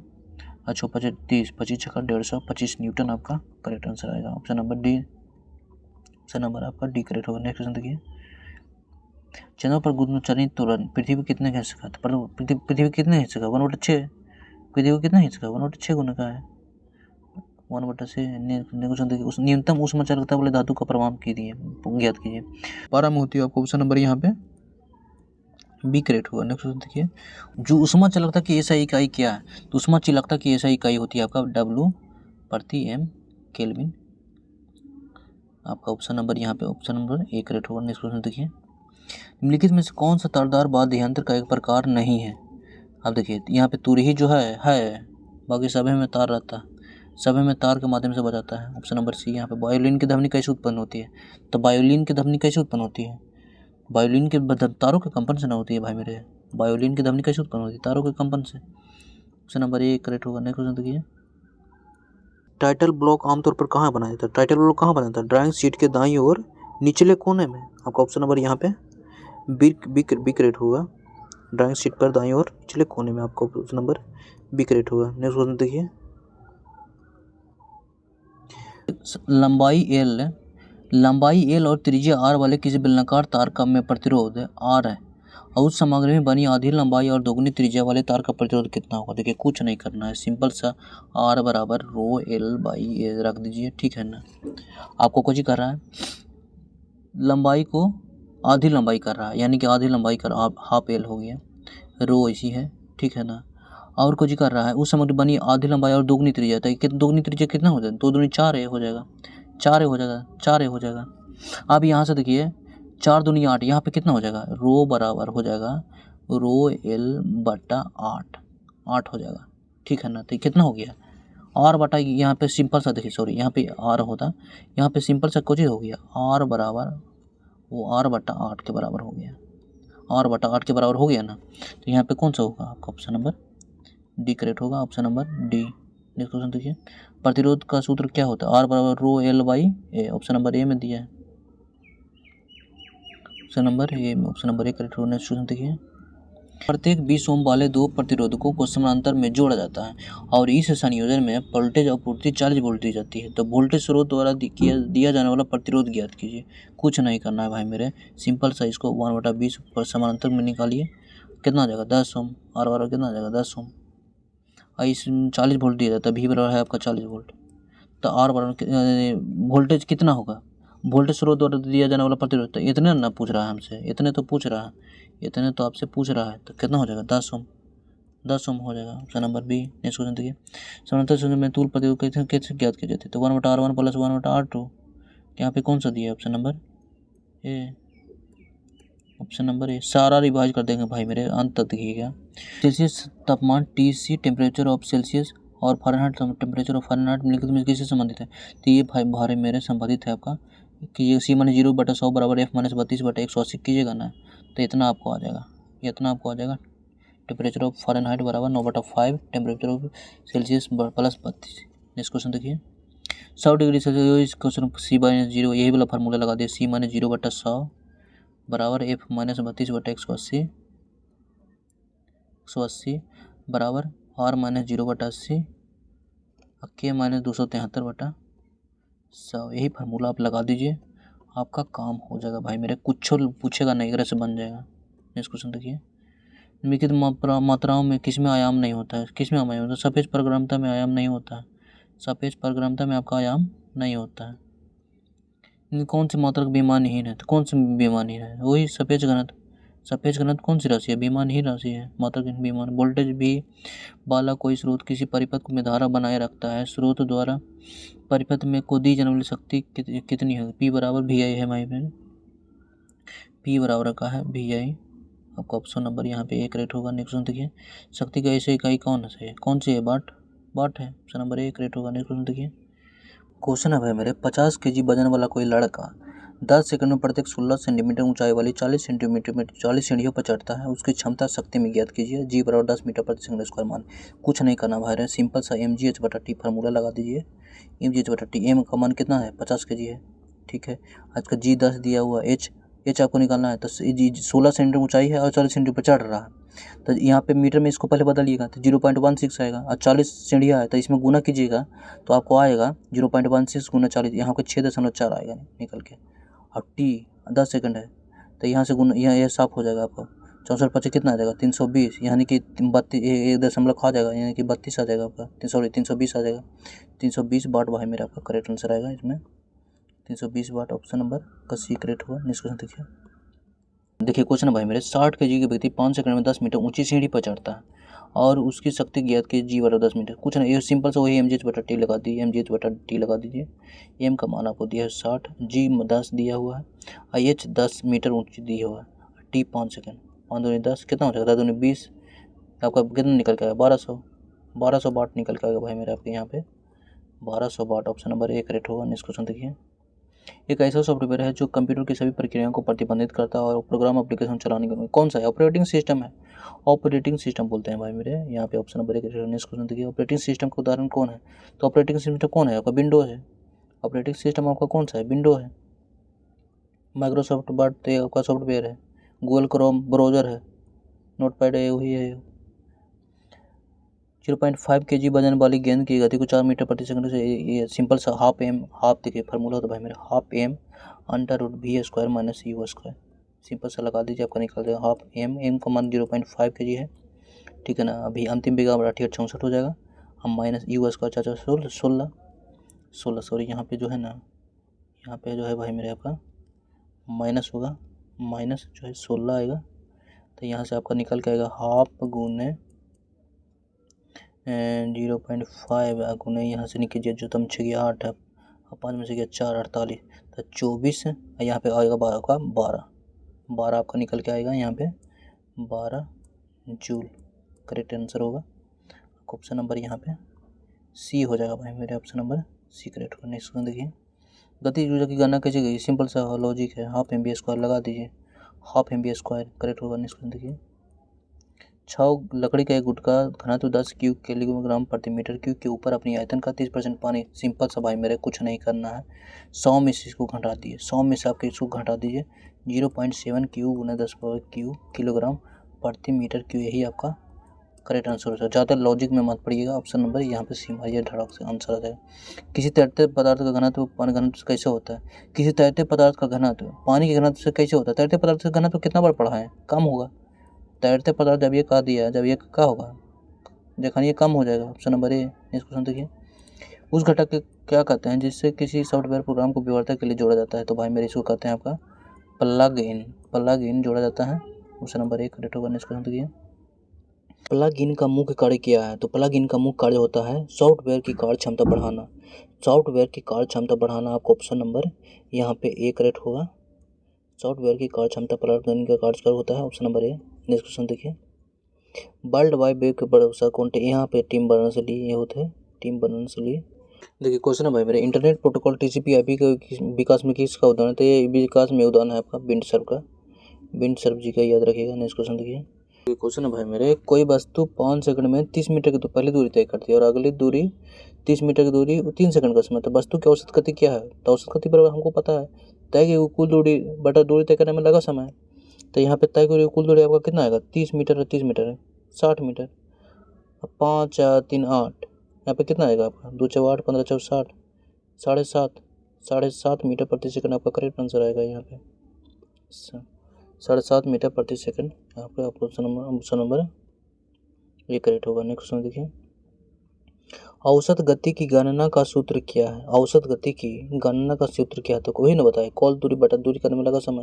अच्छा 25 30 25 छक्का 150 25 न्यूटन आपका करेक्ट आंसर आएगा। Option number D, option number आपका डी करेक्ट होगा। नेक्स्ट क्वेश्चन देखिए, चंद्रमा पर गुरुत्वाकर्षण त्वरण पृथ्वी कितने का हिस्सा था, पृथ्वी कितने हिस्से का, 1/6, पृथ्वी को कितना हिस्से का, 1/6 गुना का है, 1/6। क्वेश्चन देखिए, उस न्यूनतम ऊष्मा चालकता वाले धातु का प्रमाण कीजिए, ज्ञात कीजिए, पारामोती, आपको ऑप्शन नंबर यहाँ पे बी करेक्ट होगा। नेक्स्ट क्वेश्चन देखिए, जो ऊष्मा चालकता की ऐसा इकाई क्या है, तो ऊष्मा चालकता की ऐसा इकाई होती है आपका W प्रति m केल्विन, आपका ऑप्शन नंबर यहाँ पे ऑप्शन नंबर ए करेक्ट होगा। नेक्स्ट क्वेश्चन देखिए, निम्नलिखित में से कौन सा तारदार वाद्य यंत्र का एक प्रकार नहीं है, अब देखिए यहाँ पे तुरही जो है बाकी सभी में तार रहता है, सभी में तार के माध्यम से बजाता है, ऑप्शन नंबर सी। यहाँ पे वायोलिन की ध्वनि कैसे उत्पन्न होती है, तो वायोलिन की ध्वनि कैसे उत्पन्न होती है, वायोलिन के तारों के कंपन से ना होती है भाई मेरे, वायोलिन की ध्वनि कैसे उत्पन्न होती है, तारों के कंपन से, ऑप्शन नंबर ए करेक्ट होगा। नेक्स्ट क्वेश्चन देखिए, टाइटल ब्लॉक आमतौर पर कहाँ बनाया जाता है, टाइटल ब्लॉक कहाँ बनाया जाता है, ड्राइंग शीट के दाईं ओर निचले कोने में, आपका ऑप्शन नंबर यहाँ पे बी करेक्ट होगा, ड्राइंग शीट पर दाईं ओर निचले कोने में, आपका ऑप्शन नंबर बी करेक्ट होगा। नेक्स्ट क्वेश्चन देखिए, लंबाई एल और त्रिज्या आर वाले किसी बेलनाकार तार का में प्रतिरोध आर है और उस सामग्री में बनी आधी लंबाई और दोगुनी त्रिज्या वाले तार का प्रतिरोध कितना होगा, देखिए कुछ नहीं करना है, सिंपल सा आर बराबर रो एल बाई ए रख दीजिए, ठीक है ना, आपको कुछ ही कर रहा है, लंबाई को आधी लंबाई कर रहा है, यानी कि आधी लंबाई कर हाफ एल हो गया, रो ऐसी है, ठीक है ना, और कुछ कर रहा है उस सामग्री बनी आधी लंबाई और दोगुनी त्रिज्या, तो दोगुनी त्रिज्या कितना हो जाएगा, 2 दूनी 4 हो जाएगा, 4 हो जाएगा। अब यहाँ से देखिए 4 दूनी 8, यहाँ पे कितना हो जाएगा, रो बराबर हो जाएगा रो एल बटा 8 हो जाएगा, ठीक है ना, तो कितना हो गया आर बटा, यहाँ पे सिंपल सा देखिए, सॉरी यहाँ पे आर होता, यहाँ पे सिंपल सा कुछ हो गया आर बराबर वो आर बटा 8 के बराबर हो गया, आर बटा 8 के बराबर हो गया ना, तो यहाँ पे कौन सा होगा आपका ऑप्शन नंबर डी करेक्ट होगा, option number D. Next question देखिए, प्रतिरोध का सूत्र क्या होता है, आर बराबर rho L by A, option number ए में दिया है, ऑप्शन नंबर ए करेक्ट होगा। नेक्स्ट क्वेश्चन देखिए, प्रत्येक 20 ओम वाले 2 प्रतिरोधकों को समानांतर में जोड़ा जाता है और इस संयोजन में वोल्टेज आपूर्ति 40 वोल्ट दी जाती है, तो वोल्टेज स्रोत द्वारा दिया जाने वाला प्रतिरोध ज्ञात कीजिए, कुछ नहीं करना है भाई मेरे, सिंपल सा इसको 1/20 पर समानांतर में निकालिए, कितना आ जाएगा 10 ओम, आर बराबर कितना आ जाएगा 10 ओम, इस 40 वोल्ट दिया जाता है, वी बराबर है आपका 40 वोल्ट, तो आर बराबर वोल्टेज कितना होगा, वोल्टेज स्रोत द्वारा दिया जाने वाला प्रतिरोध, तो इतने ना पूछ रहा है हमसे, इतने तो पूछ रहा है, इतने तो आपसे पूछ रहा है, तो कितना हो जाएगा 10 ओम हो जाएगा, option number B. Next question देखिए, समानांतर संयोजन में तुल्य प्रतिरोध कैसे ज्ञात किए जाते हैं, तो 1/R1 + 1/R2, यहाँ पे कौन सा दिया है, ऑप्शन नंबर ए, ऑप्शन नंबर ए, सारा रिवाइज कर देंगे भाई मेरे, अंत तक देखिएगा। सेल्सियस तापमान TC टेम्परेचर ऑफ सेल्सियस और फ़ारेनहाइट टेम्परेचर ऑफ फ़ारेनहाइट निम्नलिखित में किससे संबंधित है, तो ये भाई भारे मेरे संबंधित है आपका कि ये C-0/100 बराबर F-32/180 कीजिएगा ना, तो इतना आपको आ जाएगा, टेम्परेचर ऑफ फ़ारेनहाइट बराबर 9/5 temperature of Celsius + 32। Next question देखिए, 100 डिग्री सेल्सियस, इस क्वेश्चन C-0 यही वाला फार्मूला लगा दिए, C-0/100 बराबर F माइनस 32/180 बराबर R माइनस 0/80 K माइनस 273/100। यही फार्मूला आप लगा दीजिए, आपका काम हो जाएगा भाई मेरे। कुछ पूछेगा नहीं, अगर से बन जाएगा। नेक्स्ट क्वेश्चन देखिए, निम्नलिखित मात्राओं में किसमें आयाम नहीं होता है? किसमें आयाम होता है? सापेक्ष पारगम्यता में आयाम नहीं होता है। सापेक्ष पारगम्यता में आपका आयाम नहीं होता है। कौन सी मात्रक बेमानहीन है? तो कौन सी बेमानहीन है? वही सापेक्ष घनत्व। सापेक्ष घनत्व कौन सी राशि है? बेमानहीन राशि है। मात्रक बेमान। वोल्टेज भी वाला कोई स्रोत किसी परिपथ में धारा बनाए रखता है। स्रोत द्वारा परिपथ में को दी जाने वाली शक्ति कितनी है? P बराबर VI है भाई मेरे। P बराबर का है VI। आपका ऑप्शन नंबर यहाँ पे 1 रेट होगा। नेक्स्ट क्वेश्चन देखिए, शक्ति का ऐसे इकाई कौन सी है? वाट है। ऑप्शन नंबर 1 रेट होगा। नेक्स्ट क्वेश्चन देखिए, क्वेश्चन है भाई मेरे, 50 kg वजन वाला कोई लड़का 10 सेकंड में प्रत्येक 16 सेंटीमीटर ऊंचाई वाली 40 सीढ़ियों पर चढ़ता है। उसकी क्षमता शक्ति में ज्ञात कीजिए। G बराबर 10 मीटर प्रति सेकंड स्क्वायर मान। कुछ नहीं करना भाई, सिंपल सा mgh/t फार्मूला लगा दीजिए। mgh/t, m का मान कितना है? 50 kg है, ठीक है। आज का G 10 दिया हुआ, h आपको निकालना है। तो 16 सेंटीमीटर ऊंचाई है और 40 सेंटीमीटर पर चढ़ रहा है, तो यहाँ पे मीटर में इसको पहले बदलिएगा तो 0.16 आएगा। और 40 सीढ़ियाँ है तो इसमें गुना कीजिएगा तो आपको आएगा 0.16 गुना 40, यहाँ पे 6.4 आएगा निकल के। और टी 10 सेकंड है तो यहाँ से गुना, यहाँ ये साफ हो जाएगा आपको। 64 पच्चीस कितना आ जाएगा? 320, यानी कि 32, 1 दशमलव खा जाएगा, यानी कि 32 आ जाएगा आपका। 320 आ जाएगा। 320 वाट भाई मेरा आपका करेक्ट आंसर आएगा इसमें। 320 वाट ऑप्शन नंबर का सी करेक्ट हुआ। नेक्स्ट क्वेश्चन देखिए क्वेश्चन भाई मेरे, 60 kg के व्यक्ति 5 सेकंड में 10 मीटर ऊंची सीढ़ी पर चढ़ता है और उसकी शक्ति ज्ञात की G बराबर 10 मीटर। कुछ नहीं, ये सिंपल से वही mgh/t लगा दीजिए। mgh/t लगा दीजिए। m का मान आपको दिया है 60, G 10 दिया हुआ है और h 10 मीटर ऊंची दिया हुआ है, t 5 सेकंड। 5 दूनी 10 कितना हो जाएगा? 10 दूनी 20, आपका कितना निकल के आएगा? 1200 वाट निकल के आएगा भाई मेरे आपके यहाँ पे 1200 वाट। ऑप्शन नंबर 1 करेक्ट होगा। नेक्स्ट क्वेश्चन देखिए, एक ऐसा सॉफ्टवेयर है जो कंप्यूटर की सभी प्रक्रियाओं को प्रतिबंधित करता है और प्रोग्राम एप्लीकेशन चलाने के लिए कौन सा है? ऑपरेटिंग सिस्टम है। ऑपरेटिंग सिस्टम बोलते हैं भाई मेरे यहाँ पे। ऑप्शन नंबर 1 नेक्स्ट क्वेश्चन देखिए, ऑपरेटिंग सिस्टम का उदाहरण कौन है? तो ऑपरेटिंग सिस्टम कौन है आपका? विंडो है। ऑपरेटिंग सिस्टम आपका कौन सा है? विंडो है। माइक्रोसॉफ्ट वर्ड आपका सॉफ्टवेयर है। गूगल क्रोम ब्राउजर है। नोटपैड है, वही है। 0.5 kg वजन वाली गेंद की गति को 4 मीटर प्रति सेकंड से, ये सिंपल सा हाफ देखिए फार्मूला होता है भाई मेरा, half m √v² minus u²। Simple सा लगा दीजिए, आपका निकल जाएगा हाफ m का मान 0.5 kg है, ठीक है ना। अभी अंतिम बीघा 6864 हो जाएगा। हम माइनस u² 16 सॉरी, यहाँ पे जो है ना, यहाँ पे जो है भाई मेरे आपका माइनस होगा, माइनस जो है 16 आएगा। तो यहाँ से आपका निकल के आएगा हाफ गुने 0.5 गुने, यहाँ से निकल जो तम 6 गया 8 है और 5 में से गया 4, 48, तो 24। यहाँ पे आएगा 12 का 12 आपका निकल के आएगा यहाँ पे 12 जूल। करेक्ट आंसर होगा ऑप्शन नंबर यहाँ पे सी हो जाएगा भाई मेरे। ऑप्शन नंबर सी करेक्ट होगा। नेक्स्ट देखिए, गतिज ऊर्जा की गणना कैसे गई? सिंपल सा लॉजिक है, हाफ mv² लगा दीजिए, हाफ mv² करेक्ट होगा। नेक्स्ट देखिए, 6 लकड़ी का एक गुटका घनत्व 10 क्यूब किलोग्राम प्रति मीटर क्यूब के ऊपर अपनी आयतन का 30% पानी। सिंपल सा भाई मेरे, कुछ नहीं करना है, 100 में से इसको घटा दीजिए, 100 में से आपके इसको घटा दीजिए 0.7 क्यूब गुना 10 क्यूब किलोग्राम प्रति मीटर क्यूब। यही आपका करेक्ट आंसर हो जाएगा। ज़्यादा लॉजिक में मत पड़िएगा। ऑप्शन नंबर यहाँ पे सी मारिए, धड़ाक से आंसर आ जाएगा। किसी तैरते पदार्थ का घनत्व पानी घनत्व से कैसे होता है? किसी तैरते पदार्थ का घनत्व पानी के घनत्व से कैसे होता है? तैरते पदार्थ का घनत्व कितना बार पढ़ा है? कम होगा। तैरते पदार्थ जब ये कहा दिया है, जब ये क्या होगा देखा, ये कम हो जाएगा। ऑप्शन नंबर ए। नेक्स्ट क्वेश्चन देखिए, उस घटक के क्या कहते हैं जिससे किसी सॉफ्टवेयर प्रोग्राम को व्यवहार्यता के लिए जोड़ा जाता है? तो भाई मेरे इसको कहते हैं आपका प्लग इन जोड़ा जाता है। ऑप्शन नंबर 1 करेक्ट होगा। नेक्स्ट क्वेश्चन देखिए, प्लग इन का मुख्य कार्य क्या है? तो प्लग इन का मुख्य कार्य होता है सॉफ्टवेयर की कार्य क्षमता बढ़ाना। सॉफ्टवेयर की कार्य क्षमता बढ़ाना आपको ऑप्शन नंबर यहाँ पे ए करेक्ट होगा। सॉफ्टवेयर की कार्य क्षमता प्लग इन का कार्य होता है, ऑप्शन नंबर ए। नेक्स्ट क्वेश्चन देखिए, वर्ल्ड वाइड वेब के भरोसा कौन? यहाँ पे टीम बर्नर्स से लिए, ये होते हैं टीम बर्नर्स से लिए। देखिए क्वेश्चन है भाई मेरे, इंटरनेट प्रोटोकॉल TCP/IP के विकास में किसका उदाहरण है? तो ये विकास में उदाहरण है आपका विंडसर्व का, विंडसर्व जी का, याद रखिएगा। नेक्स्ट क्वेश्चन देखिए, क्वेश्चन है भाई मेरे, कोई वस्तु 5 सेकंड में 30 मीटर की पहली दूरी तय करती है और अगली दूरी 30 मीटर की दूरी 3 सेकंड का समय। तो वस्तु की औसत गति क्या है? तो औसत गति पर हमको पता है तय की कुल दूरी बटा दूरी तय करने में लगा समय, तो यहाँ पे तय की हुई कुल दूरी आपका कितना आएगा, 30 मीटर है, 30 मीटर है 60 मीटर। अब 5 4 3 8, यहाँ पे कितना आएगा आपका, 2 4 8 15 4 60, 7.5 मीटर प्रति सेकंड आपका करेक्ट आंसर आएगा यहाँ पे। 7.5 मीटर प्रति सेकंड यहाँ पे आपको ऑप्शन नंबर ये करेक्ट होगा। नेक्स्ट क्वेश्चन देखिए, औसत गति की गणना का सूत्र क्या है। औसत गति की गणना का सूत्र क्या है, तो कोई ना बताए, कॉल दूरी बटा दूरी करने में लगा समय,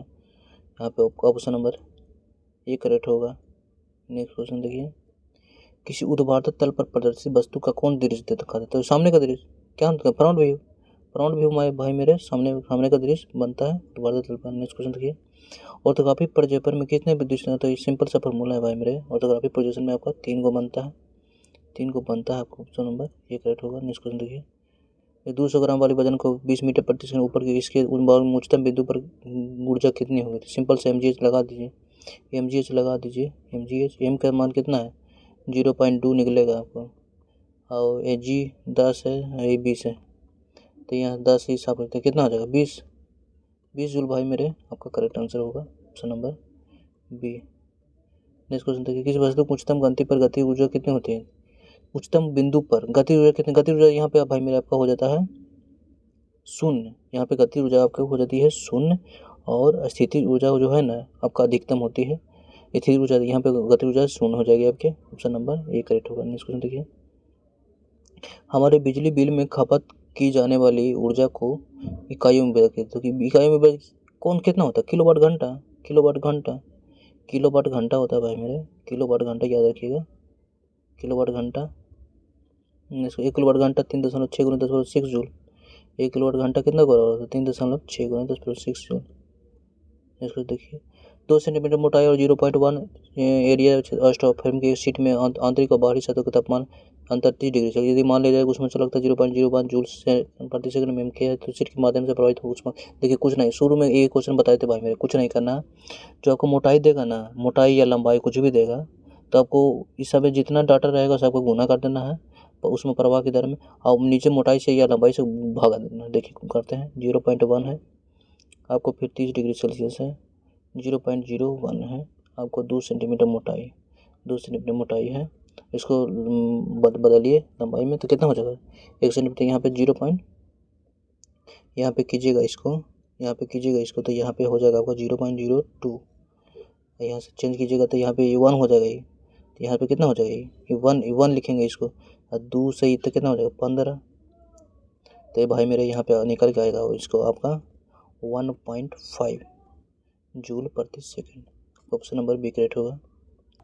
यहाँ पे ऑप्शन नंबर ये करेक्ट होगा। नेक्स्ट क्वेश्चन देखिए, किसी ऊर्ध्वाधर तल पर प्रदर्शित वस्तु का कौन दृश्य दिखाता है, तो सामने का दृश्य क्या होता है, फ्रंट व्यू। फ्रंट व्यू भाई मेरे सामने का दृश्य बनता है ऊर्ध्वाधर तल पर। नेक्स्ट क्वेश्चन देखिए, ऑर्थोग्राफिक प्रक्षेपण में कितने विद्युत, तो ये सिंपल सा फॉर्मूला है भाई मेरे, ऑर्थोग्राफिक प्रोजेक्शन में आपका 3 को बनता है, 3 को बनता है आपको, ऑप्शन नंबर ये करेक्ट होगा। नेक्स्ट क्वेश्चन देखिए, 200 ग्राम वाले वजन को 20 मीटर प्रति सेकंड ऊपर की इसके उच्चतम बिंदु पर ऊर्जा कितनी होगी, तो सिंपल से mgh लगा दीजिए, mgh लगा दीजिए, mgh m का मान कितना है 0.2 निकलेगा आपको, और g 10 है, ये 20 है, तो यहाँ 10 ही हिसाब करते हैं कितना हो जाएगा 20 जूल भाई मेरे, आपका करेक्ट आंसर होगा option number B. Next question देखिए, किसी वस्तु की उच्चतम गति पर गति ऊर्जा कितनी होती है, उच्चतम बिंदु पर गति ऊर्जा कितनी, गति ऊर्जा यहाँ पे भाई मेरे आपका हो जाता है शून्य, यहाँ पे गति ऊर्जा आपका हो जाती है शून्य, और स्थिति ऊर्जा जो है ना आपका अधिकतम होती है, स्थिति ऊर्जा यहाँ पे गति ऊर्जा शून्य हो जाएगी आपके, ऑप्शन नंबर ए करेक्ट होगा। नेक्स्ट क्वेश्चन देखिए, हमारे बिजली बिल में खपत की जाने वाली ऊर्जा को इकाइयों में व्यक्त, तो इकाइयों में कौन कितना होता है, किलोवाट घंटा, किलोवाट घंटा, किलोवाट घंटा होता है भाई मेरे, किलोवाट घंटा याद रखिएगा, किलोवाट घंटा। 1 किलोवाट घंटा 3.6 गुना 10⁻6 जूल, 1 किलोवाट घंटा कितना बराबर होता है 3.6 गुना 10⁻6 जूल। इसको देखिए, 2 सेंटीमीटर मोटाई और 0.1 एरिया स्टॉप फ्रेम की शीट में आंतरिक और बाहरी सतह का तापमान अंतर 30 डिग्री सेल्सियस, यदि मान लिया जाए उसमें से लगता है 0.01 जूल प्रति सेकंड में के है, तो शीट के माध्यम से प्रभावित हो उसमें। देखिए कुछ नहीं, शुरू में ये क्वेश्चन बताए थे भाई मेरे, कुछ नहीं करना, जो आपको मोटाई देगा ना, मोटाई या लंबाई कुछ भी देगा, तो आपको इस समय जितना डाटा रहेगा सबको गुना कर देना है उसमें प्रवाह की दर में, और नीचे मोटाई से या लंबाई से भागा देना। देखिए करते हैं, 0.1 है आपको, फिर 30 डिग्री सेल्सियस है, 0.01 है आपको, 2 सेंटीमीटर मोटाई, 2 सेंटीमीटर मोटाई है, इसको बदलिए लंबाई में तो कितना हो जाएगा 1 सेंटीमीटर, यहाँ पे 0. यहाँ पे कीजिएगा इसको, यहाँ पे कीजिएगा इसको, तो यहाँ पे हो जाएगा आपका 0.02, यहाँ से चेंज कीजिएगा तो यहाँ पे ये 1 हो जाएगा, ये तो यहाँ पे कितना हो जाएगा ये 1 लिखेंगे इसको, और 2 से तो कितना हो जाएगा 15, तो ये भाई मेरे यहाँ पे निकल के आएगा इसको आपका 1.5 जूल प्रति second, option number B correct होगा।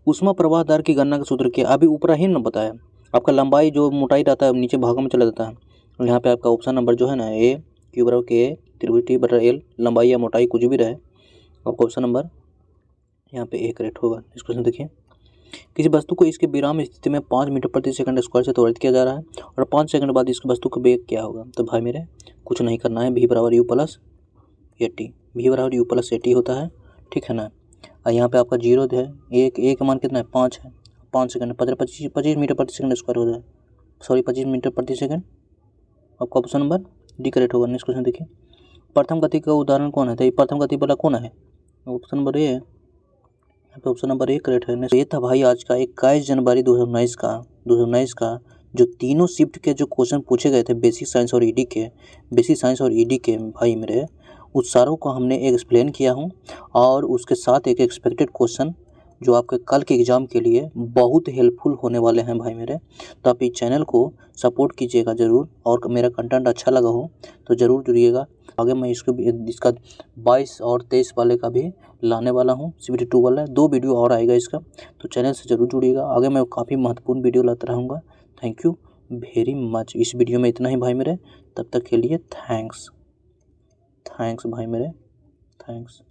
ऊष्मा प्रवाह दर की गणना का सूत्र क्या, अभी ऊपर ही ना बताया आपका, लंबाई जो मोटाई रहता है नीचे भागों में चला जाता है, और यहाँ पे आपका ऑप्शन नंबर जो है ना ए क्यू बराबर के त्रिभुज टी बटा एल, लंबाई या मोटाई कुछ भी रहे, आपका ऑप्शन नंबर यहाँ पे ए करेक्ट होगा। इस क्वेश्चन देखिए, किसी वस्तु को इसके विराम स्थिति में 5 मीटर प्रति सेकंड स्क्वायर से त्वरित किया जा रहा है, और 5 सेकंड बाद इसकी वस्तु का वेग क्या होगा, तो भाई मेरे कुछ नहीं करना है, v बराबर you plus A T, v बराबर यू प्लस ए टी होता है, ठीक है ना। और यहाँ पे आपका 0 है, ए का मान कितना है 5 है, 5 सेकंड 25 मीटर प्रति सेकंड स्क्वायर हो जाए, सॉरी 25 मीटर प्रति सेकंड, आपका ऑप्शन नंबर डी करेक्ट होगा। नेक्स्ट क्वेश्चन देखिए, प्रथम गति का उदाहरण कौन है, तो ये प्रथम गति वाला कौन है, ऑप्शन नंबर ए है, यहाँ पे ऑप्शन नंबर ए करेक्ट है। ये था भाई आज का 21 जनवरी 2019 का जो तीनों शिफ्ट के जो क्वेश्चन पूछे गए थे बेसिक साइंस और ईडी के भाई मेरे, उस सारों को हमने एक्सप्लेन किया हूँ, और उसके साथ एक एक्सपेक्टेड क्वेश्चन जो आपके कल के एग्ज़ाम के लिए बहुत हेल्पफुल होने वाले हैं भाई मेरे। तो आप इस चैनल को सपोर्ट कीजिएगा ज़रूर, और मेरा कंटेंट अच्छा लगा हो तो ज़रूर जुड़िएगा। आगे मैं इसका 22 और 23 वाले का भी लाने वाला हूँ, CBT 2 वाला 2 वीडियो और आएगा इसका, तो चैनल से ज़रूर जुड़िएगा। आगे मैं काफ़ी महत्वपूर्ण वीडियो लाता रहूँगा। Thank you very much. इस वीडियो में इतना ही भाई मेरे, तब तक के लिए थैंक्स भाई मेरे, थैंक्स।